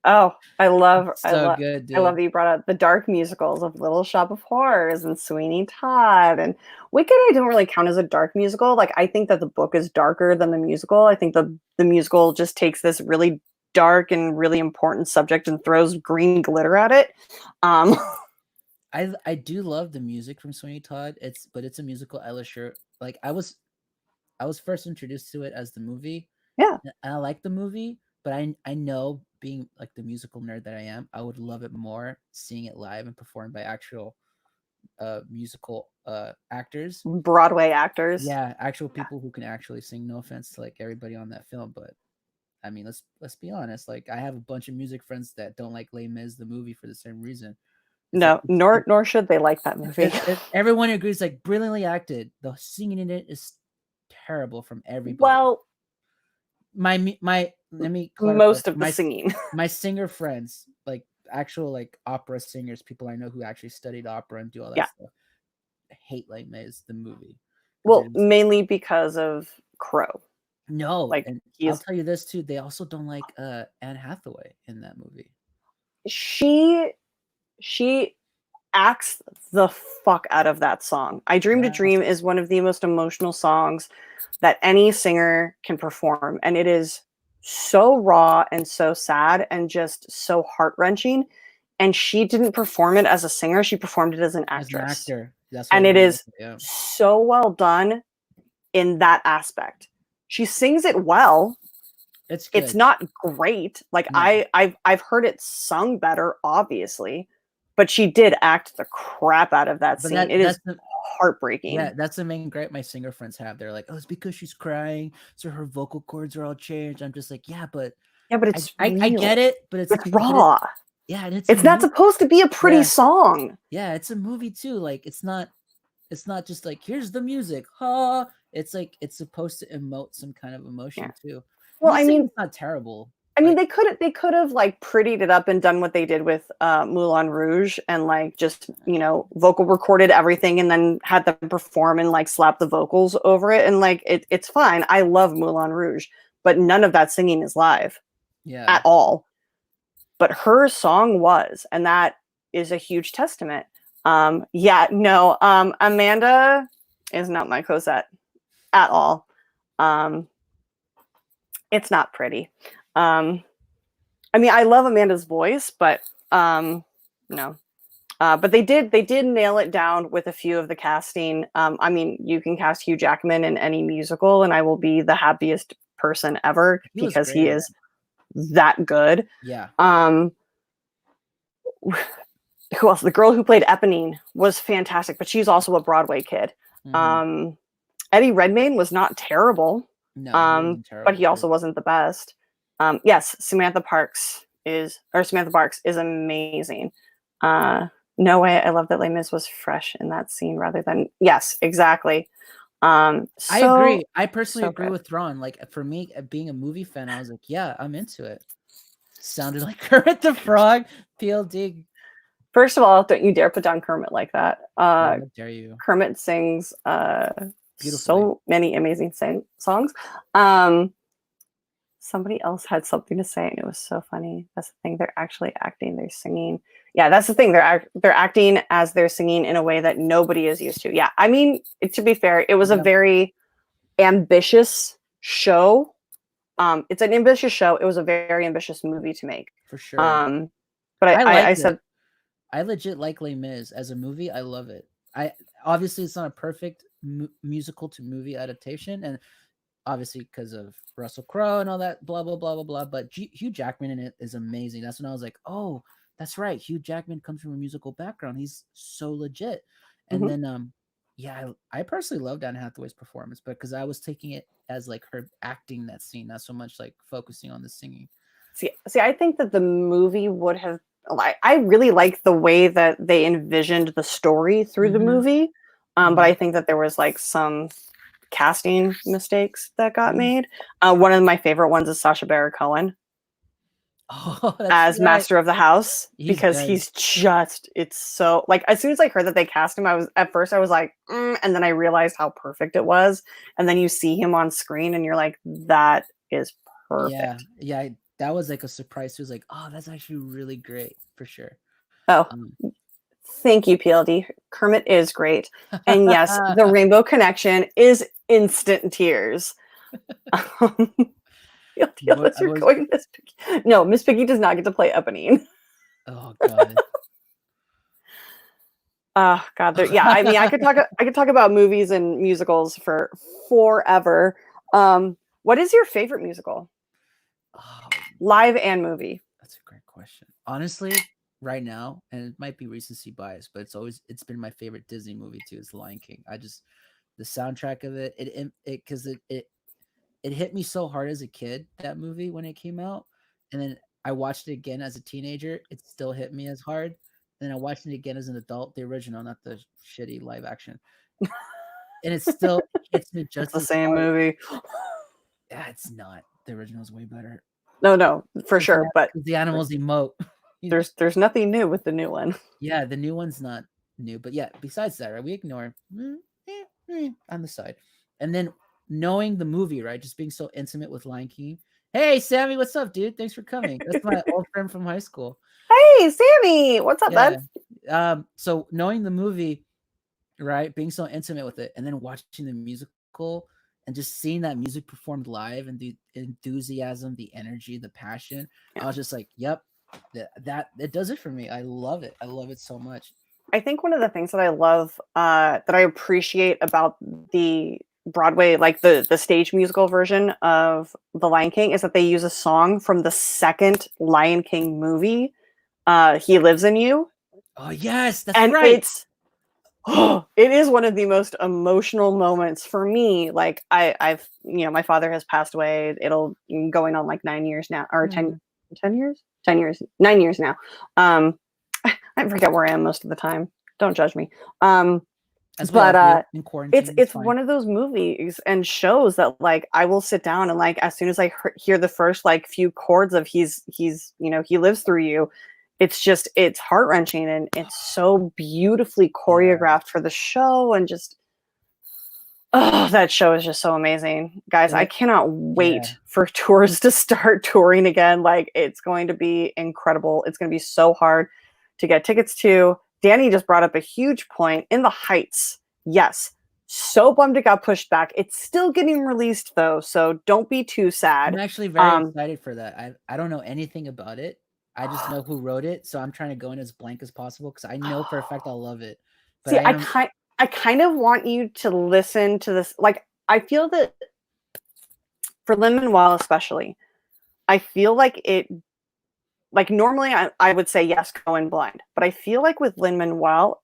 I love good. Dude. I love that you brought up the dark musicals of Little Shop of Horrors and Sweeney Todd and Wicked. I don't really count as a dark musical. Like I think that the book is darker than the musical. I think the musical just takes this really dark and really important subject and throws green glitter at it. I do love the music from Sweeney Todd. It's a musical. Like I was first introduced to it as the movie. Yeah, and I like the movie, but I know, being like the musical nerd that I am, I would love it more seeing it live and performed by actual musical actors, Broadway actors. Yeah, actual people who can actually sing. No offense to like everybody on that film, but I mean, let's be honest. Like I have a bunch of music friends that don't like Les Mis the movie for the same reason. Nor should they like that movie. Everyone agrees, like brilliantly acted. The singing in it is terrible from everybody. Well, let me clarify. Most of the singing. My singer friends, like actual like opera singers, people I know who actually studied opera and do all that stuff, hate Les Mis the movie. Well, mainly because of Crow. No, like I'll tell you this too. They also don't like Anne Hathaway in that movie. She acts the fuck out of that song. I Dreamed a Dream is one of the most emotional songs that any singer can perform. And it is so raw and so sad and just so heart-wrenching. and she didn't perform it as a singer, she performed it as an As an actress. actor. That's And what it is yeah. so well done in that aspect. She sings it well. It's good. It's not great. Like No. I've heard it sung better, obviously, but she did act the crap out of that But scene. It is heartbreaking. Yeah, that's the main gripe my singer friends have. They're like, "Oh, it's because she's crying, so her vocal cords are all changed." I'm just like, "Yeah, but it's I get it, but it's raw. Yeah, and it's not supposed to be a pretty song. Yeah, it's a movie too. Like it's not just like here's the music, ha. It's like it's supposed to emote some kind of emotion too. Well, I mean, it's not terrible. I mean, they could have like prettied it up and done what they did with Moulin Rouge and like just vocal recorded everything and then had them perform and like slap the vocals over it and like it's fine. I love Moulin Rouge, but none of that singing is live, at all. But her song was, and that is a huge testament. Amanda is not my Cosette at all. It's not pretty. I mean, I love Amanda's voice, but no. But they did nail it down with a few of the casting. I mean, you can cast Hugh Jackman in any musical, and I will be the happiest person ever because he is that good. Yeah. Who else? The girl who played Eponine was fantastic, but she's also a Broadway kid. Mm-hmm. Eddie Redmayne was not terrible. No, but he also wasn't the best. Yes, Samantha Parks is amazing. No way, I love that Les Mis was fresh in that scene rather than yes, exactly. I agree. I personally agree with Ron. Like for me, being a movie fan, I was like, yeah, I'm into it. Sounded like Kermit the Frog. PLD. First of all, don't you dare put down Kermit like that. How dare you? Kermit sings so many amazing songs. Somebody else had something to say, and it was so funny. That's the thing. They're actually acting. They're singing. Yeah, that's the thing. They're acting as they're singing in a way that nobody is used to. Yeah, I mean, to be fair, it was a very ambitious show. It's an ambitious show. It was a very ambitious movie to make. For sure. But I said, I legit like Les Mis as a movie. I love it. Obviously it's not a perfect musical to movie adaptation, and obviously because of Russell Crowe and all that, blah blah blah blah blah. But Hugh Jackman in it is amazing. That's when I was like, oh, that's right. Hugh Jackman comes from a musical background. He's so legit. And then I personally loved Anne Hathaway's performance, but because I was taking it as like her acting that scene, not so much like focusing on the singing. See, I think that the movie would have. I really like the way that they envisioned the story through the movie, but I think that there was like some casting mistakes that got made. One of my favorite ones is Sacha Baron Cohen as Master of the House, because he's just, it's so like, as soon as I heard that they cast him, I was like, and then I realized how perfect it was. And then you see him on screen and you're like, that is perfect. Yeah. That was like a surprise. It was like, oh, that's actually really great for sure. Oh, thank you, PLD. Kermit is great. And yes, the Rainbow Connection is instant tears. Going Miss Piggy. No, Miss Piggy does not get to play Eponine. Oh God. Oh God. Yeah, I mean, I could talk about movies and musicals for forever. What is your favorite musical? Live and movie. That's a great question. Honestly, right now, and it might be recency bias, but it's been my favorite Disney movie too, is Lion King. The soundtrack of it hit me so hard as a kid, that movie, when it came out, and then I watched it again as a teenager. It still hit me as hard. And then I watched it again as an adult, the original, not the shitty live action, and it still hits me just the same movie. Yeah, it's not. The original is way better. No, for sure. But the animals emote. There's nothing new with the new one. Yeah, the new one's not new, but yeah. Besides that, right, we ignore on the side, and then knowing the movie, right, just being so intimate with Lion King. Hey, Sammy, what's up, dude? Thanks for coming. That's my old friend from high school. Hey, Sammy, what's up, bud? So knowing the movie, right, being so intimate with it, and then watching the musical. And just seeing that music performed live and the enthusiasm, the energy, the passion, I was just like, yep, that it does it for me. I love it. I love it so much. I think one of the things that I love, that I appreciate about the Broadway, like the stage musical version of The Lion King, is that they use a song from the second Lion King movie, "He Lives in You," Oh yes, that's and right. it is one of the most emotional moments for me. Like I've my father has passed away. It'll going on like 9 years now, or 10 years, 10 years, 9 years now. I forget where I am most of the time. Don't judge me. As we all But do in quarantine. it's Fine. one of those movies and shows that like I will sit down and like as soon as I hear the first like few chords of he's he lives through you, it's heart wrenching and it's so beautifully choreographed for the show and just that show is just so amazing, guys. I cannot wait for tours to start touring again. Like it's going to be incredible. It's going to be so hard to get tickets to. Danny just brought up a huge point in the Heights. Yes. So bummed it got pushed back. It's still getting released though, so don't be too sad. I'm actually very excited for that. I don't know anything about it. I just know who wrote it, so I'm trying to go in as blank as possible because I know for a fact I'll love it. But See, I kind of want you to listen to this. Like, I feel that for Lin-Manuel especially, I feel like normally I would say yes, go in blind. But I feel like with Lin-Manuel,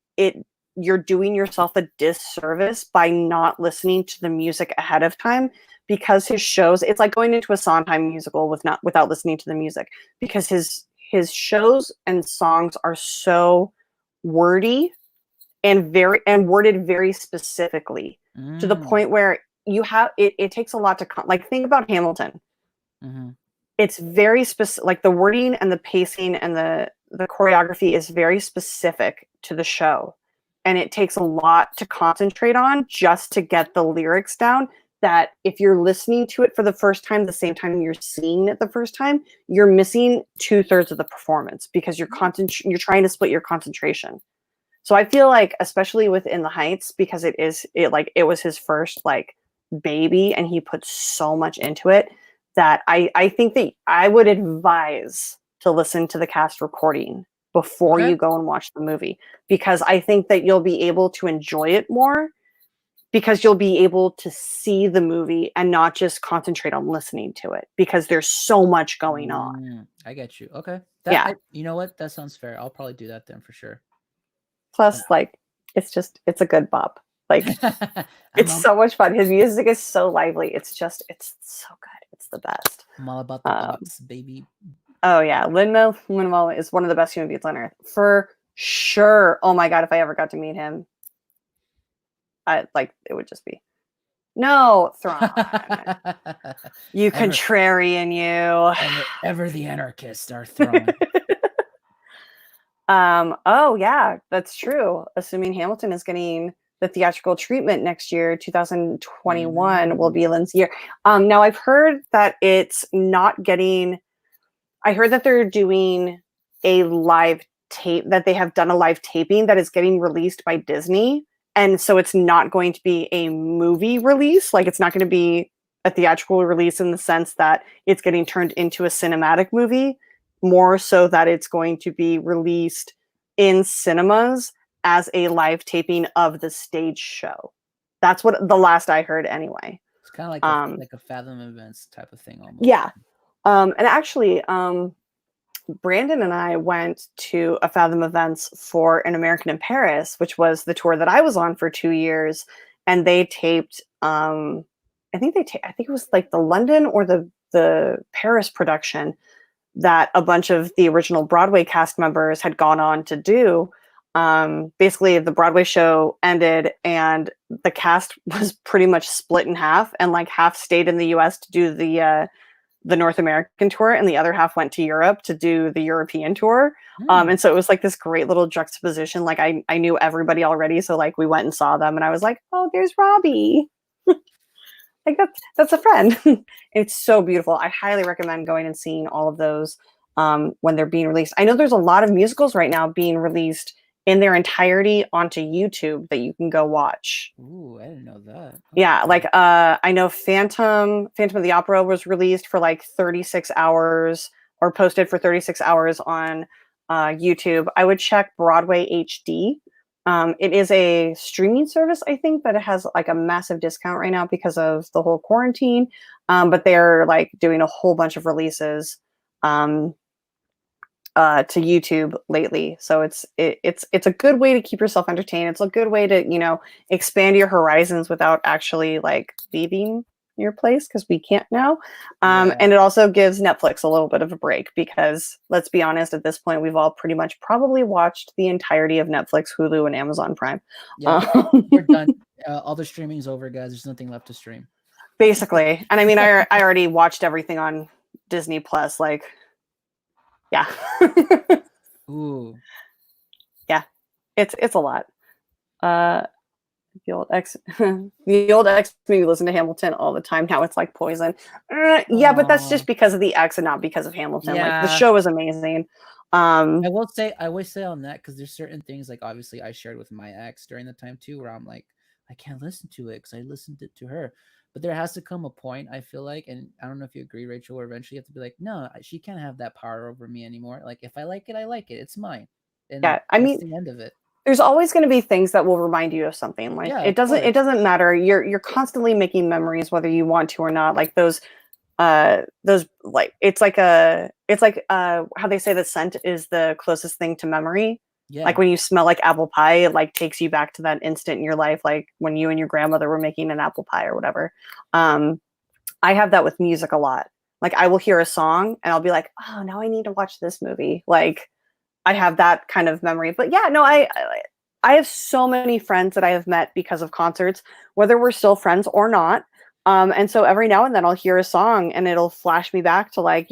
you're doing yourself a disservice by not listening to the music ahead of time because his shows, it's like going into a Sondheim musical without listening to the music because his shows and songs are so wordy and worded very specifically to the point where you have it takes a lot to like think about Hamilton. It's very specific, like the wording and the pacing and the choreography is very specific to the show. And it takes a lot to concentrate on just to get the lyrics down that if you're listening to it for the first time, the same time you're seeing it the first time, you're missing 2/3 of the performance because you're trying to split your concentration. So I feel like, especially within the Heights, because it was his first like baby and he put so much into it that I think that I would advise to listen to the cast recording before you go and watch the movie, because I think that you'll be able to enjoy it more because you'll be able to see the movie and not just concentrate on listening to it because there's so much going on. I get you. Okay. You know what? That sounds fair. I'll probably do that then for sure. Plus, like, it's a good bop. Like, it's so much fun. His music is so lively. It's so good. It's the best. I'm all about the bops, baby. Oh yeah, Lin-Manuel is one of the best human beings on earth for sure. Oh my god, if I ever got to meet him, it would just be no Thrawn. You contrarian, you. Ever the anarchist, our Thrawn. Oh yeah, that's true. Assuming Hamilton is getting the theatrical treatment next year, 2021 will be Lynn's year. Now I've heard that it's not getting. I heard that they're doing a live tape, that they have done a live taping that is getting released by Disney. And so it's not going to be a movie release. Like it's not going to be a theatrical release in the sense that it's getting turned into a cinematic movie, more so that it's going to be released in cinemas as a live taping of the stage show. That's what the last I heard anyway. It's kind of like a Fathom Events type of thing almost. Yeah. And actually, Brandon and I went to a Fathom Events for An American in Paris, which was the tour that I was on for 2 years. And they taped, I think it was like the London or the Paris production that a bunch of the original Broadway cast members had gone on to do. Basically, the Broadway show ended and the cast was pretty much split in half, and like half stayed in the US to do the North American tour and the other half went to Europe to do the European tour. And so it was like this great little juxtaposition. Like I knew everybody already. So like we went and saw them and I was like, oh, there's Robbie. Like that's a friend. It's so beautiful. I highly recommend going and seeing all of those when they're being released. I know there's a lot of musicals right now being released in their entirety onto YouTube that you can go watch. Ooh, I didn't know that. Okay. Yeah, like I know Phantom of the Opera was released for like 36 hours or posted for 36 hours on YouTube, I would check Broadway HD. It is a streaming service, I think, but it has like a massive discount right now because of the whole quarantine. But they're like doing a whole bunch of releases to YouTube lately. So it's a good way to keep yourself entertained. It's a good way to, you know, expand your horizons without actually like leaving your place, because we can't now. And it also gives Netflix a little bit of a break, because let's be honest, at this point, we've all pretty much probably watched the entirety of Netflix, Hulu, and Amazon Prime. Yeah, we're done. All the streaming's over, guys. There's nothing left to stream. Basically. And I mean, I already watched everything on Disney Plus. Like, yeah. Ooh. Yeah. It's a lot. The old X movie, listen to Hamilton all the time. Now it's like Poison. Yeah, but that's just because of the X and not because of Hamilton. Yeah. Like, the show is amazing. I will say on that, because there's certain things, like obviously I shared with my ex during the time too, where I'm like, I can't listen to it because I listened it to her. But there has to come a point, I feel like, and I don't know if you agree, Rachel, where eventually you have to be like, no, she can't have that power over me anymore. Like, if I like it, I like it. It's mine. And yeah, I mean, the end of it. There's always going to be things that will remind you of something. Like, it doesn't matter. You're constantly making memories, whether you want to or not. Like those like it's like how they say that scent is the closest thing to memory. Yeah. Like when you smell like apple pie, it like takes you back to that instant in your life, like when you and your grandmother were making an apple pie or whatever. I have that with music a lot. Like, I will hear a song and I'll be like, oh, now I need to watch this movie. Like, I have that kind of memory. But yeah, no, I have so many friends that I have met because of concerts, whether we're still friends or not. And so every now and then I'll hear a song and it'll flash me back to, like,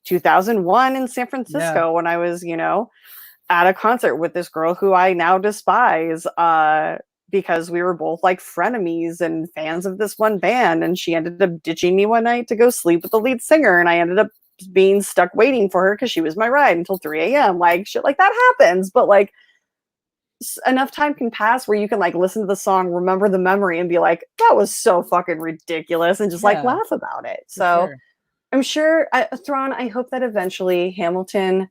2001 in San Francisco when I was, at a concert with this girl who I now despise because we were both like frenemies and fans of this one band. And she ended up ditching me one night to go sleep with the lead singer. And I ended up being stuck waiting for her because she was my ride until 3 a.m. Like, shit like that happens. But like, enough time can pass where you can like listen to the song, remember the memory, and be like, that was so fucking ridiculous, and just like laugh about it. So sure. I'm sure, Thrawn, I hope that eventually Hamilton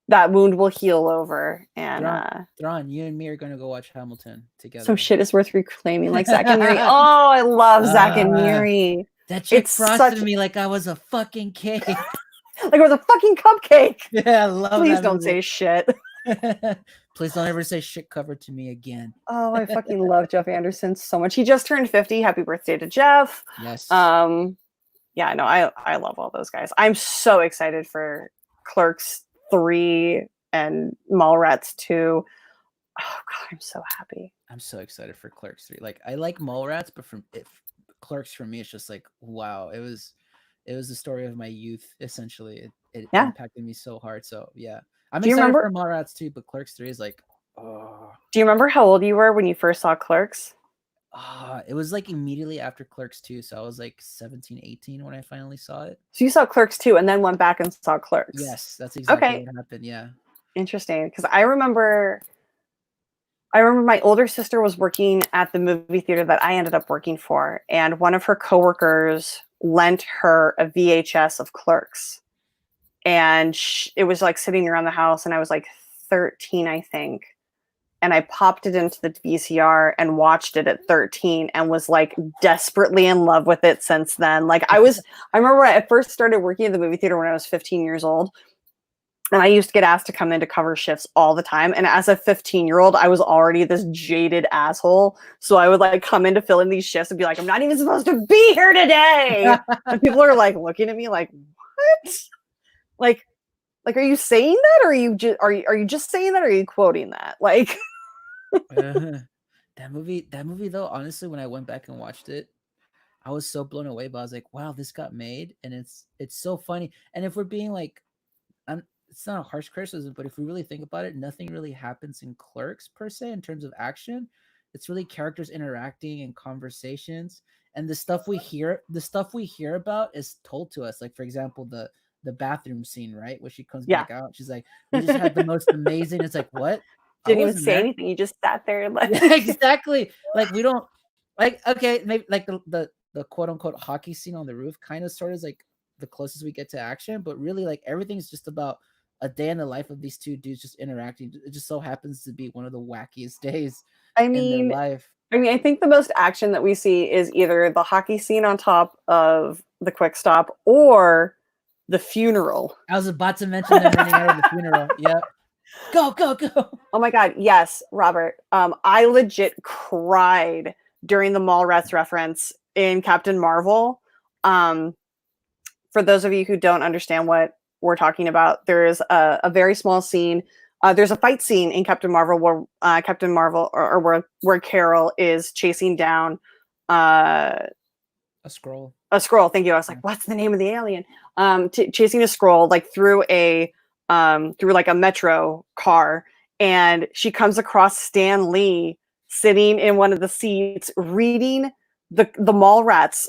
that wound will heal over. And Thrawn, you and me are gonna go watch Hamilton together. Some shit is worth reclaiming, like Zack and Miri. Oh, I love Zack and Miri. That chick frosted me like I was a fucking cake. Like it was a fucking cupcake. Yeah, I love Please don't say shit. Please don't ever say shit covered to me again. Oh, I fucking love Jeff Anderson so much. He just turned 50. Happy birthday to Jeff. Yes. Yeah, no, I love all those guys. I'm so excited for Clerks 3 and Mallrats 2. Oh god, I'm so happy. I'm so excited for Clerks 3. Like, I like Mallrats, but Clerks for me, it's just like, wow, it was the story of my youth, essentially. It impacted me so hard. So yeah. I'm excited for Mallrats too, but Clerks 3 is like, oh. Do you remember how old you were when you first saw Clerks? It was like immediately after Clerks 2, so I was like 17, 18 when I finally saw it. So you saw Clerks 2 and then went back and saw Clerks? Yes, that's exactly what happened, yeah. Interesting, because I remember my older sister was working at the movie theater that I ended up working for, and one of her coworkers lent her a VHS of Clerks. And it was like sitting around the house, and I was like 13, I think. And I popped it into the VCR and watched it at 13 and was like desperately in love with it since then. Like I remember when I first started working at the movie theater when I was 15 years old. And I used to get asked to come in to cover shifts all the time. And as a 15-year-old, I was already this jaded asshole. So I would like come in to fill in these shifts and be like, I'm not even supposed to be here today. And people are like looking at me like, what? Like, are you saying that, or are you just saying that, or are you quoting that? Like, that movie though, honestly, when I went back and watched it, I was so blown away. But I was like, wow, this got made, and it's so funny. And if we're being like, it's not a harsh criticism, but if we really think about it, nothing really happens in Clerks per se in terms of action. It's really characters interacting and conversations, and the stuff we hear about is told to us. Like, for example, the bathroom scene, right? Where she comes back out. She's like, we just had the most amazing. It's like, what? Didn't even say anything. You just sat there and like, yeah, exactly. Like, we don't like, okay, maybe like the quote unquote hockey scene on the roof kind of sort of is like the closest we get to action, but really like everything's just about a day in the life of these two dudes just interacting. It just so happens to be one of the wackiest days I in their mean, life. I think the most action that we see is either the hockey scene on top of the quick stop or the funeral. I was about to mention them running out of the funeral. Yep. Go, go, go. Oh my God. Yes, Robert. I legit cried during the Mallrats reference in Captain Marvel. For those of you who don't understand what we're talking about, there's a very small scene. There's a fight scene in Captain Marvel where Captain Marvel or where Carol is chasing down A scroll. a scroll. Thank you. I was like, what's the name of the alien? Chasing a scroll like through like a metro car, and she comes across Stan Lee sitting in one of the seats reading the Mallrats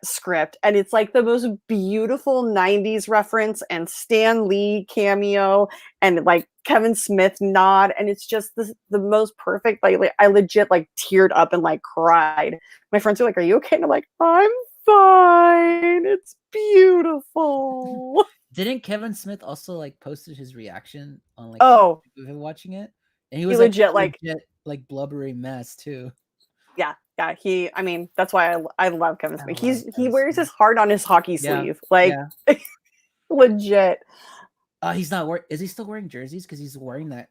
script, and it's like the most beautiful 90s reference and Stan Lee cameo and like Kevin Smith nod, and it's just the most perfect. Like I legit like teared up and like cried. My friends are like, "Are you okay?" And I'm like, "I'm fine. It's beautiful." Didn't Kevin Smith also like posted his reaction on like Oh, him watching it? And he he was like legit like like blubbery mess too. yeah. I mean, that's why I love Kevin Smith. love He Kevin wears Smith. his heart on his hockey Yeah, sleeve, like yeah. legit. He's not wearing. Is he still wearing jerseys? Because he's wearing that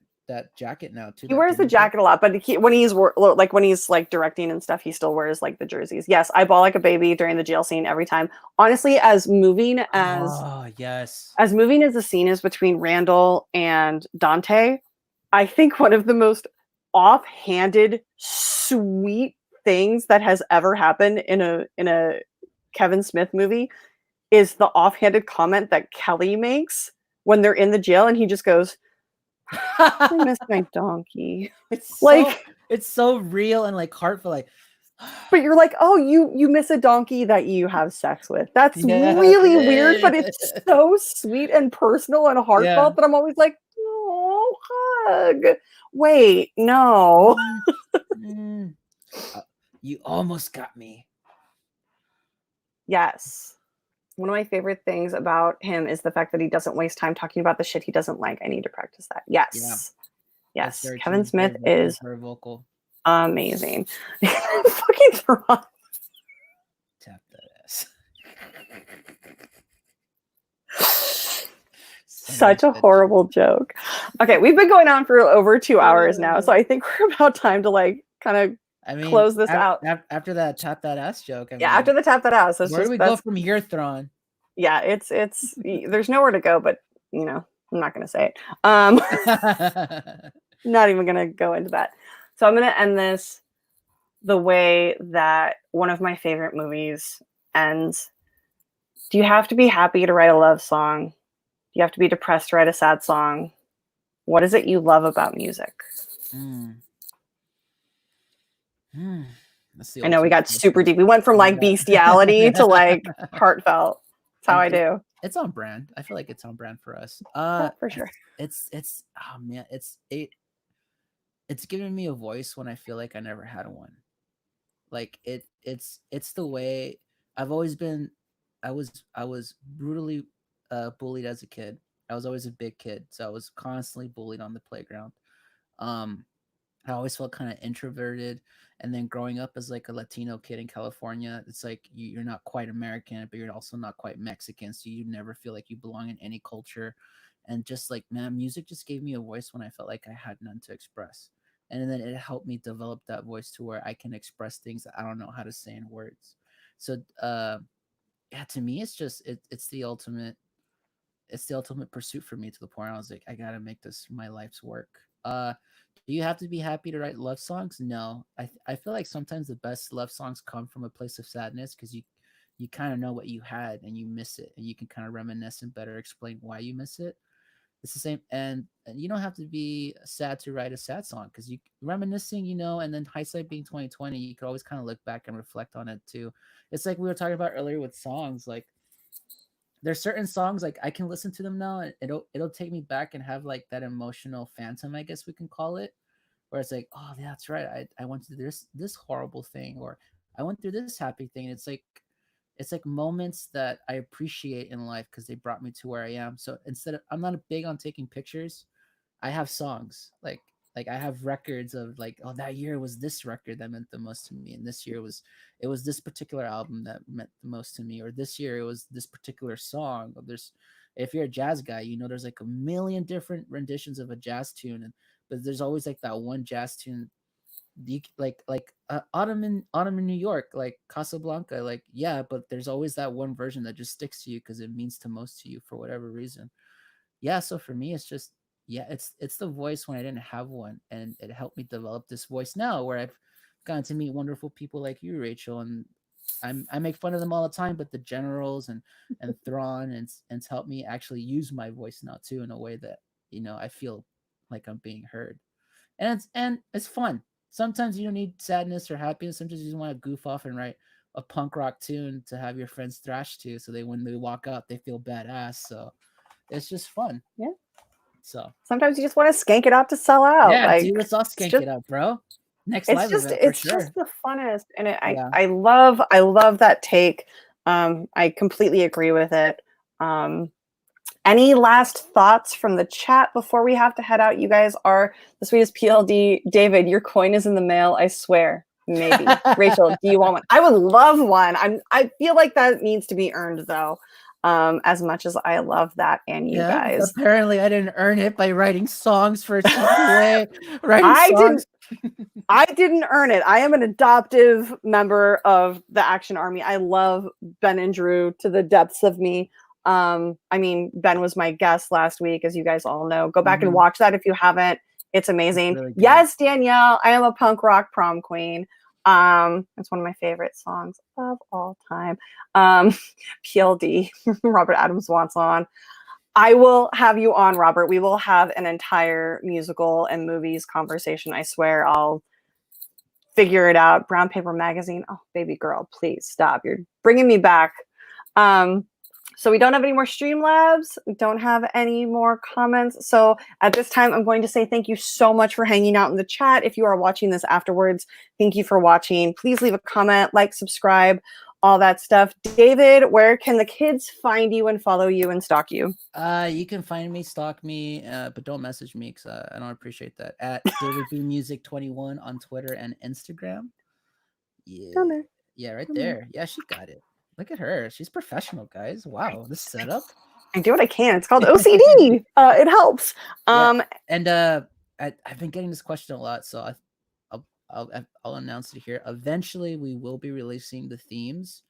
jacket now too. He wears the jacket a lot, but when he's like directing and stuff, he still wears like the jerseys. Yes, I bawl like a baby during the jail scene every time. Honestly, as moving as yes, as moving as the scene is between Randall and Dante, I think one of the most offhanded, sweet things that has ever happened in a Kevin Smith movie is the offhanded comment that Kelly makes when they're in the jail, and he just goes, "I miss my donkey." it's so real and like heartfelt. Like, but you're like, oh, you miss a donkey that you have sex with. That's yeah, really weird, but it's so sweet and personal and heartfelt that I'm always like, oh, hug. Wait, no. You almost got me. Yes. One of my favorite things about him is the fact that he doesn't waste time talking about the shit he doesn't like. I need to practice that. Yes. Yeah. Yes. Kevin Smith is very vocal. Amazing. Fucking Thrawn. Tap that ass. Such a horrible joke. Okay, we've been going on for over 2 hours now, so I think we're about time to like kind of close this out. After that tap that ass joke. After the tap that ass. Where do we go from here, Thrawn? Yeah, it's there's nowhere to go, but I'm not gonna say it. Not even gonna go into that. So I'm gonna end this the way that one of my favorite movies ends. Do you have to be happy to write a love song? Do you have to be depressed to write a sad song? What is it you love about music? I know we got super deep. We went from like bestiality to like heartfelt. That's how I do. It's on brand. I feel like it's on brand for us. For sure. It's oh man, it's giving me a voice when I feel like I never had one. Like it's the way I've always been. I was brutally bullied as a kid. I was always a big kid, so I was constantly bullied on the playground. I always felt kind of introverted, and then growing up as like a Latino kid in California, it's like you're not quite American, but you're also not quite Mexican, so you never feel like you belong in any culture. And just like, man, music just gave me a voice when I felt like I had none to express, and then it helped me develop that voice to where I can express things that I don't know how to say in words. So yeah, to me it's just it's the ultimate pursuit for me, to the point I was like, I gotta make this my life's work. Do you have to be happy to write love songs? No. I feel like sometimes the best love songs come from a place of sadness, because you kind of know what you had and you miss it, and you can kind of reminisce and better explain why you miss it. It's the same, and you don't have to be sad to write a sad song, because you reminiscing, and then hindsight being 2020, you could always kind of look back and reflect on it too. It's like we were talking about earlier with songs, like there's certain songs like I can listen to them now and it'll take me back and have like that emotional phantom, I guess we can call it, where it's like, oh yeah, that's right, I went through this horrible thing, or I went through this happy thing. It's like it's like moments that I appreciate in life because they brought me to where I am. So I'm not big on taking pictures. I have songs like I have records of like, oh, that year was this record that meant the most to me, and this year it was this particular album that meant the most to me, or this year it was this particular song. Or if you're a jazz guy, there's like a million different renditions of a jazz tune, but there's always like that one jazz tune, Autumn in New York, like Casablanca, like, yeah, but there's always that one version that just sticks to you because it means the most to you for whatever reason. Yeah, so for me, it's just, yeah, it's the voice when I didn't have one, and it helped me develop this voice now where I've gotten to meet wonderful people like you, Rachel, and I make fun of them all the time, but the generals and Thrawn and it's helped me actually use my voice now too in a way that I feel like I'm being heard, and it's fun. Sometimes you don't need sadness or happiness. Sometimes you just want to goof off and write a punk rock tune to have your friends thrash to, so when they walk out, they feel badass. So it's just fun. Yeah. So sometimes you just want to skank it out to sell out. Yeah, like, dude, let's all skank it out, bro. Next live event for sure. Just the funnest, and I love that take. I completely agree with it. Any last thoughts from the chat before we have to head out? You guys are the sweetest. PLD David, your coin is in the mail, I swear. Maybe. Rachel, do you want one? I would love one. I feel like that needs to be earned though. As much as I love that, and you guys. Apparently, I didn't earn it by writing songs for a CPA. I didn't earn it. I am an adoptive member of the Action Army. I love Ben and Drew to the depths of me. I mean, Ben was my guest last week, as you guys all know. Go back and watch that if you haven't. It's amazing. Really yes, Danielle, I am a punk rock prom queen. It's one of my favorite songs of all time. PLD, Robert Adams wants on. I will have you on, Robert. We will have an entire musical and movies conversation. I swear I'll figure it out. Brown Paper Magazine. Oh, baby girl, please stop. You're bringing me back. So we don't have any more Streamlabs. We don't have any more comments. So at this time, I'm going to say thank you so much for hanging out in the chat. If you are watching this afterwards, thank you for watching. Please leave a comment, like, subscribe, all that stuff. David, where can the kids find you and follow you and stalk you? You can find me, stalk me, but don't message me because I don't appreciate that. At DavidBMusic21 on Twitter and Instagram. Yeah, yeah, right there. Yeah, she got it. Look at her. She's professional, guys. Wow, this setup. I do what I can. It's called OCD. It helps. And I've been getting this question a lot, so I'll announce it here. Eventually, we will be releasing the themes.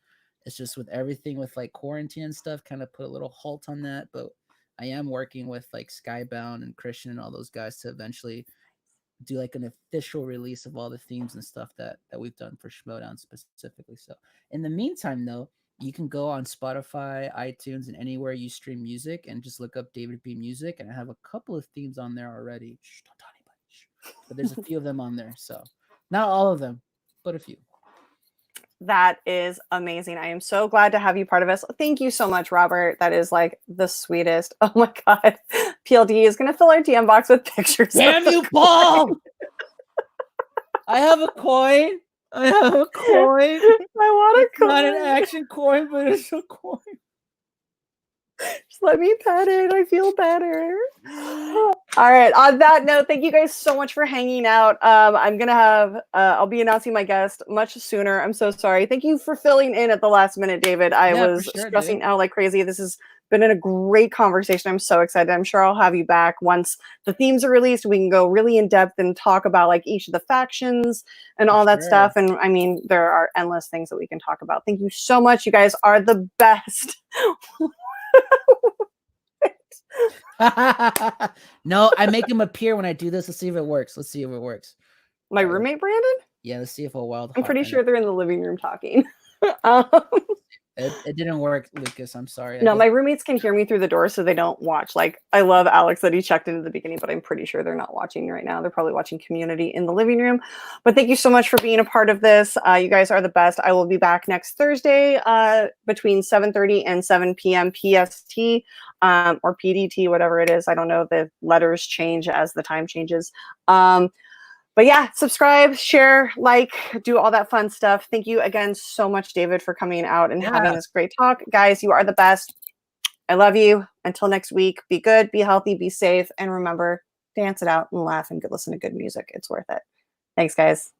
It's just with everything with like quarantine and stuff, kind of put a little halt on that. But I am working with like Skybound and Christian and all those guys to eventually do like an official release of all the themes and stuff that we've done for Schmoedown specifically. So in the meantime, though, you can go on Spotify, iTunes, and anywhere you stream music and just look up David B Music. And I have a couple of themes on there already. Shh, don't tell anybody. But there's a few of them on there. So not all of them, but a few. That is amazing. I am so glad to have you part of us. Thank you so much, Robert. That is like the sweetest. Oh my God. PLD is going to fill our DM box with pictures. Damn you, Paul! I have a coin. I want a coin. Not an action coin, but it's a coin. Just let me pet it. I feel better. All right. On that note, thank you guys so much for hanging out. I'm going to have, I'll be announcing my guest much sooner. I'm so sorry. Thank you for filling in at the last minute, David. I was stressing out like crazy. This has been a great conversation. I'm so excited. I'm sure I'll have you back once the themes are released. We can go really in depth and talk about like each of the factions and all that stuff. And I mean, there are endless things that we can talk about. Thank you so much. You guys are the best. No, I make him appear when I do this. Let's see if it works. My roommate, Brandon? Yeah, let's see if a wild. I'm pretty sure they're in the living room talking. It didn't work, Lucas. I'm sorry. No, my roommates can hear me through the door, so they don't watch. Like, I love Alex that he checked in at the beginning, but I'm pretty sure they're not watching right now. They're probably watching Community in the living room. But thank you so much for being a part of this. You guys are the best. I will be back next Thursday between 7:30 and 7 p.m. PST or PDT, whatever it is. I don't know. The letters change as the time changes. But yeah, subscribe, share, like, do all that fun stuff. Thank you again so much, David, for coming out and having this great talk. Guys, you are the best. I love you. Until next week, be good, be healthy, be safe, and remember, dance it out and laugh and listen to good music. It's worth it. Thanks, guys.